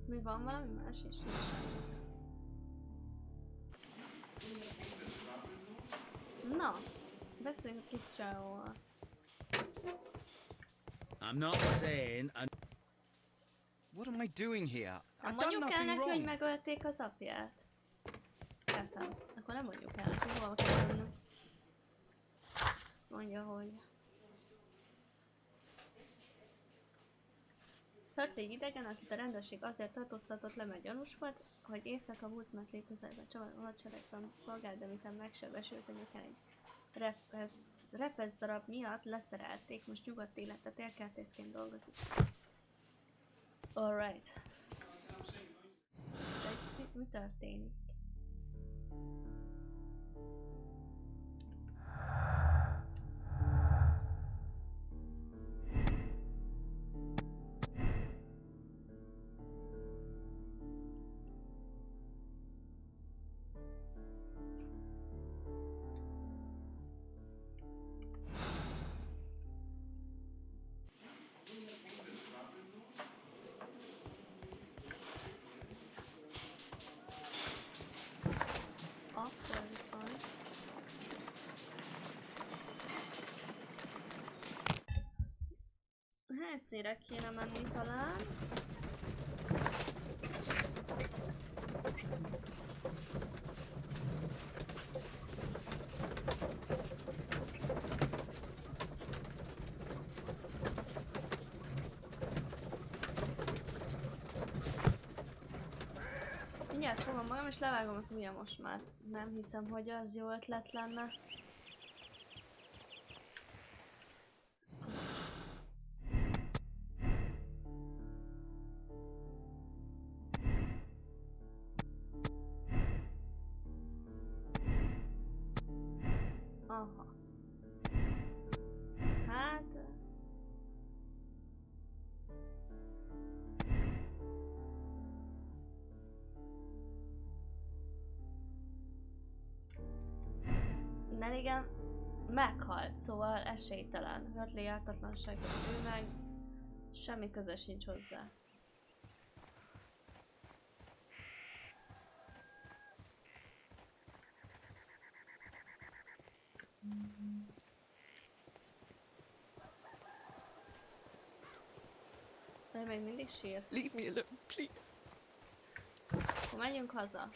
Mi van, valami más is nincsen. Na, beszéljünk a kis csávóval. I'm not saying... What am I doing here? Nem I've done mondjuk el nothing neki, hogy wrong. megölték az apját. Értem. Akkor nem mondjuk el neki, hol kell mennünk. Azt mondja, hogy... Szörtlégy idegen, akit a rendőrség azért tartóztatott le, mert gyanús volt, hogy éjszaka Woodmetley közelben Csavon hadseregben szolgált, de miután megsebesült a nyakán egy repesz darab miatt leszerelték, most nyugodt életet él, kertészként dolgozik. Alright. De mi történik? Akkor viszont... helyszínre kéne menni talán. Mindjárt fogom magam és levágom az ujjam most már. Nem hiszem, hogy az jó ötlet lenne. Aha. Hát... Neligen meghalt, szóval esélytelen. Hörtli ártatlanságot ő meg, semmi köze sincs hozzá. De még mindig sír. Leave me alone, please. Akkor menjünk haza.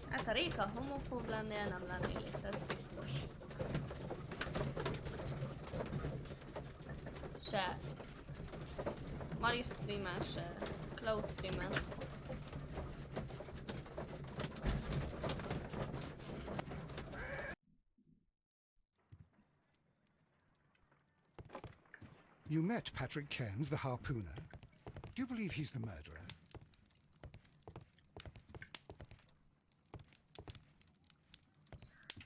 Hát ha Réka homofób lennél, nem lennél itt, ez biztos. Se Mari streamen, se Klaus streamen. You met Patrick Cairns, the harpooner. Do you believe he's the murderer?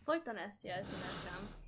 Folyton ezt jelzi nekem.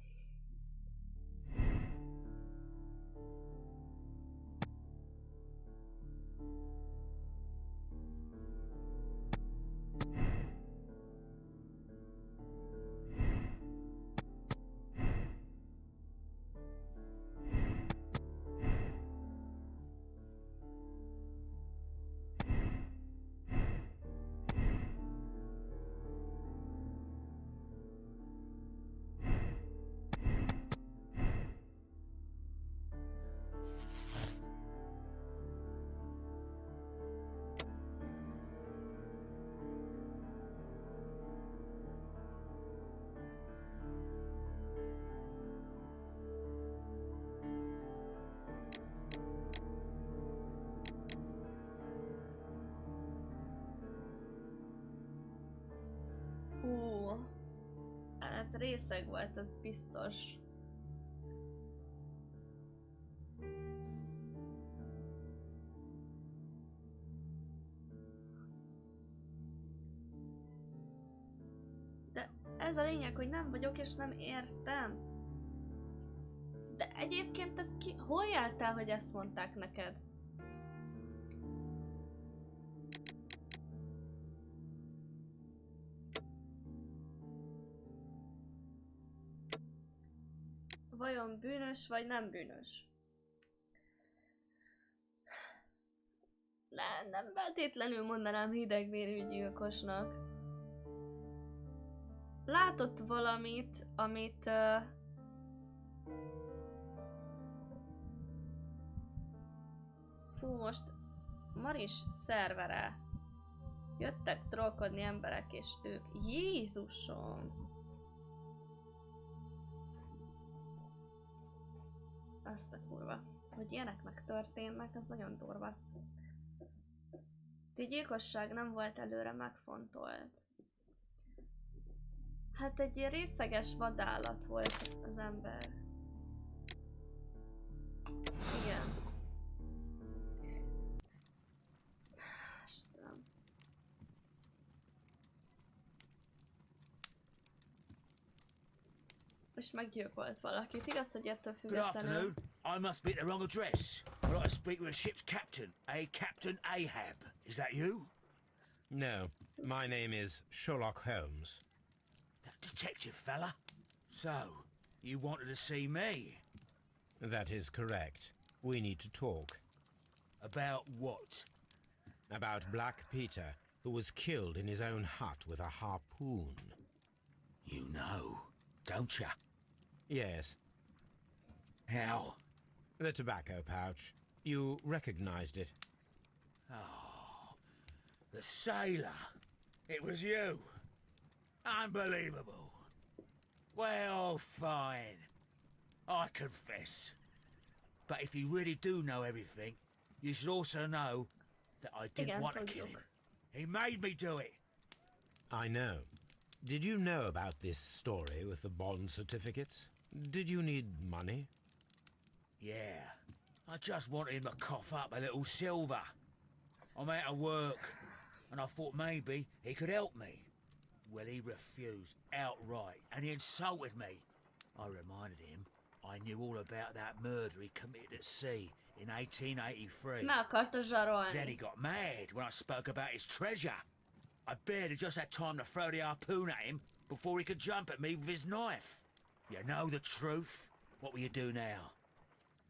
Hát részeg volt, az biztos. De ez a lényeg, hogy nem vagyok és nem értem. De egyébként ezt ki... hol jártál, hogy ezt mondták neked? Vajon bűnös vagy nem bűnös? Nem feltétlenül mondanám hidegvérű gyilkosnak. Látott valamit, amit... Fú, most Maris szervere. Jöttek trollkodni emberek, és ők... Jézusom! Azt a kurva. Hogy ilyenek megtörténnek, az nagyon durva. A gyilkosság nem volt előre megfontolt. Hát egy ilyen részeges vadállat volt az ember. Igen. Istenem. És meggyilkolt valakit. Igaz, hogy ettől Good függetlenül... afternoon. I must be at the wrong address. I'd like to speak with a ship's captain, Captain Ahab. Is that you? No, my name is Sherlock Holmes. That detective fella? So, you wanted to see me? That is correct. We need to talk. About what? About Black Peter, who was killed in his own hut with a harpoon. You know, don't you? Yes. How? The tobacco pouch. You recognized it. Oh, the sailor. It was you. Unbelievable. Well, fine. I confess. But if you really do know everything, you should also know that I didn't want to kill him. He made me do it. I know. Did you know about this story with the bond certificates? Did you need money? Yeah. I just wanted him to cough up a little silver. I'm out of work, and I thought maybe he could help me. Well, he refused outright, and he insulted me. I reminded him I knew all about that murder he committed at sea in 1883. Meg akarta zsarolni. Then he got mad when I spoke about his treasure. I barely just had time to throw the harpoon at him before he could jump at me with his knife. You know the truth. What will you do now?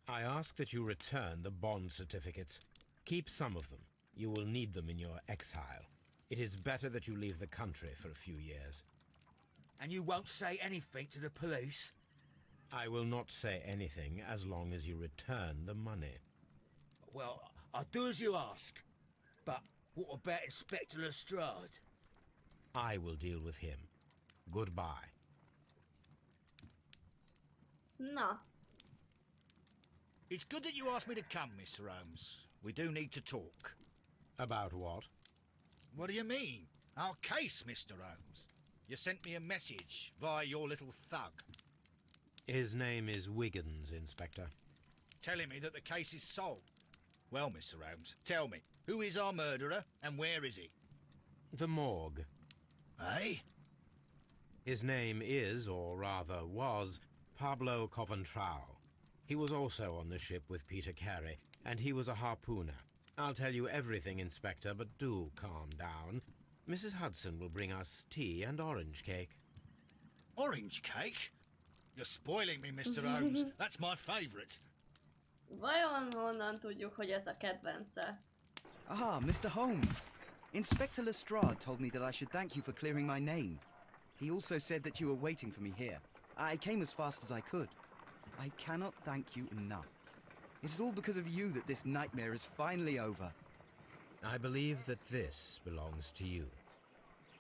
I ask that you return the bond certificates. Keep some of them. You will need them in your exile. It is better that you leave the country for a few years. And you won't say anything to the police? I will not say anything as long as you return the money. Well, I'll do as you ask. But what about Inspector Lestrade? I will deal with him. Goodbye. Na. It's good that you asked me to come, Mr. Holmes. We do need to talk. About what? What do you mean? Our case, Mr. Holmes. You sent me a message via your little thug. His name is Wiggins, Inspector. Telling me that the case is solved. Well, Mr. Holmes, tell me, who is our murderer and where is he? The morgue. Eh? His name is, or rather was, Pablo Coventral. He was also on the ship with Peter Carey, and he was a harpooner. I'll tell you everything, Inspector, but do calm down. Mrs. Hudson will bring us tea and orange cake. Orange cake? You're spoiling me, Mr. Holmes. That's my favourite. Vajon honnan tudjuk, hogy ez a kedvence? Ah, Mr. Holmes. Inspector Lestrade told me that I should thank you for clearing my name. He also said that you were waiting for me here. I came as fast as I could. I cannot thank you enough. It is all because of you that this nightmare is finally over. I believe that this belongs to you.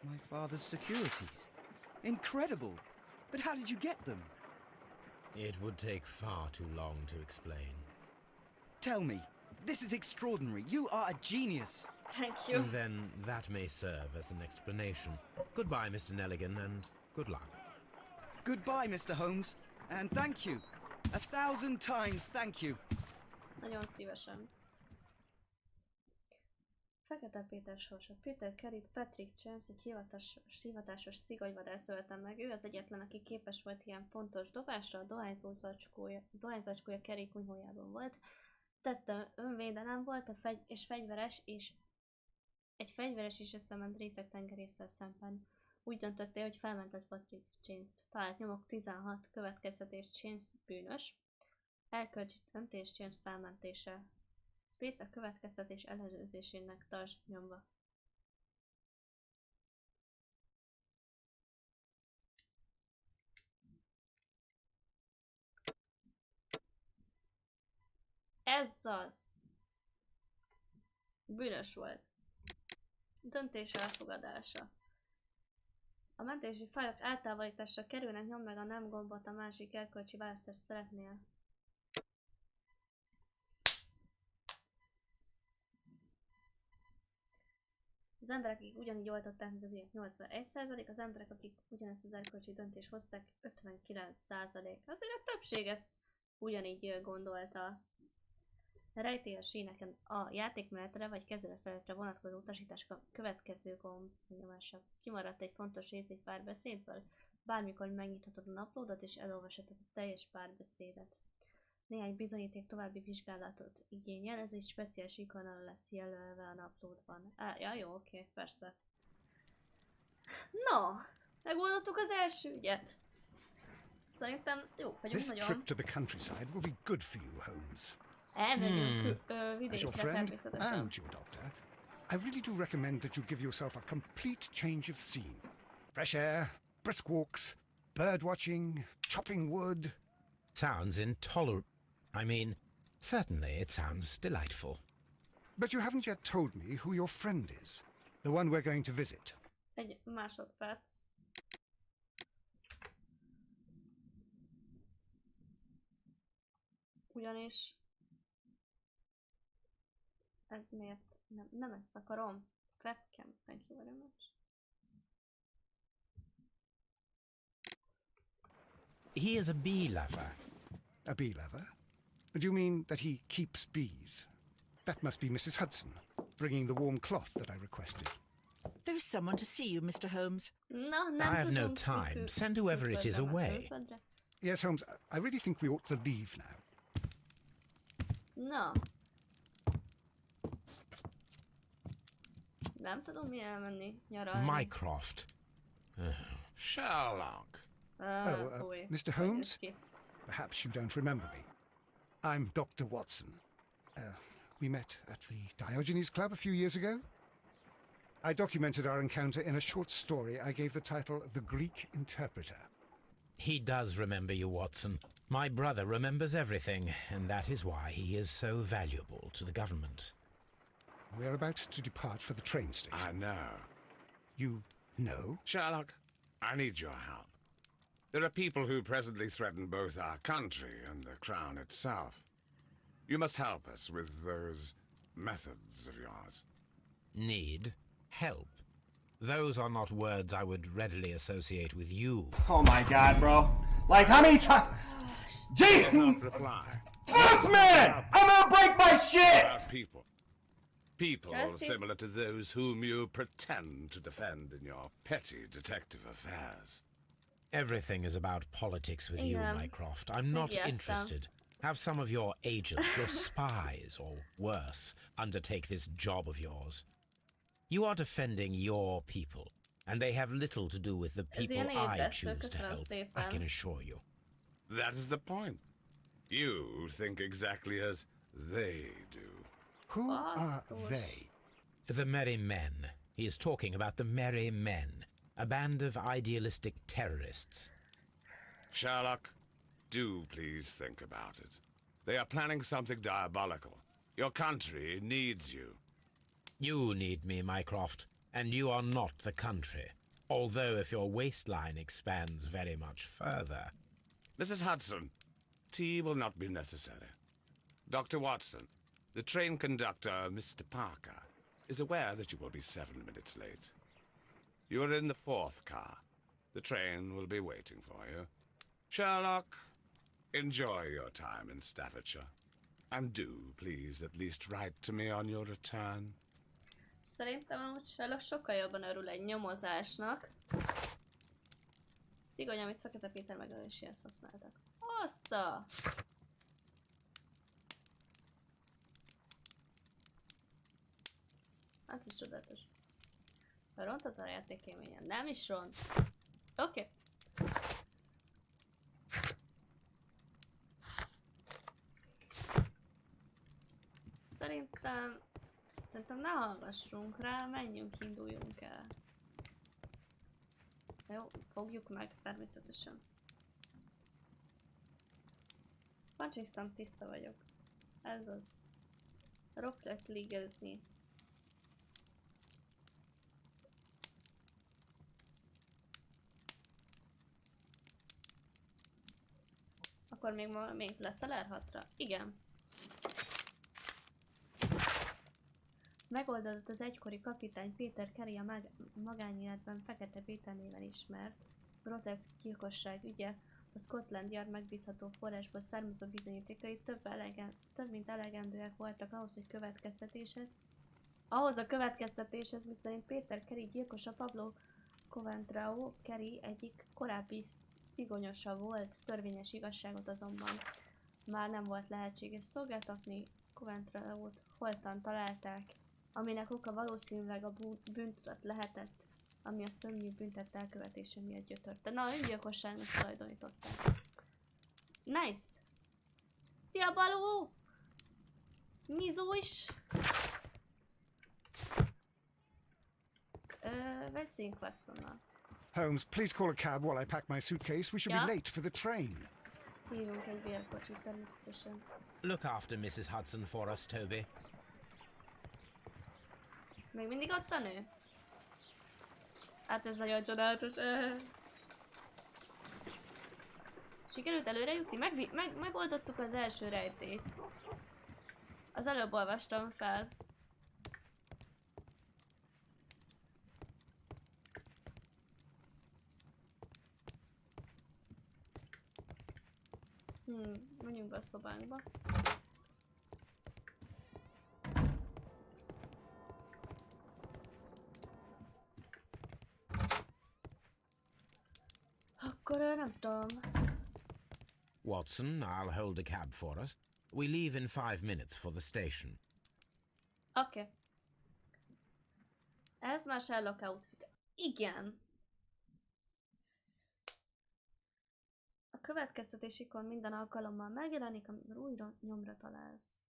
My father's securities. Incredible! But how did you get them? It would take far too long to explain. Tell me. This is extraordinary. You are a genius. Thank you. Then that may serve as an explanation. Goodbye, Mr. Nelligan, and good luck. Goodbye, Mr. Holmes. And thank you. 1,000 times thank you. Nagyon szívesen. Fekete Péter sorsa. Peter Carey, Patrick James egy hivatásos szigolyvadász ölte meg. Ő az egyetlen, aki képes volt ilyen pontos dobásra. A dohányzacskója Carey kunyhójában volt. Tette önvédelem volt és fegyveres, és egy fegyveres is eszement részek tengerésszel szemben. Úgy döntöttél, hogy felmentett Patrick James-t. Talált nyomok 16, következtetés James bűnös. Elkölcsi döntés James felmentése. Space a következtetés ellenőrzésének tartsd nyomva. Ez az! Bűnös volt. Döntés elfogadása. A mentési fájlok eltávolításra kerülnek, nyomd meg a nem gombot a másik erkölcsi választást szeretnél. Az emberek, akik ugyanígy oltották, mint az ügyek 81%, az emberek, akik ugyanezt az erkölcsi döntést hozták, 59%. Azért a többség ezt ugyanígy gondolta. A rejtélyes síneken a játékmenetre vagy kezelőfelületre vonatkozó utasítások a következő gomb nyomása. Kimaradt egy fontos rész egy párbeszédből. Bármikor megnyithatod a naplódat és elolvashatod a teljes párbeszédet. Néhány bizonyíték további vizsgálatot igényel, ez egy speciális ikonnal lesz jelölve a naplódban. Ja, jó, oké, persze. No, megoldottuk az első ügyet. Szerintem jó vagyunk This nagyon. trip to the countryside will be good for you, Holmes. Elmegyünk As vidékre your friend természetesen. and your doctor, I really do recommend that you give yourself a complete change of scene. Fresh air, brisk walks, bird watching, chopping wood. Sounds intolerable. I mean, certainly it sounds delightful. But you haven't yet told me who your friend is, the one we're going to visit. Egy másodperc. Ugyanis ez miért nem ezt akarom. Webcam, thank you very much. He is a bee lover. A bee lover? Do you mean that he keeps bees? That must be Mrs. Hudson, bringing the warm cloth that I requested. There is someone to see you, Mr. Holmes. No, I have no time. Send whoever it is away. Yes, Holmes, I really think we ought to leave now. No. Nem tudom mi elmenni nyaralni. Mycroft. Sherlock. Mr. Holmes? Perhaps you don't remember me. I'm Dr. Watson. We met at the Diogenes Club a few years ago. I documented our encounter in a short story I gave the title The Greek Interpreter. He does remember you, Watson. My brother remembers everything, and that is why he is so valuable to the government. We're about to depart for the train station. I know. You know? Sherlock, I need your help. There are people who presently threaten both our country and the Crown itself. You must help us with those methods of yours. Need? Help? Those are not words I would readily associate with you. Oh my god, bro. Like, how many times? Gee! Reply. Fuck, man! I'm gonna break my shit! People. People similar to those whom you pretend to defend in your petty detective affairs. Everything is about politics with you, Mycroft. I'm not interested. Have some of your agents, your spies, or worse, undertake this job of yours. You are defending your people, and they have little to do with the people I choose to help, I can assure you. That's the point. You think exactly as they do. Who are they? The Merry Men. He is talking about the Merry Men, a band of idealistic terrorists. Sherlock, do please think about it. They are planning something diabolical. Your country needs you. You need me, Mycroft, and you are not the country. Although if your waistline expands very much further. Mrs. Hudson, tea will not be necessary. Dr. Watson, the train conductor, Mr. Parker, is aware that you will be 7 minutes late. You are in the 4th car. The train will be waiting for you. Sherlock, enjoy your time in Staffordshire. And do, please, at least write to me on your return. Szerintem amúgy Sherlock sokkal jobban örül egy nyomozásnak. Szigony, amit Fekete Péter megöléséhez használtak. Azt a... Hát is csodálatos. Rontott a játékélményen. Nem is ront. Oké. Szerintem ne hallgassunk rá, menjünk, induljunk el. Jó, fogjuk meg természetesen. Pancsikszám, tiszta vagyok. Ez az. Rocklet ligezni. Akkor még lesz a lerhatra? Igen. Megoldódott az egykori kapitány Peter Carey a magánéletben Fekete Péter néven ismert groteszk gyilkosság ügye. A Scotland Yard megbízható forrásból származó bizonyítékai több mint elegendőek voltak ahhoz a következtetéshez, miszerint Peter Carey gyilkosa Pablo Coventrao Carey egyik korábbi szigonyosa volt. Törvényes igazságot azonban már nem volt lehetséges szolgáltatni. Coventraót holtan találták, aminek oka valószínűleg a bűntudat lehetett, ami a szörnyű büntet elkövetése miatt gyötörte. Na, öngyilkosságnak tulajdonították. Nice! Szia, Baló! Mizó is! Beszéljünk Watsonnal. Holmes, please call a cab while I pack my suitcase. We should be late for the train. Hívunk egy bérkocsit természetesen. Look after Mrs. Hudson for us, Toby. Még mindig ott a nő? Hát ez nagyon csodálatos. Sikerült előre jutni? Megoldottuk az első rejtét. Az előbb olvastam fel. Menjünk be a szobánkba. Akkor nem tudom. Watson, I'll hold a cab for us. We leave in 5 minutes for the station. Oké. Ez már Sherlock outfit. Igen. A következtetés ikon minden alkalommal megjelenik, amikor újra nyomra találsz.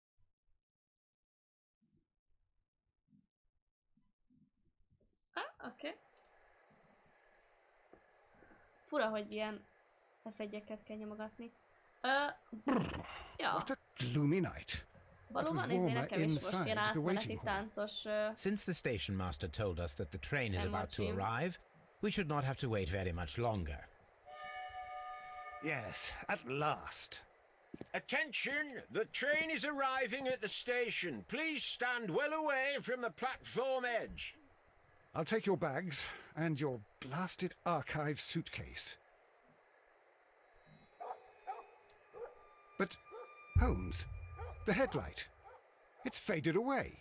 Oké. Fura, hogy ilyen F1-eket kell nyomogatni. Ja. What a gloomy night. Valóban nézni nekem is most ilyen átmeneti táncos... Since the station master told us that the train is about to arrive, we should not have to wait very much longer. Yes, at last. Attention! The train is arriving at the station. Please stand well away from the platform edge. I'll take your bags and your blasted archive suitcase. But, Holmes, the headlight. It's faded away.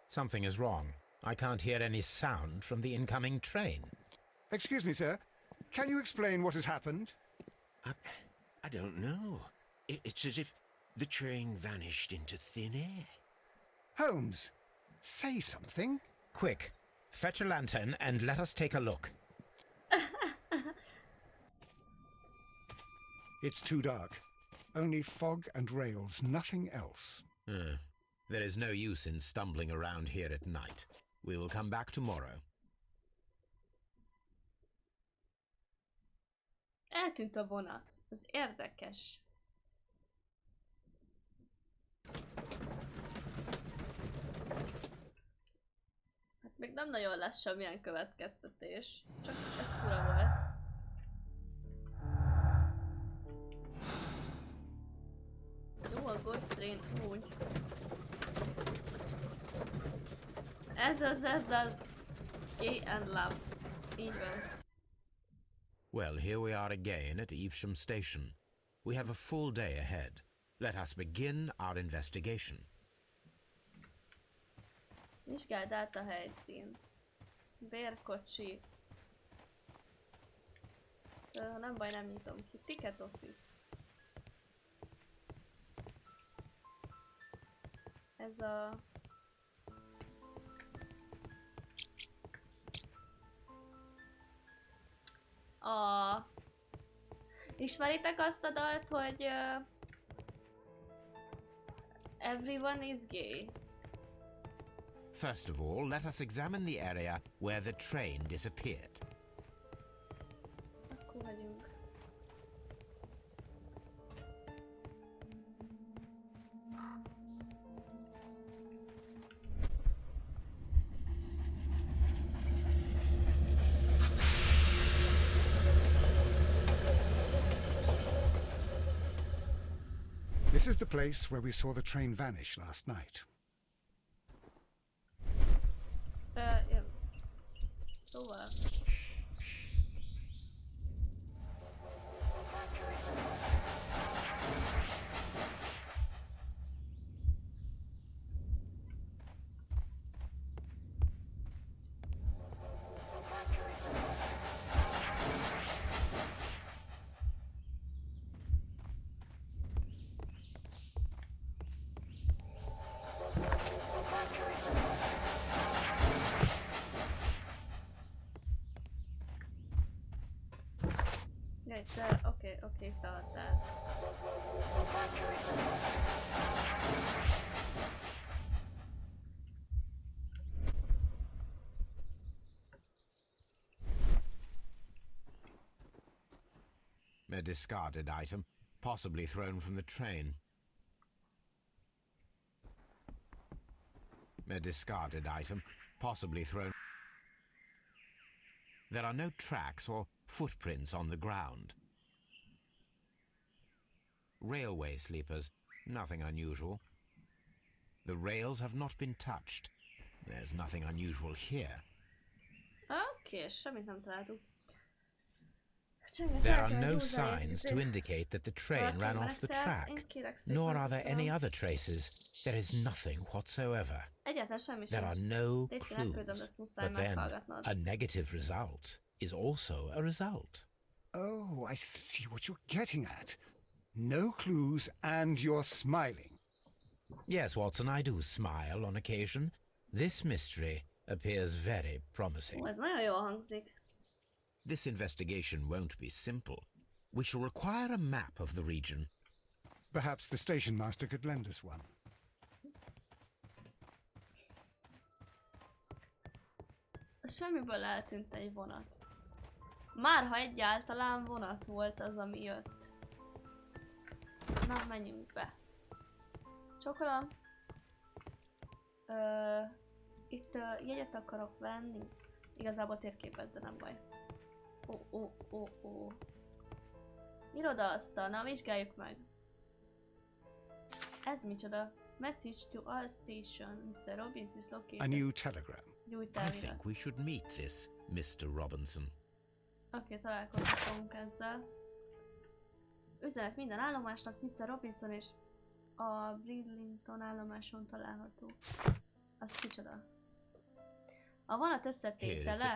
Something is wrong. I can't hear any sound from the incoming train. Excuse me, sir. Can you explain what has happened? I don't know. It's as if the train vanished into thin air. Holmes, say something. Quick, fetch a lantern and let us take a look. It's too dark. Only fog and rails, nothing else. There is no use in stumbling around here at night. We will come back tomorrow. Eltűnt a vonat. Ez érdekes. Hát még nem nagyon lesz semmilyen következtetés. Csak ez fura volt. Jó, a Ghost Train úgy. Ez az. Gay and Love. Így van. Well, here we are again at Evesham Station. We have a full day ahead. Let us begin our investigation. Vizsgáld át a helyszínt. Bérkocsi. Nem baj, nem nyitom ki. Ticket office. Ez a... Ismeritek azt a dalt, hogy Everyone is gay? First of all, let us examine the area where the train disappeared. Akkor vagyunk. This is the place where we saw the train vanish last night. Szóval... Okay, thought that. A discarded item, possibly thrown from the train. A discarded item, possibly thrown... There are no tracks or footprints on the ground. Railway sleepers, nothing unusual. The rails have not been touched. There's nothing unusual here. Okay, semmit nem találtuk. There are no signs to indicate that the train ran off the track, nor are there any other traces. There is nothing whatsoever. There are no clues. But then, a negative result is also a result. Oh, I see what you're getting at. No clues, and you're smiling. Yes, Watson, I do smile on occasion. This mystery appears very promising. Ez nagyon jól hangzik. This investigation won't be simple. We shall require a map of the region. Perhaps the station master could lend us one. Semmiből eltűnt egy vonat. Már ha egyáltalán vonat volt az, ami jött. Na, menjünk be. Csokolom. Itt jegyet akarok venni. Igazából térképet, de nem baj. Irodaasztal, na vizsgáljuk meg. Ez micsoda? Message to our station. Mr. Robbins is located. A new telegram. I think we should meet this, Mr. Robinson. Oké, találkozhatunk ezzel. Üzenet minden állomásnak, Mr. Robinson és a Bridlington állomáson található. Az kicsoda? A vonat összetétele.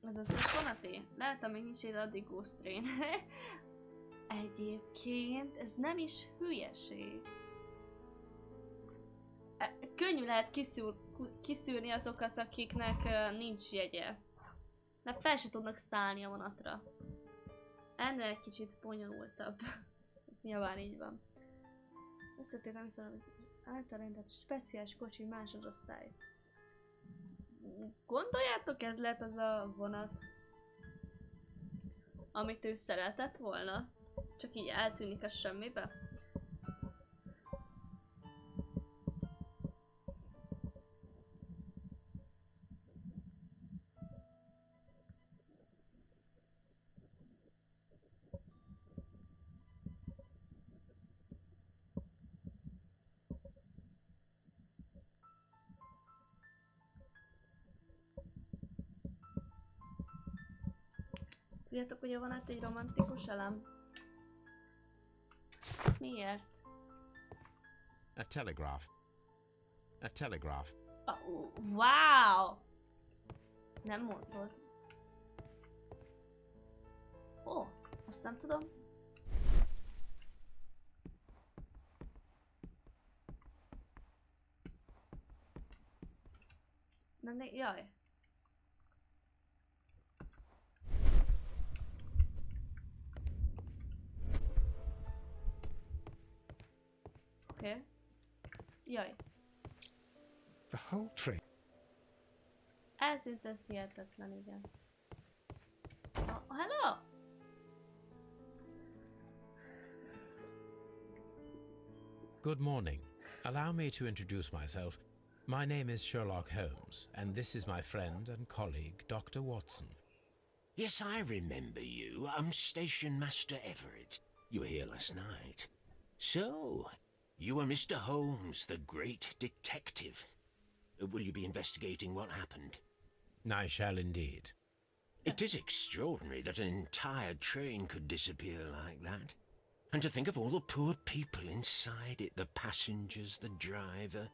Az összes vonaté? Lehet, amíg nincs ide, addig Ghost Train. Egyébként ez nem is hülyeség. Könnyű lehet kiszűrni azokat, akiknek nincs jegye. De fel se tudnak szállni a vonatra. Ennél egy kicsit bonyolultabb. Ez nyilván így van. Összetétem viszont általán speciális kocsi másodosztály. Gondoljátok, ez lehet az a vonat, amit ő szeretett volna? Csak így eltűnik a semmibe? Tudjátok, hogy a vonat egy romantikus elem? Miért? A telegraph. A telegraph. Wow! Nem mondod. Ó, azt nem tudom. Nem, jaj. Okay. Jaj. The whole train. Eltűnt, ez hihetetlen, igen. Hello! Good morning. Allow me to introduce myself. My name is Sherlock Holmes, and this is my friend and colleague, Dr. Watson. Yes, I remember you. I'm Station Master Everett. You were here last night. So, you are Mr. Holmes, the great detective. Will you be investigating what happened? I shall indeed. It is extraordinary that an entire train could disappear like that. And to think of all the poor people inside it, the passengers, the driver.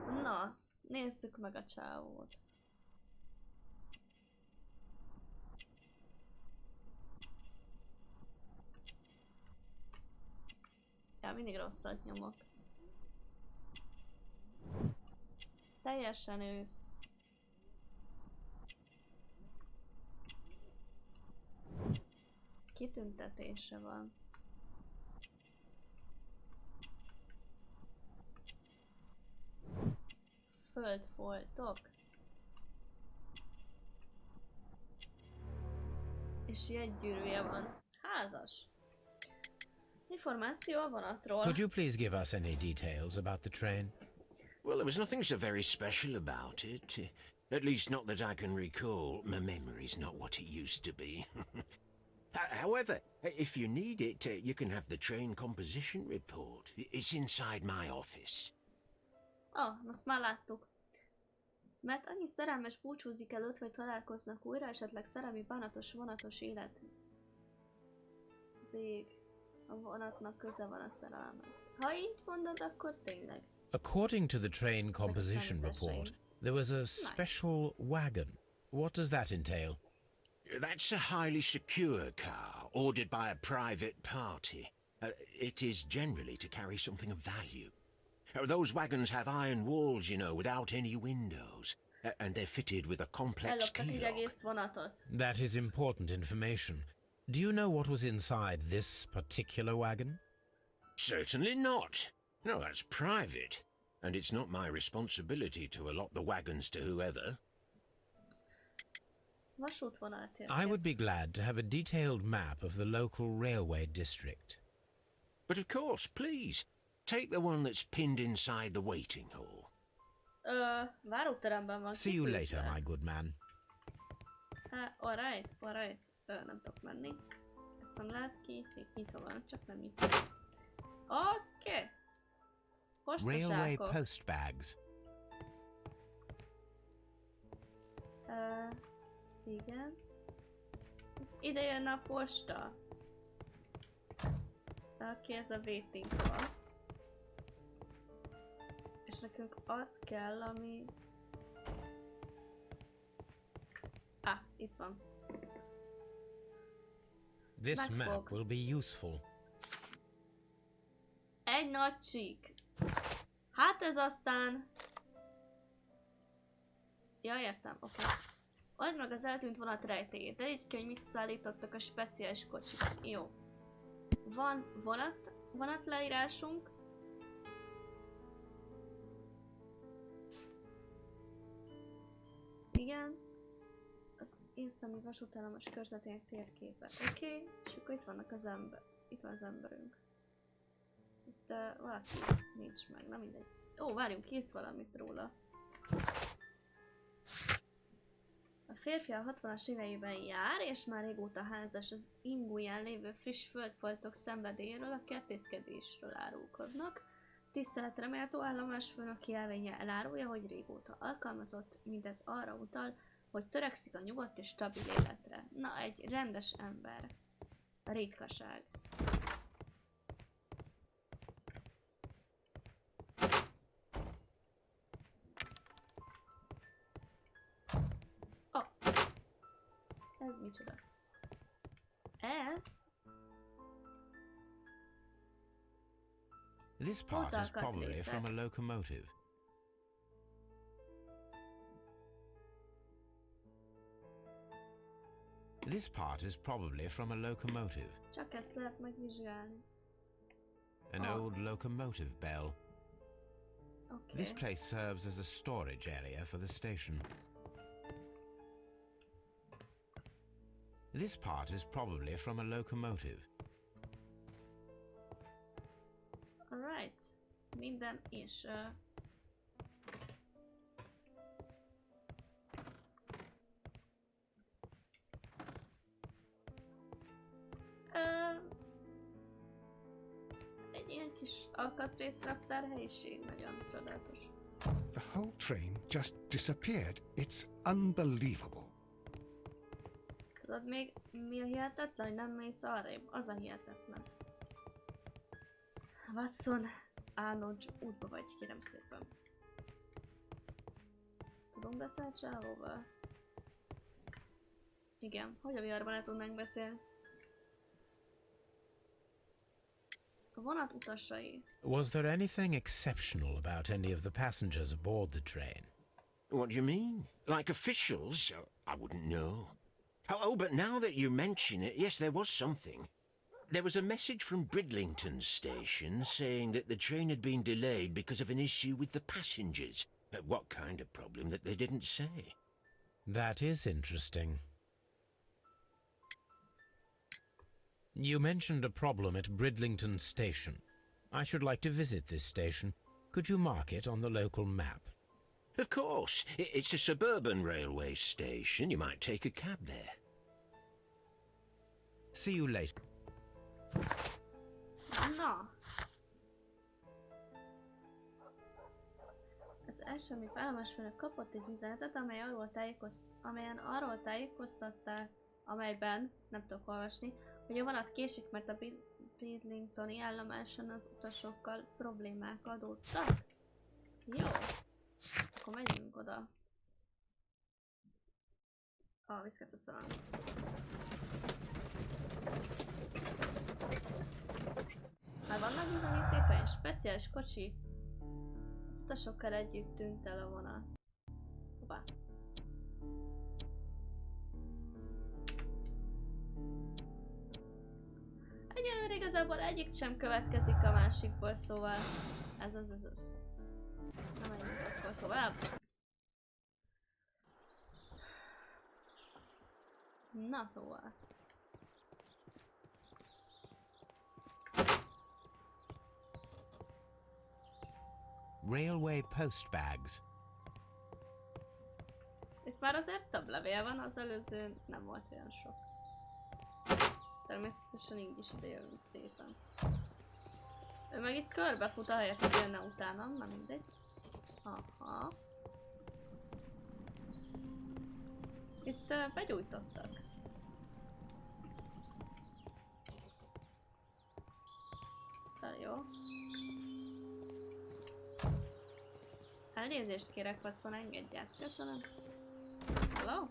Na, nézzük meg a csávót. Ja, mindig rosszat nyomok. Teljesen ősz. Kitüntetése van. Földfoltok. És jegygyűrűje van. Házas. Információ a vonatról. Could you please give us any details about the train? Well, there was nothing so very special about it. At least not that I can recall. My memory's not what it used to be. However, if you need it, you can have the train composition report. It's inside my office. Most már láttuk. Mert annyi szerelmes búcsúzik előtt, vagy találkoznak újra, esetleg szerelmi bánatos vonatos élet. Vég. A vonatnak köze van a szerelemhez. Ha így mondod, akkor tényleg. According to the train composition report, there was a special wagon. What does that entail? That's a highly secure car, ordered by a private party. It is generally to carry something of value. Those wagons have iron walls, you know, without any windows. And they're fitted with a complex key lock. That is important information. Do you know what was inside this particular wagon? Certainly not. No, that's private. And it's not my responsibility to allot the wagons to whoever. I would be glad to have a detailed map of the local railway district. But of course, please. Take the one that's pinned inside the waiting hall. Váróteremben van. See you later, my good man. Alright. Nem tudok menni. Ezt nem lehet ki, nyitva van, csak nem nyitva. Oké. Railway post bags. Igen. Ide jön a posta. Oké, ez a waiting hall. És nekünk az kell, ami... itt van. This map will be useful. Egy nagy csík. Hát ez aztán... Ja, értem, oké. Add meg az eltűnt vonat rejtélyét. Derítsd ki, hogy mit szállítottak a speciális kocsiban. Jó. Van vonatleírásunk. Igen. Az északi vasútállomás körzetének térképe. Oké, és akkor itt vannak az ember. Itt van az emberünk. Itt valaki nincs meg, na mindegy. Ó, várjunk, írt valamit róla. A férfi a 60-as éveiben jár, és már régóta házas. Az Inguján lévő friss földfoltok szenvedélyéről, a kertészkedésről árulkodnak. Tiszteletre méltó állomásfőnök jelvénye elárulja, hogy régóta alkalmazott, mindez arra utal, hogy törekszik a nyugodt és stabil életre. Na, egy rendes ember. A ritkaság. Ez micsoda? Ez? This part is probably from a locomotive. This part is probably from a locomotive. Csak ezt lehet megvizsgálni. An old locomotive bell. Okay. This place serves as a storage area for the station. This part is probably from a locomotive. Alright. Minden is. Egy ilyen kis kis alkatrészraktár helyiség, nagyon csodálatos. The whole train just disappeared. It's unbelievable. Tudod még mi a hihetetlen, hogy nem mész arrébb? Az a hihetetlen. Watson, Arnold, útba vagy, kérem szépen. Tudunk beszélni Csávóval? Igen, hogy a viharban le tudnánk beszélni? A vonat utasai. Was there anything exceptional about any of the passengers aboard the train? What do you mean? Like officials? I wouldn't know. Oh, but now that you mention it, yes, there was something. There was a message from Bridlington station saying that the train had been delayed because of an issue with the passengers. What kind of problem that they didn't say? That is interesting. You mentioned a problem at Bridlington station. I should like to visit this station. Could you mark it on the local map? Of course. It's a suburban railway station. You might take a cab there. See you later. Na. Az első, amit állomásfőnök kapott egy üzenetet, amelyen arról tájékoztatták, amelyben, nem tudok olvasni, hogy a vonat késik, mert a Bridlingtoni állomáson az utasokkal problémák adódtak. Jó. Akkor megyünk oda. Viszket a szalom. Már vannak bizonyítékai? Speciális kocsi. Az utasokkal együtt tűnt el a vonat. Hoppá. Egyelőre igazából egyik sem következik a másikból, szóval ez az. Na menjünk akkor tovább. Na szóval. Railway postbags. Itt már azért több levél van, az előző nem volt olyan sok. Természetesen így is ide jövünk szépen. Ő meg itt körbefut, ahelyett, hogy jönne utánam, nem mindegy. Aha. Itt begyújtottak. Jó. Elnézést kérek, Watson, engedj át. Köszönöm. Hello?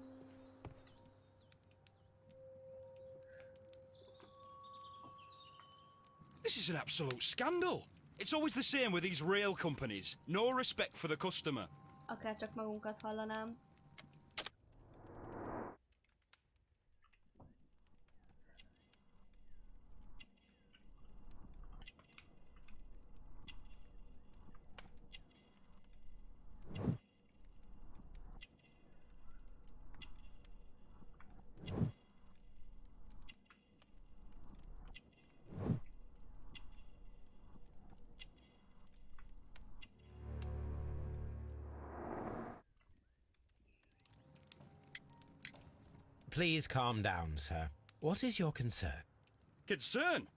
This is an absolute scandal. It's always the same with these rail companies. No respect for the customer. Akár csak magunkat hallanám. Please calm down, sir. What is your concern? Concern?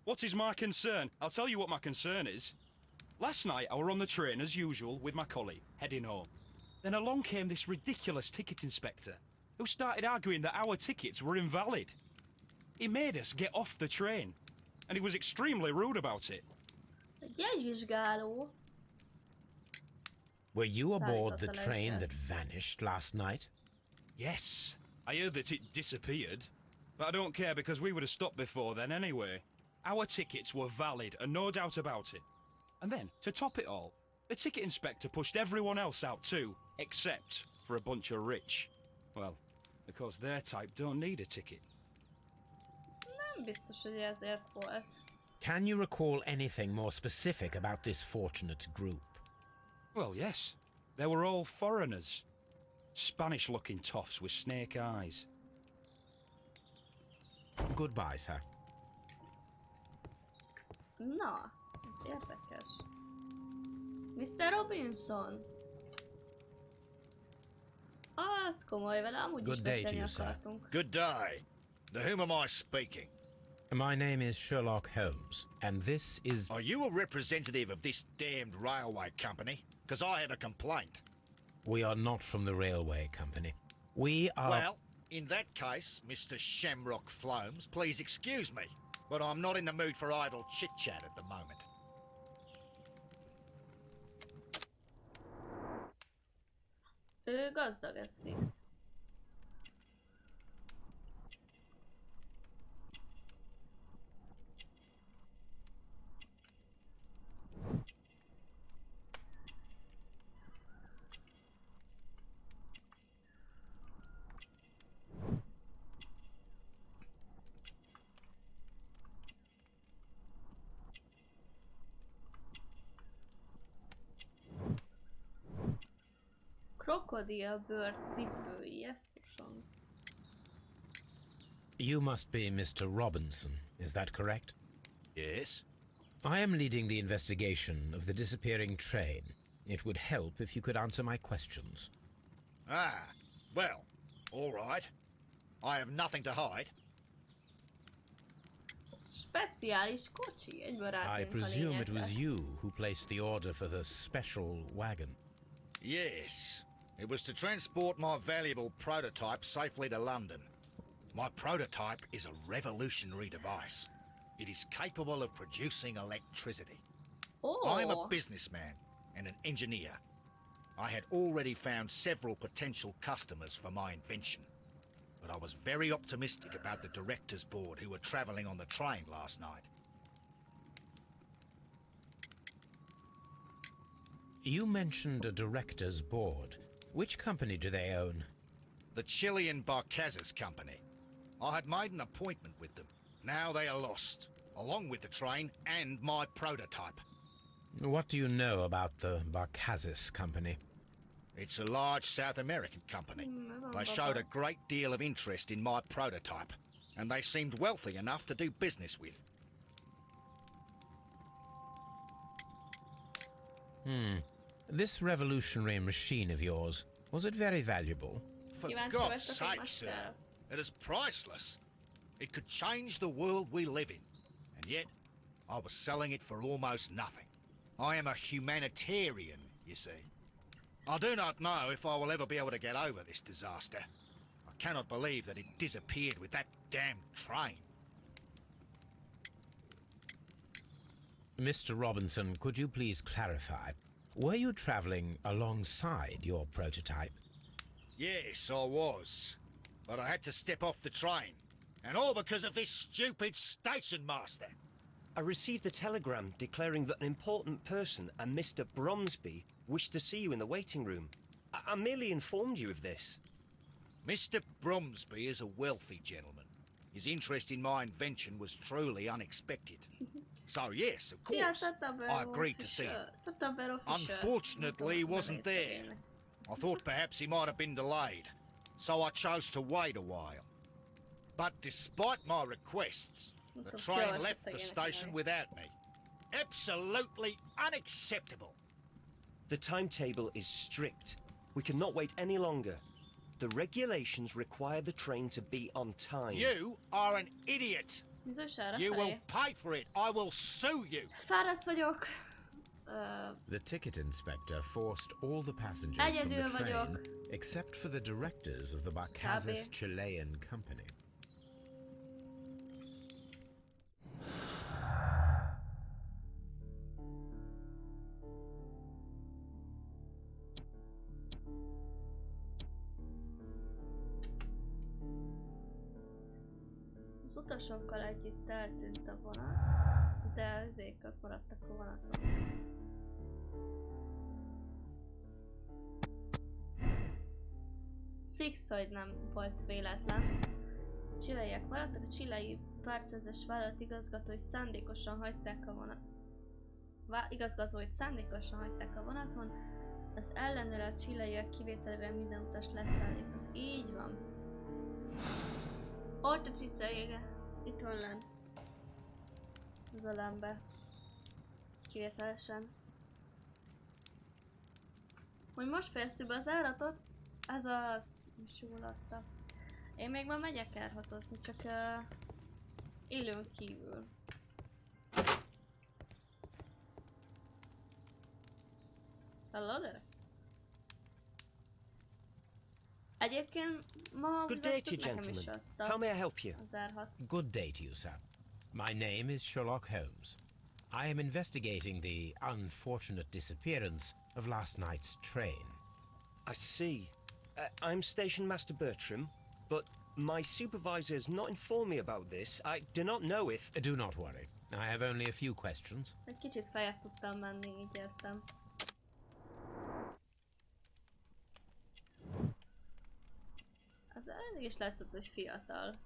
What is my concern? I'll tell you what my concern is. Last night I were on the train as usual with my colleague, heading home. Then along came this ridiculous ticket inspector, who started arguing that our tickets were invalid. He made us get off the train, and he was extremely rude about it. Jegyvizsgáló. Were you aboard the train that vanished last night? Yes. I heard that it disappeared, but I don't care because we would have stopped before then anyway. Our tickets were valid and no doubt about it. And then, to top it all, the ticket inspector pushed everyone else out too, except for a bunch of rich. Well, because their type don't need a ticket. Nem biztos, hogy ezért volt. Can you recall anything more specific about this fortunate group? Well, yes. They were all foreigners. Spanish-looking toffs with snake eyes. Goodbye, sir. Na, ez érdekes. Mr. Robinson! Az komoly vele, amúgy is beszélni akartunk. Good day. To whom am I speaking? My name is Sherlock Holmes, and this is... Are you a representative of this damned railway company? Because I have a complaint. We are not from the railway company. We are... Well, in that case, Mr. Shamrock Holmes, please excuse me, but I'm not in the mood for idle chit-chat at the moment. Ő gazdag, ez fix. Krokodilbőr cipői, jesszusom. You must be Mr. Robinson, is that correct? Yes. I am leading the investigation of the disappearing train. It would help if you could answer my questions. Ah, well, all right. I have nothing to hide. Speciális kocsi, egy barátnőnk I presume it was you who placed the order for the special wagon. Yes. It was to transport my valuable prototype safely to London. My prototype is a revolutionary device. It is capable of producing electricity. Oh. I'm a businessman and an engineer. I had already found several potential customers for my invention, but I was very optimistic about the directors' board who were travelling on the train last night. You mentioned a director's board. Which company do they own? The Chilean Barcazes Company. I had made an appointment with them. Now they are lost, along with the train and my prototype. What do you know about the Barcazes Company? It's a large South American company. They showed a great deal of interest in my prototype, and they seemed wealthy enough to do business with. This revolutionary machine of yours, was it very valuable? For God's sake, sir, it is priceless. It could change the world we live in, and yet I was selling it for almost nothing. I am a humanitarian, you see. I do not know if I will ever be able to get over this disaster. I cannot believe that it disappeared with that damn train. Mr. Robinson, could you please clarify? Were you traveling alongside your prototype? Yes, I was. But I had to step off the train. And all because of this stupid station master. I received a telegram declaring that an important person, a Mr. Bromsby, wished to see you in the waiting room. I merely informed you of this. Mr. Bromsby is a wealthy gentleman. His interest in my invention was truly unexpected. So yes, of course, I agreed to see him. Unfortunately, he wasn't there. I thought perhaps he might have been delayed, so I chose to wait a while. But despite my requests, the train left the station without me. Absolutely unacceptable. The timetable is strict. We cannot wait any longer. The regulations require the train to be on time. You are an idiot. You will pay for it. I will sue you. Fáradt vagyok. The ticket inspector forced all the passengers from the train, except for the directors of the Barcazes Chilean Company. Az utasokkal együtt eltűnt a vonat, de ezek ott maradtak a vonaton. Fix, hogy nem volt véletlen. A csileiek maradtak, a csilei párszázes vállalat igazgatói szándékosan hagyták a vonat. Igazgatóit szándékosan hagyták a vonaton, az ellenőre a csileiek kivételével minden utas leszállított. Így van. Ott a cica ége. Itt van lent. Az alámbe. Kivételesen. Hogy most fejeztük be az áratot, ez az... Most jól adta. Én még ma megyek elhatózni, csak... Élőn kívül. Hallod? Egyébként ma Good day to you, gentlemen. How may I help you? Good day to you, sir. My name is Sherlock Holmes. I am investigating the unfortunate disappearance of last night's train. I see. I'm Station Master Bertram, but my supervisor has not informed me about this. I do not know if... Do not worry. I have only a few questions. Egy kicsit feljebb tudtam menni, így értem. Az elég is látszott, hogy fiatal.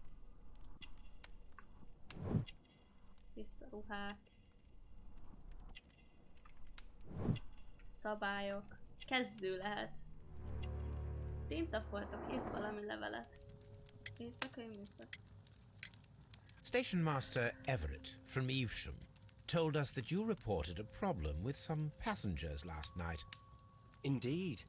Tiszta ruhák. Szabályok. Kezdő lehet. Tintafoltok, írt valami levelet. Éjszakai műszak. Station Master Everett from Evesham told us that you reported a problem with some passengers last night. Indeed.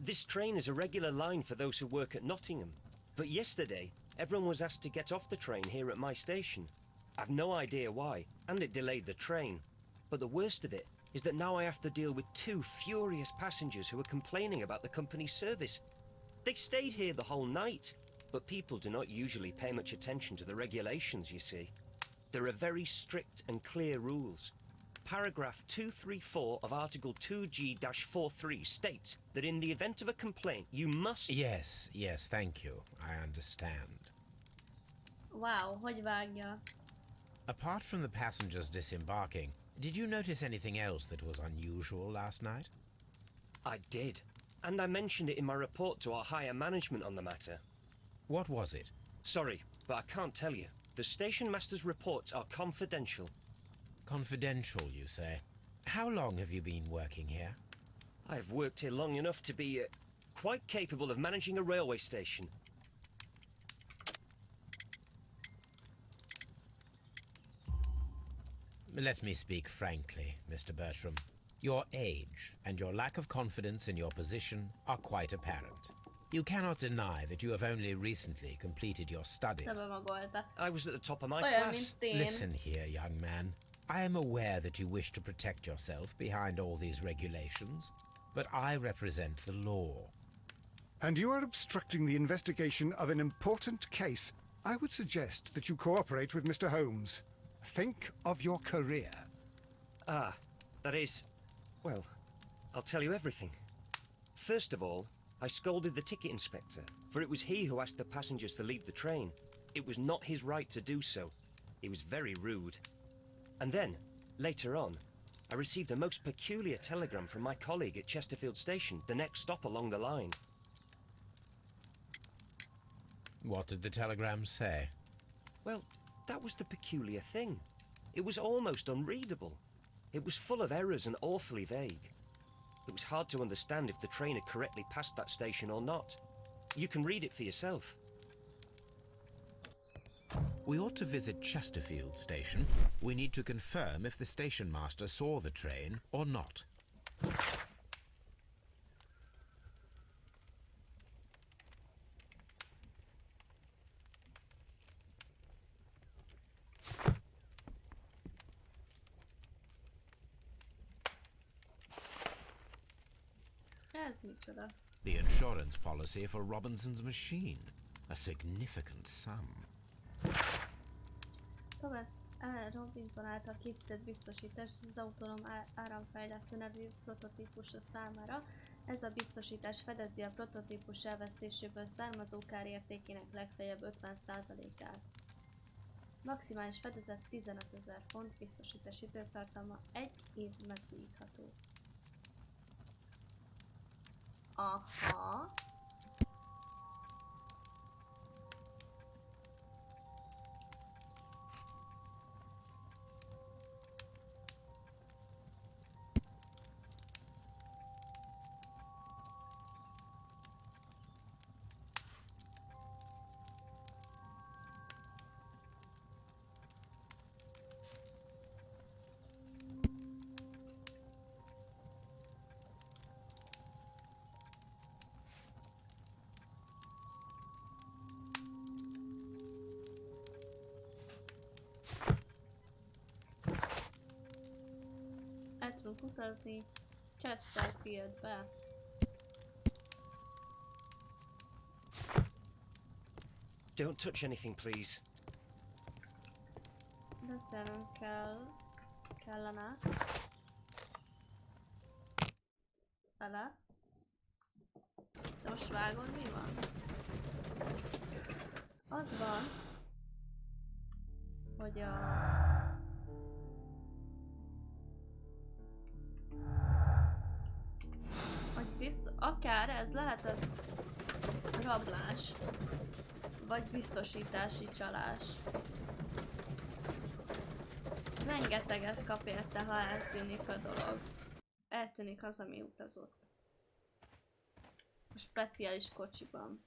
This train is a regular line for those who work at Nottingham. But yesterday, everyone was asked to get off the train here at my station. I've no idea why, and it delayed the train. But the worst of it is that now I have to deal with 2 furious passengers who are complaining about the company's service. They stayed here the whole night, but people do not usually pay much attention to the regulations, you see. There are very strict and clear rules. Paragraph 234 of Article 2G-43 states that in the event of a complaint, you must... Yes, thank you. I understand. Wow, hogy vágja. Apart from the passengers disembarking, did you notice anything else that was unusual last night? I did, and I mentioned it in my report to our higher management on the matter. What was it? Sorry, but I can't tell you. The station master's reports are confidential. Confidential, you say? How long have you been working here? I've worked here long enough to be quite capable of managing a railway station. Let me speak frankly, Mr. Bertram. Your age and your lack of confidence in your position are quite apparent. You cannot deny that you have only recently completed your studies. I was at the top of my class. Listen here, young man. I am aware that you wish to protect yourself behind all these regulations, but I represent the law. And you are obstructing the investigation of an important case. I would suggest that you cooperate with Mr. Holmes. Think of your career. Ah, that is... Well, I'll tell you everything. First of all, I scolded the ticket inspector, for it was he who asked the passengers to leave the train. It was not his right to do so. He was very rude. And then, later on, I received a most peculiar telegram from my colleague at Chesterfield Station, the next stop along the line. What did the telegram say? Well, that was the peculiar thing. It was almost unreadable. It was full of errors and awfully vague. It was hard to understand if the train had correctly passed that station or not. You can read it for yourself. We ought to visit Chesterfield Station. We need to confirm if the station master saw the train or not. The insurance policy for Robinson's machine. A significant sum. Thomas Robinson által készített biztosítás az autonóm áramfejlesztő nevű prototípusa számára. Ez a biztosítás fedezi a prototípus elvesztéséből származó kár értékének legfeljebb 50%-át. Maximális fedezet 15 000 font, biztosítás időtartama 1 év megújítható. Aha. El tudunk utazni Chesterfieldbe. Don't touch anything, please. Beszélnünk kellene. Vele. De most vágod, mi van? Az van, hogy akár ez lehetett rablás, vagy biztosítási csalás. Rengeteget kap érte, ha eltűnik a dolog. Eltűnik az, ami utazott. A speciális kocsiban.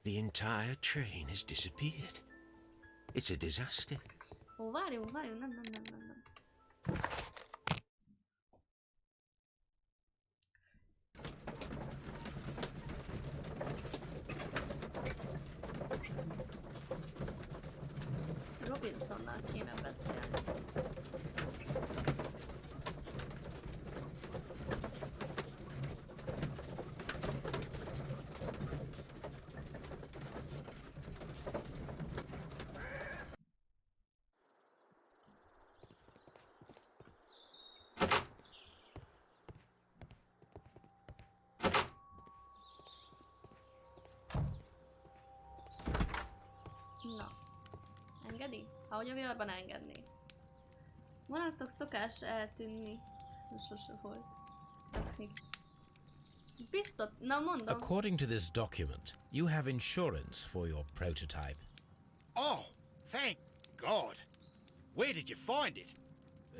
The entire train has disappeared. It's a disaster. Ó, várjunk, nem. Robinsonnal kéne beszélni. Na, engedi? Ahogy a világban engedné. Maradtok szokás eltűnni. Sose volt. Biztos, na mondom. According to this document, you have insurance for your prototype. Oh, thank God. Where did you find it?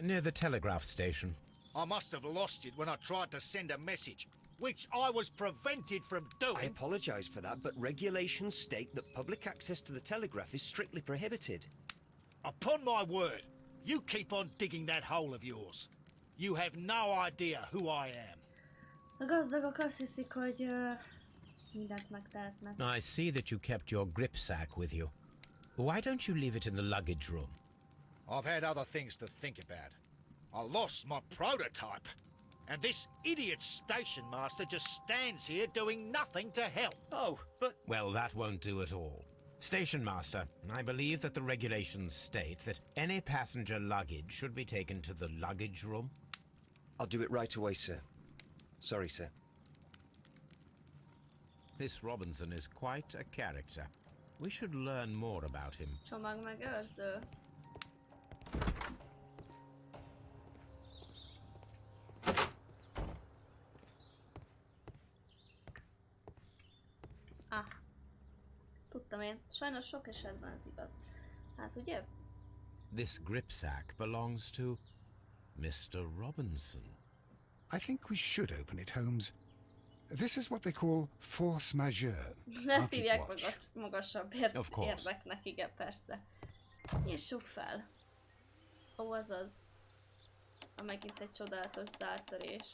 Near the telegraph station. I must have lost it when I tried to send a message, which I was prevented from doing. I apologize for that, but regulations state that public access to the telegraph is strictly prohibited. Upon my word, you keep on digging that hole of yours. You have no idea who I am. A gazdagok azt hiszik, hogy mindent megtehetnek. I see that you kept your gripsack with you. Why don't you leave it in the luggage room? I've had other things to think about. I lost my prototype. And this idiot station master just stands here doing nothing to help. Oh, but... Well, that won't do at all. Station master, I believe that the regulations state that any passenger luggage should be taken to the luggage room. I'll do it right away, sir. Sorry, sir. This Robinson is quite a character. We should learn more about him. Csomagmegőrző. Tudtam én. Sajnos sok esetben ez igaz. Hát ugye? This gripsack belongs to Mr. Robinson. I think we should open it, Holmes. This is what they call force majeure. Ezt hívják magasabb érveknek, igen, persze. Nyissuk fel. Ó, azaz. Megint egy csodálatos zártörés.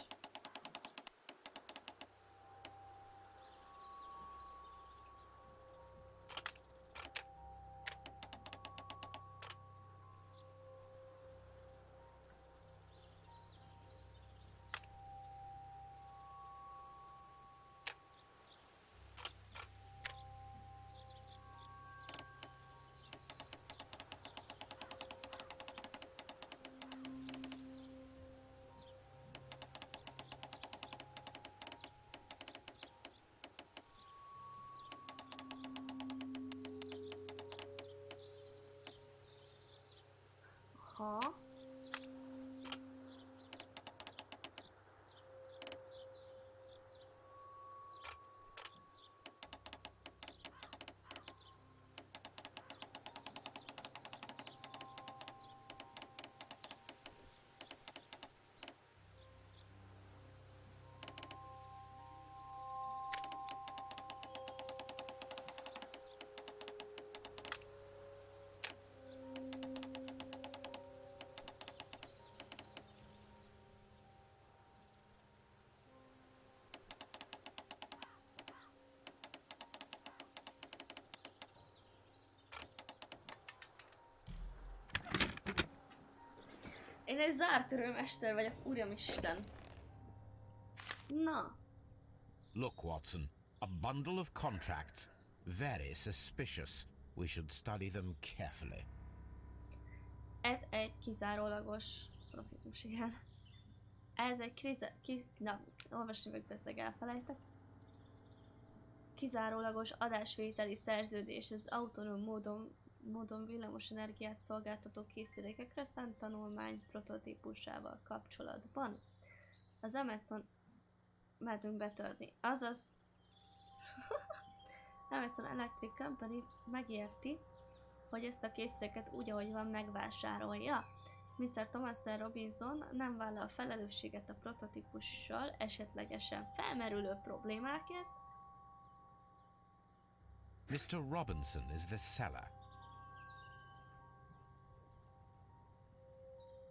egy zártörőmester vagyok, uramisten. Na. Look, Watson. A bundle of contracts. Very suspicious. We should study them carefully. Ez egy kizárólagos profizmus, igen. Ez egy na, olvasni meg bezzeg elfelejtek. Kizárólagos adásvételi szerződés az autonóm módon villamos energiát szolgáltató készülékekre szánt tanulmány prototípusával kapcsolatban. Az Amazon mehetünk betörni. Azaz Amazon Electric Company megérti, hogy ezt a készüléket úgy, ahogy van, megvásárolja. Mr. Thomas Robinson nem vállal felelősséget a prototípussal esetlegesen felmerülő problémákért. Mr. Robinson is the seller.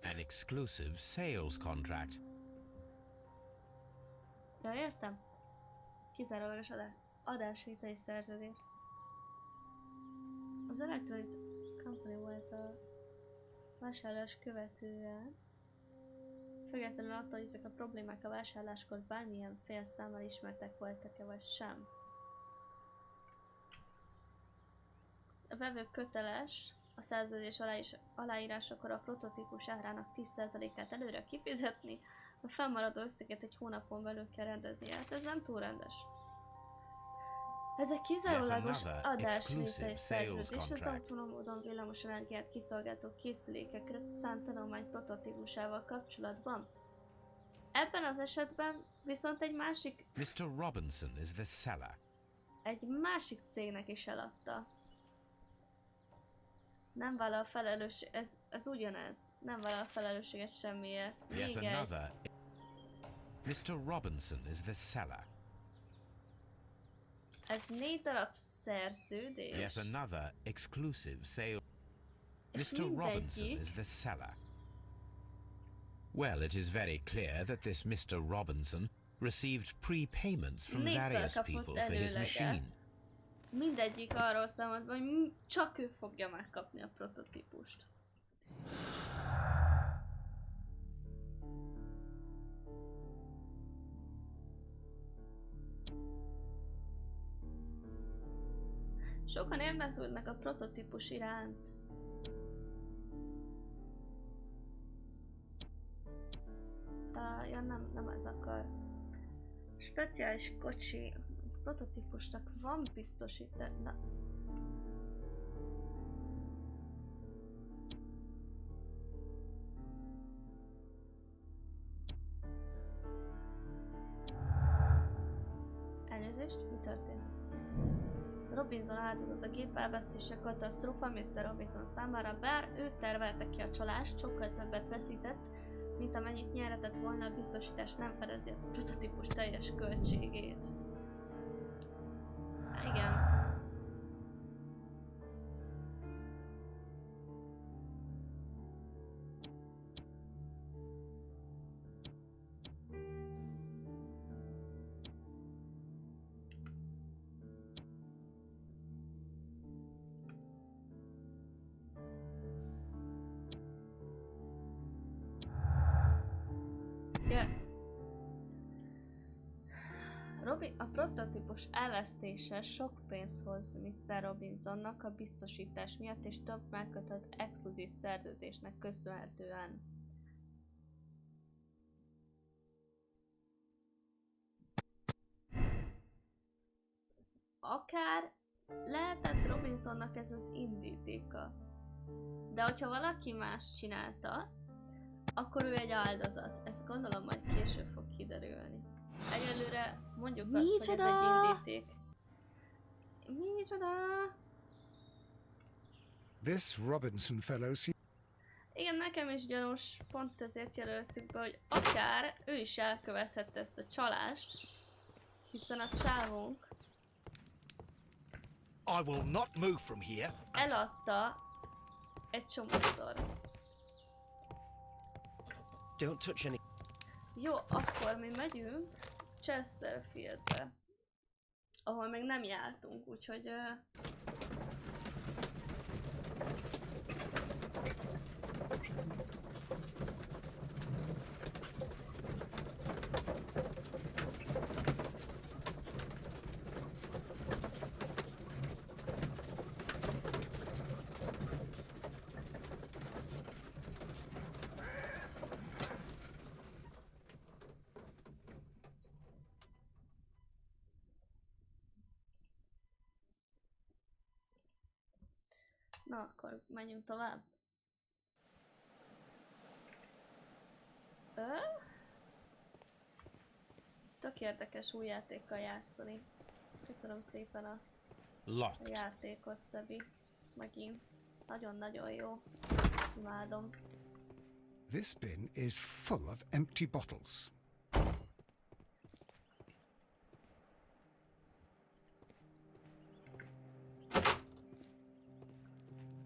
An exclusive sales contract. Ja, értem. Kizárólagos adásvételi szerződés. Az Electronic Company volt a vásárlás követően. Függetlenül attól, hogy ezek a problémák a vásárláskor bármilyen fél számára ismertek voltak-e vagy sem. A vevő köteles a szerződés aláírásakor a prototípus árának 10%-át előre kifizetni, a fennmaradó összeget egy hónapon belül kell rendezni. Hát ez nem túl rendes. Ez egy kizárólagos adásvételi szerződés az autonóm módon villamos energiát kiszolgáltó készülékekre szánt tanulmány prototípusával kapcsolatban. Ebben az esetben viszont egy másik... Mr. Robinson is the seller. Egy másik cégnek is eladta. Nem vállal felelősséget, ez ugyanez. Nem vállal felelősséget semmiért. Yet another. Mr. Robinson is the seller. Ez 4 darab szerződés. Yet another exclusive sale. Mr. Robinson is the seller. Well, it is very clear that this Mr. Robinson received prepayments from various people for his machine. Mindegyik arról számolt, hogy csak ő fogja megkapni a prototípust. Sokan érdeklődnek a prototípus iránt. Ja, nem ez akar. Speciális kocsi prototípusnak van biztosítás. Na. Elnézést, mi történt? Robinson áldozat, a gép elvesztése katasztrófa Mr. Robinson számára, bár ő tervelte ki a csalást, sokkal többet veszített, mint amennyit nyerhetett volna, a biztosítás nem fedezi a prototípus teljes költségét. Igen. A prototípus elvesztése sok pénzt hoz Mr. Robinsonnak a biztosítás miatt és több megkötött exkluzív szerződésnek köszönhetően. Akár lehetett Robinsonnak ez az indítéka. De hogyha valaki más csinálta, akkor ő egy áldozat. Ezt gondolom majd később fog kiderülni. Egyelőre mondjuk azt, hogy ez egy indíték. Micsoda? This Robinson fellow Igen, nekem is gyanús, pont ezért jelöltük be, hogy akár ő is elkövethette ezt a csalást, hiszen a csávunk I will not move from here. Eladta egy csomószor. Don't touch any. Jó, akkor mi megyünk Chesterfieldbe, ahol még nem jártunk, úgyhogy Na, akkor menjünk tovább. Tök érdekes új játékkal játszani. Köszönöm szépen a játékot, Szebi. Megint. Nagyon-nagyon jó. Imádom. This bin is full of empty bottles.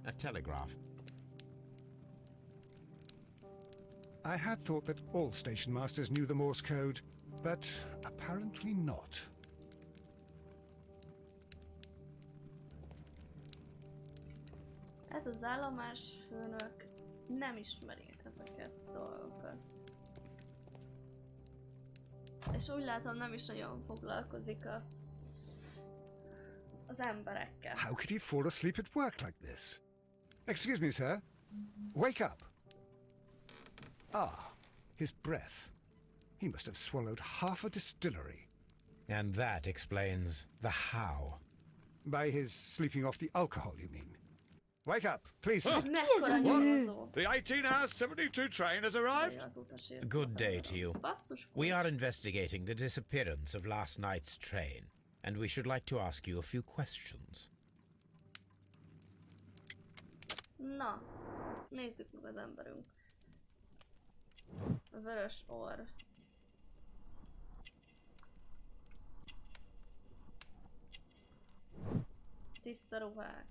A telegraph. I had thought that all station masters knew the Morse code, but apparently not. Ez az állomásfőnök nem ismeri ezeket a dolgokat. És úgy látom, nem is nagyon foglalkozik az emberekkel. How could he fall asleep at work like this? Excuse me, sir. Wake up. Ah, his breath. He must have swallowed half a distillery. And that explains the how. By his sleeping off the alcohol, you mean? Wake up, please. What? The 18-hour-72 train has arrived? Good day to you. We are investigating the disappearance of last night's train, and we should like to ask you a few questions. Na, nézzük meg az emberünk. A vörös orr. Tiszta ruhák.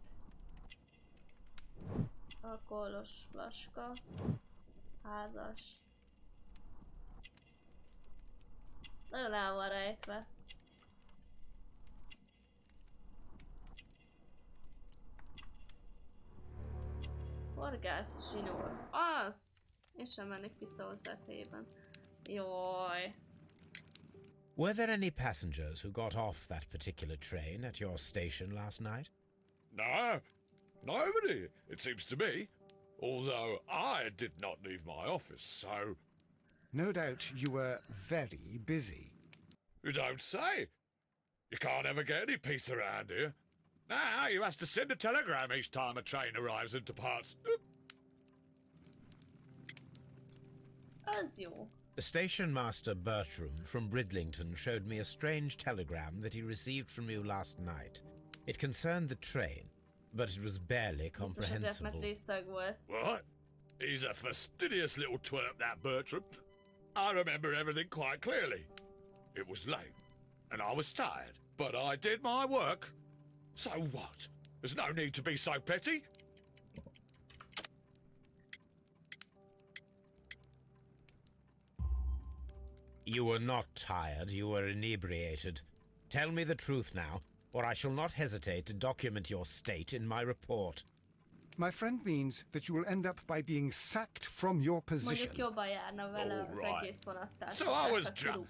Alkoholos flaska. Házas. Nagyon el van rejtve. Horgász zsinór. Az! Én sem mennék vissza hozzá helyében. Jaj. Were there any passengers who got off that particular train at your station last night? No, nobody, it seems to me. Although I did not leave my office, so... No doubt you were very busy. You don't say. You can't ever get any peace around here. Now you have to send a telegram each time a train arrives and departs. Az jó. Station Master Bertram from Bridlington showed me a strange telegram that he received from you last night. It concerned the train, but it was barely comprehensible. What? He's a fastidious little twerp, that Bertram. I remember everything quite clearly. It was late, and I was tired, but I did my work. So what? There's no need to be so petty. You were not tired, you were inebriated. Tell me the truth now, or I shall not hesitate to document your state in my report. My friend means that you will end up by being sacked from your position. Mondjuk jobban járna vele az egész So I was drunk.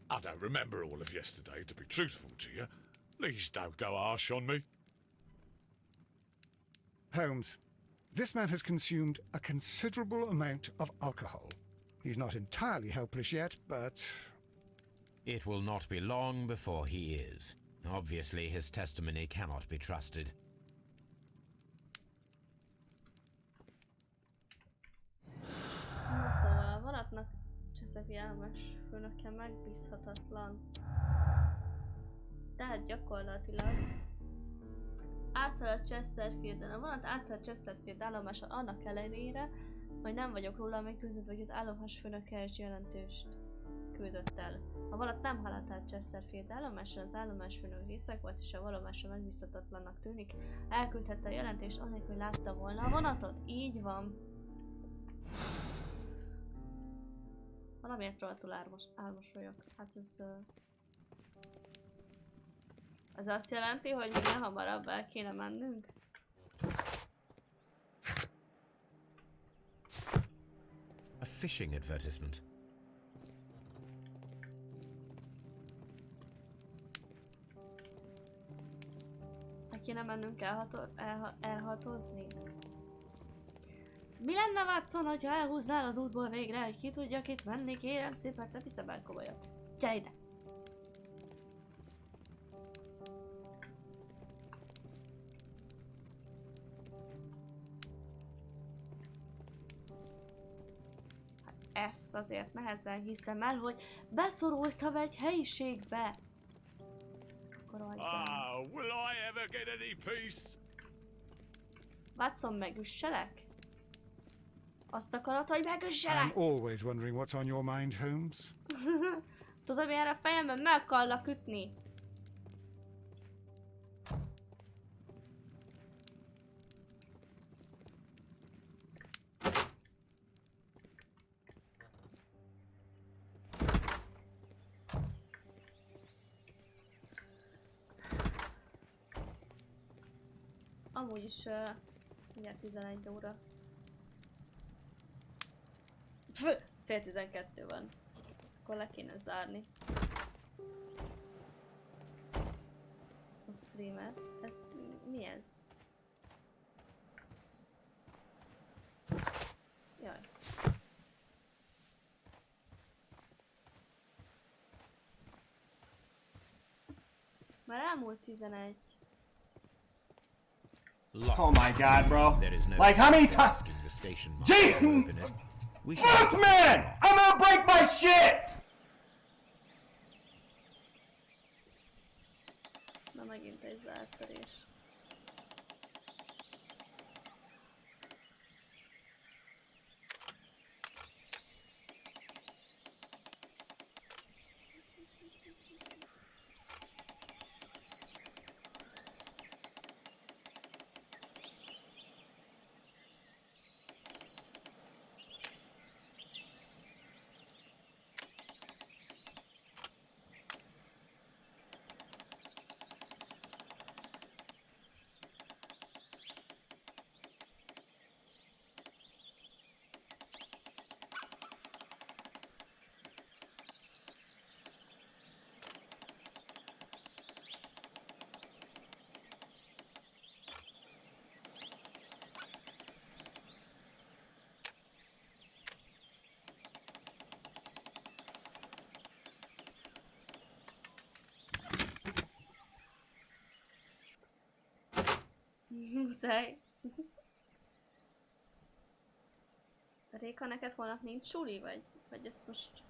I don't remember all of yesterday, to be truthful to you. Please don't go harsh on me. Holmes, this man has consumed a considerable amount of alcohol. He's not entirely helpless yet, but... It will not be long before he is. Obviously, his testimony cannot be trusted. Na szóval, maradnak Chesterfield főnöke megbízhatatlan. Tehát gyakorlatilag által Chesterfielden, a vonat által Chesterfield állomáson annak ellenére, hogy nem vagyok róla meggyőződve, hogy az állomásfőnök is jelentőst küldött el. A vonat nem haladt át Chesterfield állomáson, az állomásfőnök részeg volt, és a vallomása megbízhatatlannak tűnik. Elküldhette a jelentést, anélkül, hogy látta volna a vonatot. Így van. Valamiért rohadtul álmos vagyok. Hát ez azt jelenti, hogy minél hamarabb el kéne mennünk? A fishing advertisement. El kéne mennünk elhatozni? Mi lenne, Watson, hogyha elhúznál az útból végre, hogy ki tudjak itt menni, kérem szépen, te viszem el komolyan. Gyere ide! ezt azért nehezen hiszem el, hogy beszorultam egy helyiségbe. Akkor will I ever get any peace? Watson, megüsselek? Azt akarod, hogy megüsselek? I'm always wondering what's on your mind, Holmes. Tudod, milyen a fejemben meg akarlak ütni? Amúgy is mindjárt 11 óra. Fél 12 van. Akkor le kéne zárni a streamet. Ez mi ez? Jaj. Már elmúlt 11. Oh my god, bro. Like, how many times? Fuck, man! I'm gonna break my shit! Na megint egy zárt törés. Muszáj. Réka, neked holnap nincs suli, vagy ezt most...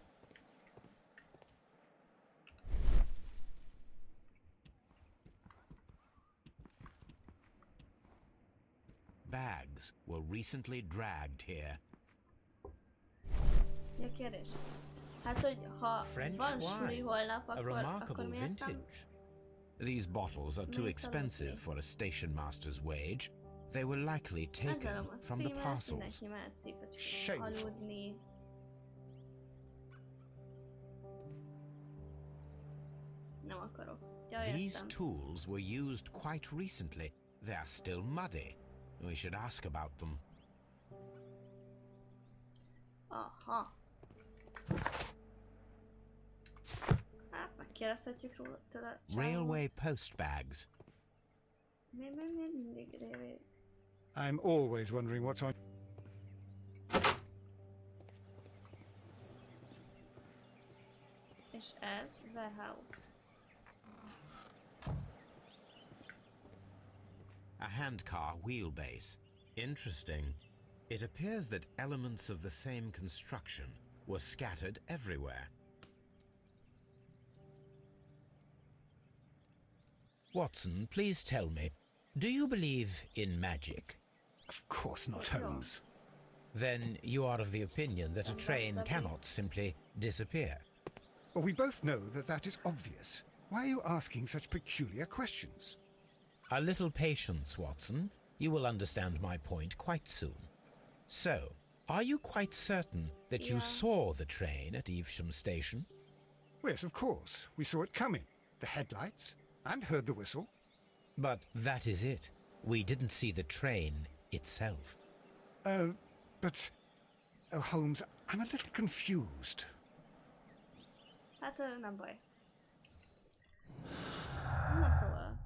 Bags were recently dragged here. Mi a kérdés? Hát, hogy ha van suli holnap, akkor miért nem... These bottles are too expensive for a station master's wage. They were likely taken from the parcels. Shameful. Nem akarok. Ja, These tools were used quite recently. They are still muddy. We should ask about them. Aha. Hát, megkérdezhetjük róla tőle. Railway post bags. Miért mindig railway? I'm always wondering what's on... És ez warehouse. A handcar wheelbase. Interesting. It appears that elements of the same construction were scattered everywhere. Watson, please tell me, do you believe in magic? Of course not, Holmes. Then you are of the opinion that a train cannot simply disappear? Well, we both know that that is obvious. Why are you asking such peculiar questions? A little patience, Watson. You will understand my point quite soon. So, are you quite certain that you saw the train at Evesham Station? Yes, of course. We saw it coming. The headlights, and heard the whistle. But that is it. We didn't see the train itself. But... Oh, Holmes, I'm a little confused. Hát nem baj. Na szóval.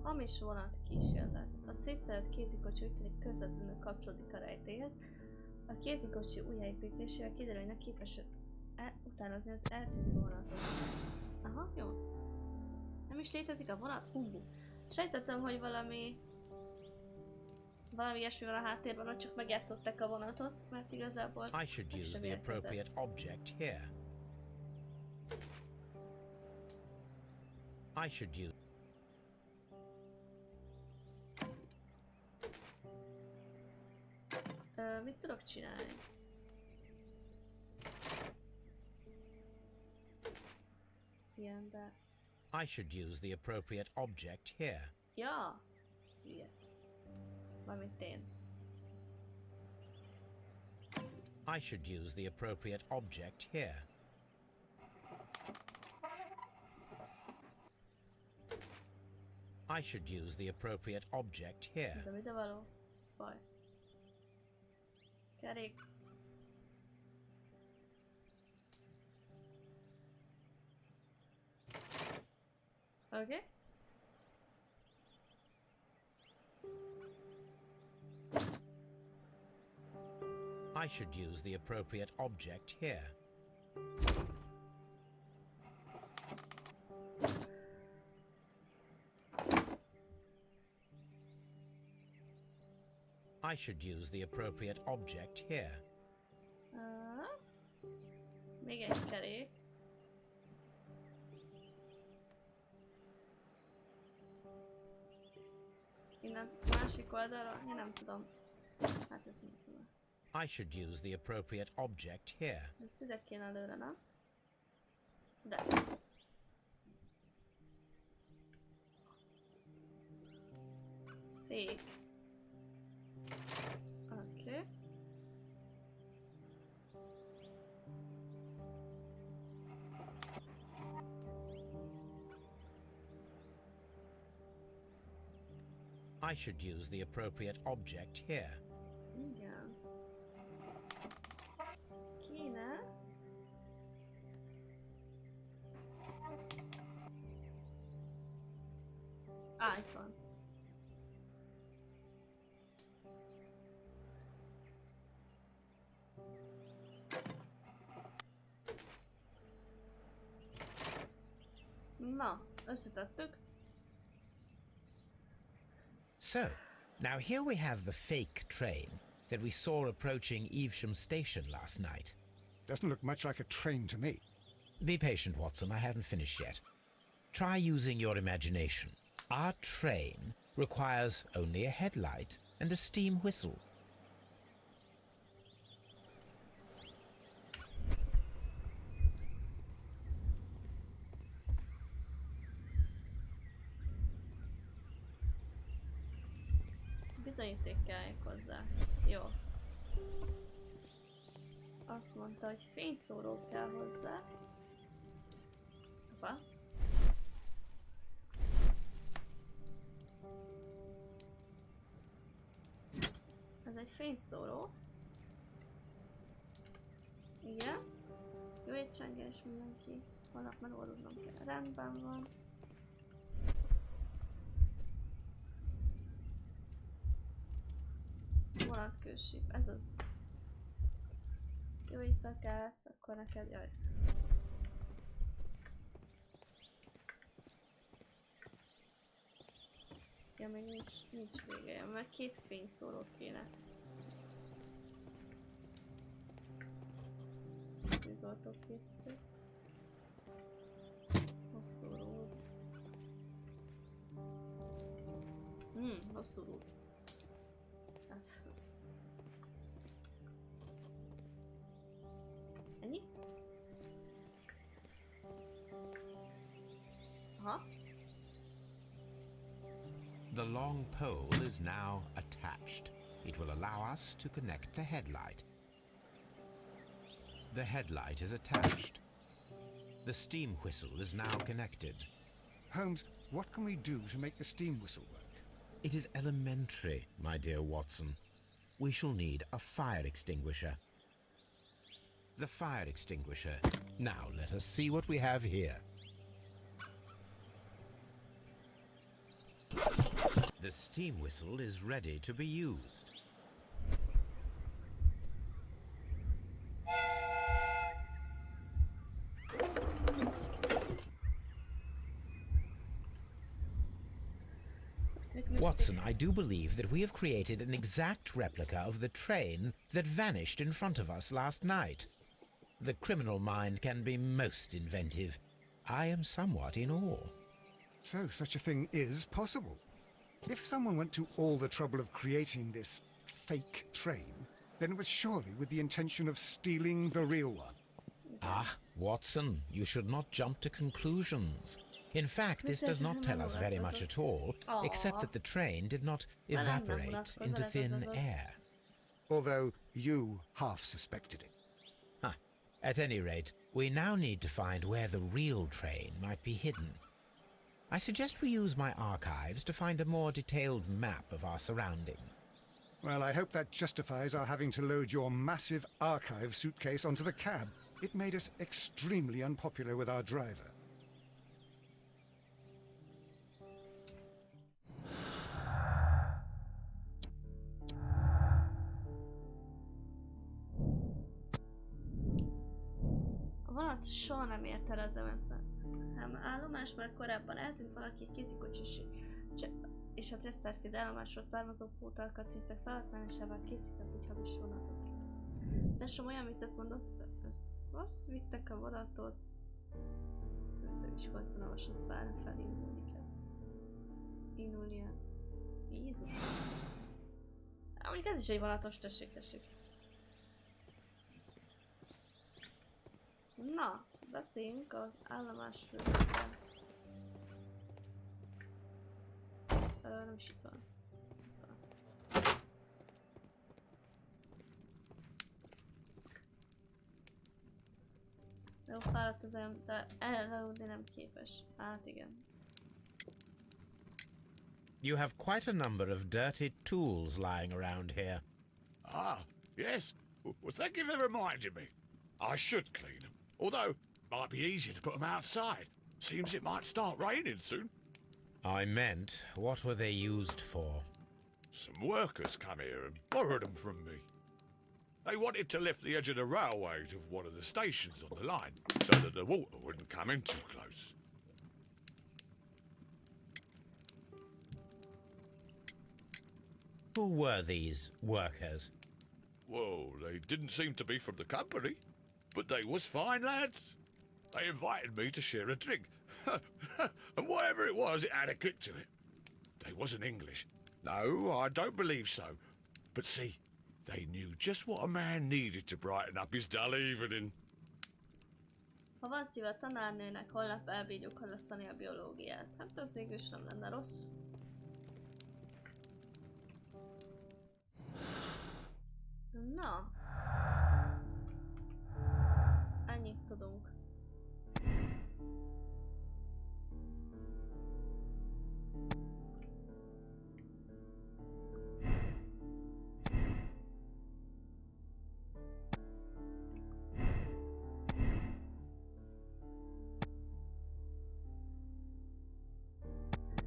Hamis vonat kísérlet. A szétszedett kézikocsi úgy tűnik közvetlenül kapcsolódik a rejtélyhez. A kézikocsi újjáépítésével kiderül, hogy ne képes utánozni az eltűnt vonatot. Aha, jó. Nem is létezik a vonat? Sejtettem, hogy valami valami ilyesmi van a háttérben, hogy csak megjátszották a vonatot, mert igazából I should use the appropriate object here. I should use... Mit tudok csinálni? Igen, de... I should use the appropriate object here. Ja! Igen. Valamint én. I should use the appropriate object here. I should use the appropriate object here. Ez a videóvaló? Ez baj. Kerék. Okay. I should use the appropriate object here. I should use the appropriate object here. Még egy kerék. Innen másik oldalra, én nem tudom. Hát ezt nem hiszem. I should use the appropriate object here. Ezt ide kéne előre, nem? De. Fék. Oké. I should use the appropriate object here. Igen. Kéne. Itt van. Na, összetettük. So, now here we have the fake train that we saw approaching Evesham Station last night. Doesn't look much like a train to me. Be patient, Watson, I haven't finished yet. Try using your imagination. Our train requires only a headlight and a steam whistle. Bizonyítékkelják hozzá. Jó. Azt mondta, hogy fényszóró kell hozzá. Hoppá. Ez egy fényszóró. Igen. Jó étcsengés mindenki. Holnap megoldódnom kell. Rendben van. Vonatkősíp, ez az. Jó éjszakát, akkor neked, jaj. Ja, még nincs vége, mert két fényszórót kéne. Tűzoltókészítő. Hosszú ród. Hosszú ród. Ez. Ennyi? Aha. The long pole is now attached. It will allow us to connect the headlight. The headlight is attached. The steam whistle is now connected. Holmes, what can we do to make the steam whistle work? It is elementary, my dear Watson. We shall need a fire extinguisher. The fire extinguisher. Now let us see what we have here. The steam whistle is ready to be used. Watson, I do believe that we have created an exact replica of the train that vanished in front of us last night. The criminal mind can be most inventive. I am somewhat in awe. So, such a thing is possible. If someone went to all the trouble of creating this fake train, then it was surely with the intention of stealing the real one. Ah, Watson, you should not jump to conclusions. In fact, this does not tell us very much at all, except that the train did not evaporate into thin air. Although you half suspected it. Huh. At any rate, we now need to find where the real train might be hidden. I suggest we use my archives to find a more detailed map of our surroundings. Well, I hope that justifies our having to load your massive archive suitcase onto the cab. It made us extremely unpopular with our driver. A vonat soha nem ért el az MSM állomás, mert korábban eltűnt valaki kézikocsis és a Chesterfield állomásról származó pótalkatrészek felhasználásával készített egy hamis vonatot. De sem olyan viccet mondott, azt vittek a vonatot. Szerintem is Holcon olvasott felé indulnia. Jézus. Mondjuk ez is egy vonatos, tessék. Na, beszéljünk az állomásról. Nem is itt van. Jó, fáradt az em, de elleudni nem képes. Hát igen. You have quite a number of dirty tools lying around here. Ah, yes. Well, thank you for reminding me. I should clean them. Although, it might be easier to put them outside. Seems it might start raining soon. I meant, what were they used for? Some workers come here and borrowed them from me. They wanted to lift the edge of the railway to one of the stations on the line, so that the water wouldn't come in too close. Who were these workers? Well, they didn't seem to be from the company, but they was fine lads. They invited me to share a drink. And whatever it was, it had a kick to it. They wasn't English. No, I don't believe so. But see, they knew just what a man needed to brighten up his dull evening. Ha van szíve a tanárnőnek, holnap elbírjuk halasztani a biológiát. Hát az végül nem lenne rossz. Na. Ennyit tudunk.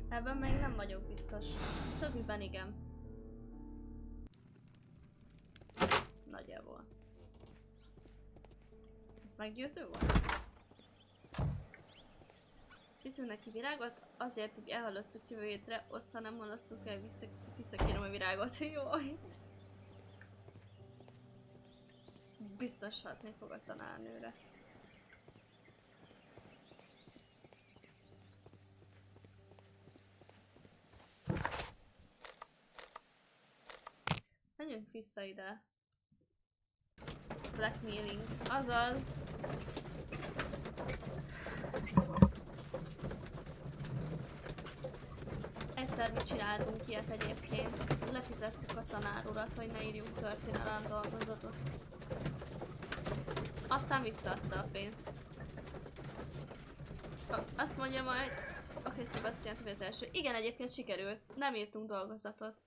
Ebben még nem vagyok biztos. Többiben igen. Nagyjából. Ez meggyőző volt? Viszünk neki virágot, azért, hogy elhalasszuk jövő hétre, aztán nem halasszuk el, visszakérem a virágot. Jaj! Biztos hatni fog a tanárnőre. Menjünk vissza ide. Blackmailing. Azaz. Egyszer mi csináltunk ilyet egyébként. Lefizettük a tanár urat, hogy ne írjunk történelem dolgozatot. Aztán visszaadta a pénzt. Azt mondja majd... Oké, Sebastian, az első. Igen, egyébként sikerült. Nem írtunk dolgozatot.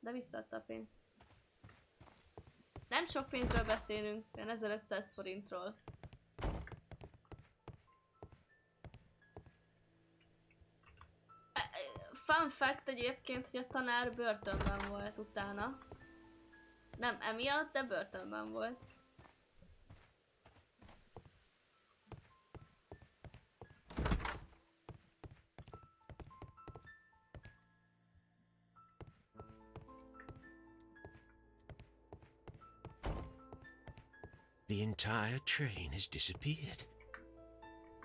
De visszaadta a pénzt. Nem sok pénzről beszélünk, olyan 1500 forintról. Fun fact egyébként, hogy a tanár börtönben volt utána. Nem emiatt, de börtönben volt. The entire train has disappeared.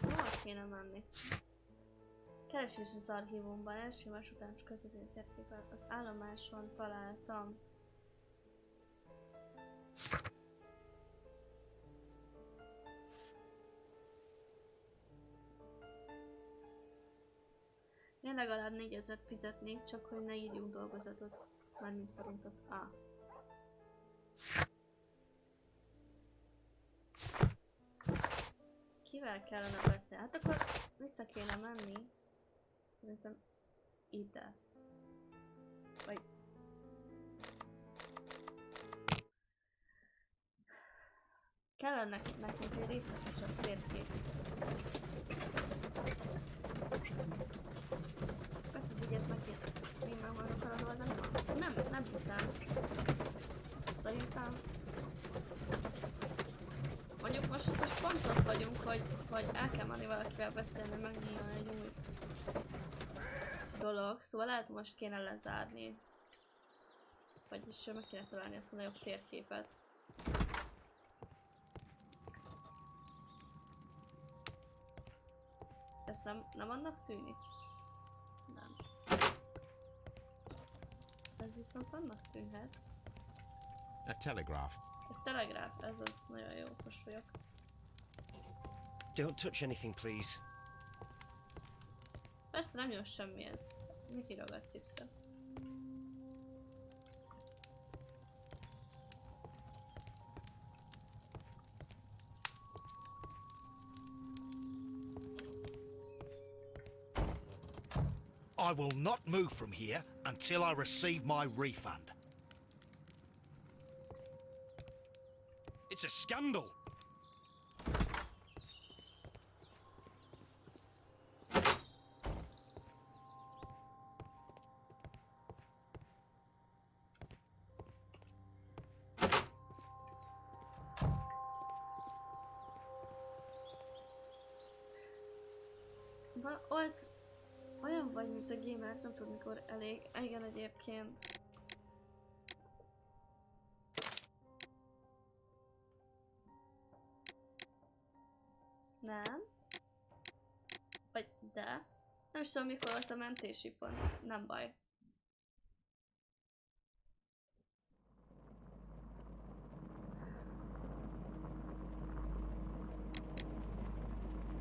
Hol kéne menni? Keresés az archívumban, első más utános közvetlen térképen az állomáson találtam. Én legalább 4000 fizetnék, csak hogy ne írjunk dolgozatot. Mármint forintot. Kivel kellene beszélni? Hát akkor vissza kéne menni. Szerintem ide. Vagy... Kellene nekünk egy részletesebb térkép. Ezt az ügyet én már meg akarod oldani? Nem hiszem. Szerintem... Mondjuk most pont ott vagyunk, hogy el kell menni valakivel beszélni, megnyíljon egy új dolog. Szóval lehet most kéne lezárni. Vagyis meg kéne találni ezt a nagyobb térképet. Ez nem annak tűnik? Nem. Ez viszont annak tűnhet. A telegraph. A telegráf, ez az, nagyon jó, okos vagyok. Don't touch anything, please. Persze nem jó semmi ez. Mit írogatsz itt? I will not move from here until I receive my refund. It's a scandal. Olyan vagy, mint a gamer, nem tudom mikor elég. Igen, egyébként. Nem. Vagy de. Nem is tudom mikor volt a mentési pont. Nem baj.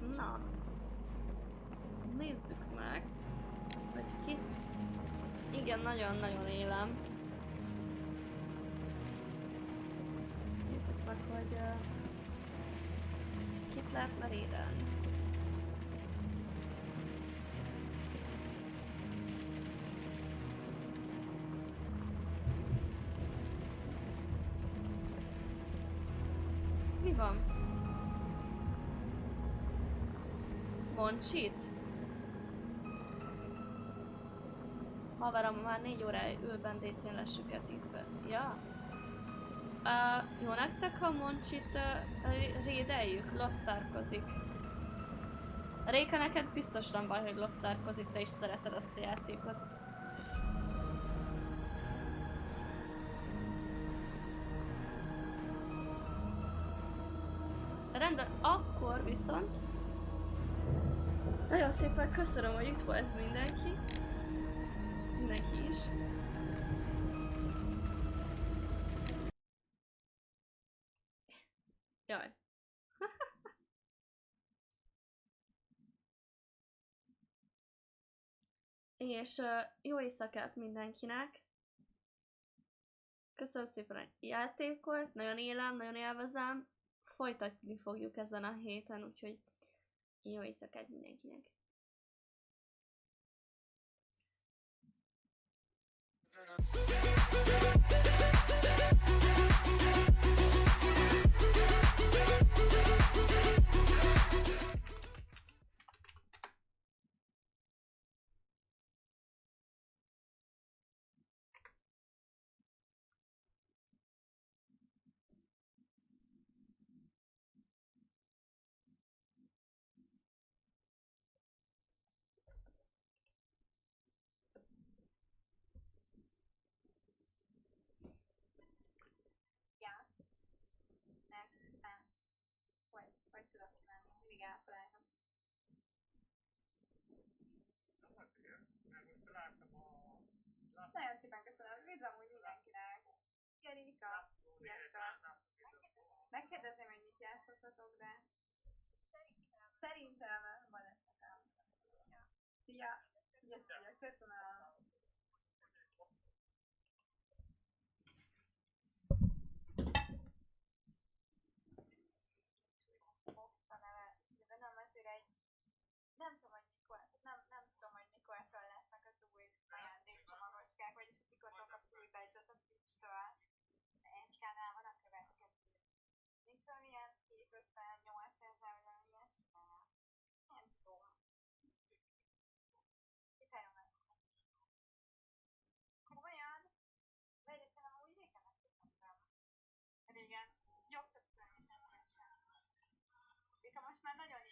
Na. Nézzük meg. Hogy kit... Igen, nagyon-nagyon élem. Nézzük meg, hogy... Kit lehetne rédelni? Mi van? Moncsit? Haverom már 4 órája ül bendécén lesüketítve. Ja? Jó nektek, ha Moncsit rédeljük? Losztárkozik. Réka, neked biztos nem baj, hogy losztárkozik, te is szereted ezt a játékot. Rendben, akkor viszont nagyon szépen köszönöm, hogy itt volt mindenki. Mindenki is. Jaj. És jó éjszakát mindenkinek. Köszönöm szépen a játékot, nagyon élem, nagyon élvezem. Folytatni fogjuk ezen a héten, úgyhogy jó éjszakát mindenkinek. Nagyon szépen köszönöm. Üdv amúgy mindenkinek. Szia Rika. Sziasztok. Megkérdezném, hogy mit játszhatok, de... Szerintem van ez nekem. Szia. Szia, köszönöm. Box a neve, de nem azért egy... Nem tudom, hogy mikor, nem tudom, hogy mikortól lesznek az új ajándékcsomagocskák, vagyis hogy mikortól kapsz új badge-ot a Twitch-től. Egykánál van a következő. Nincs valamilyen 258 ezer, vagy valami ilyesmi? Nem tudom. Kifejlom meg. Komolyan? De egyébként nem úgy régen megköszöntem. Régen. Jobb többször, mint nem ilyesen. Vika most már nagyon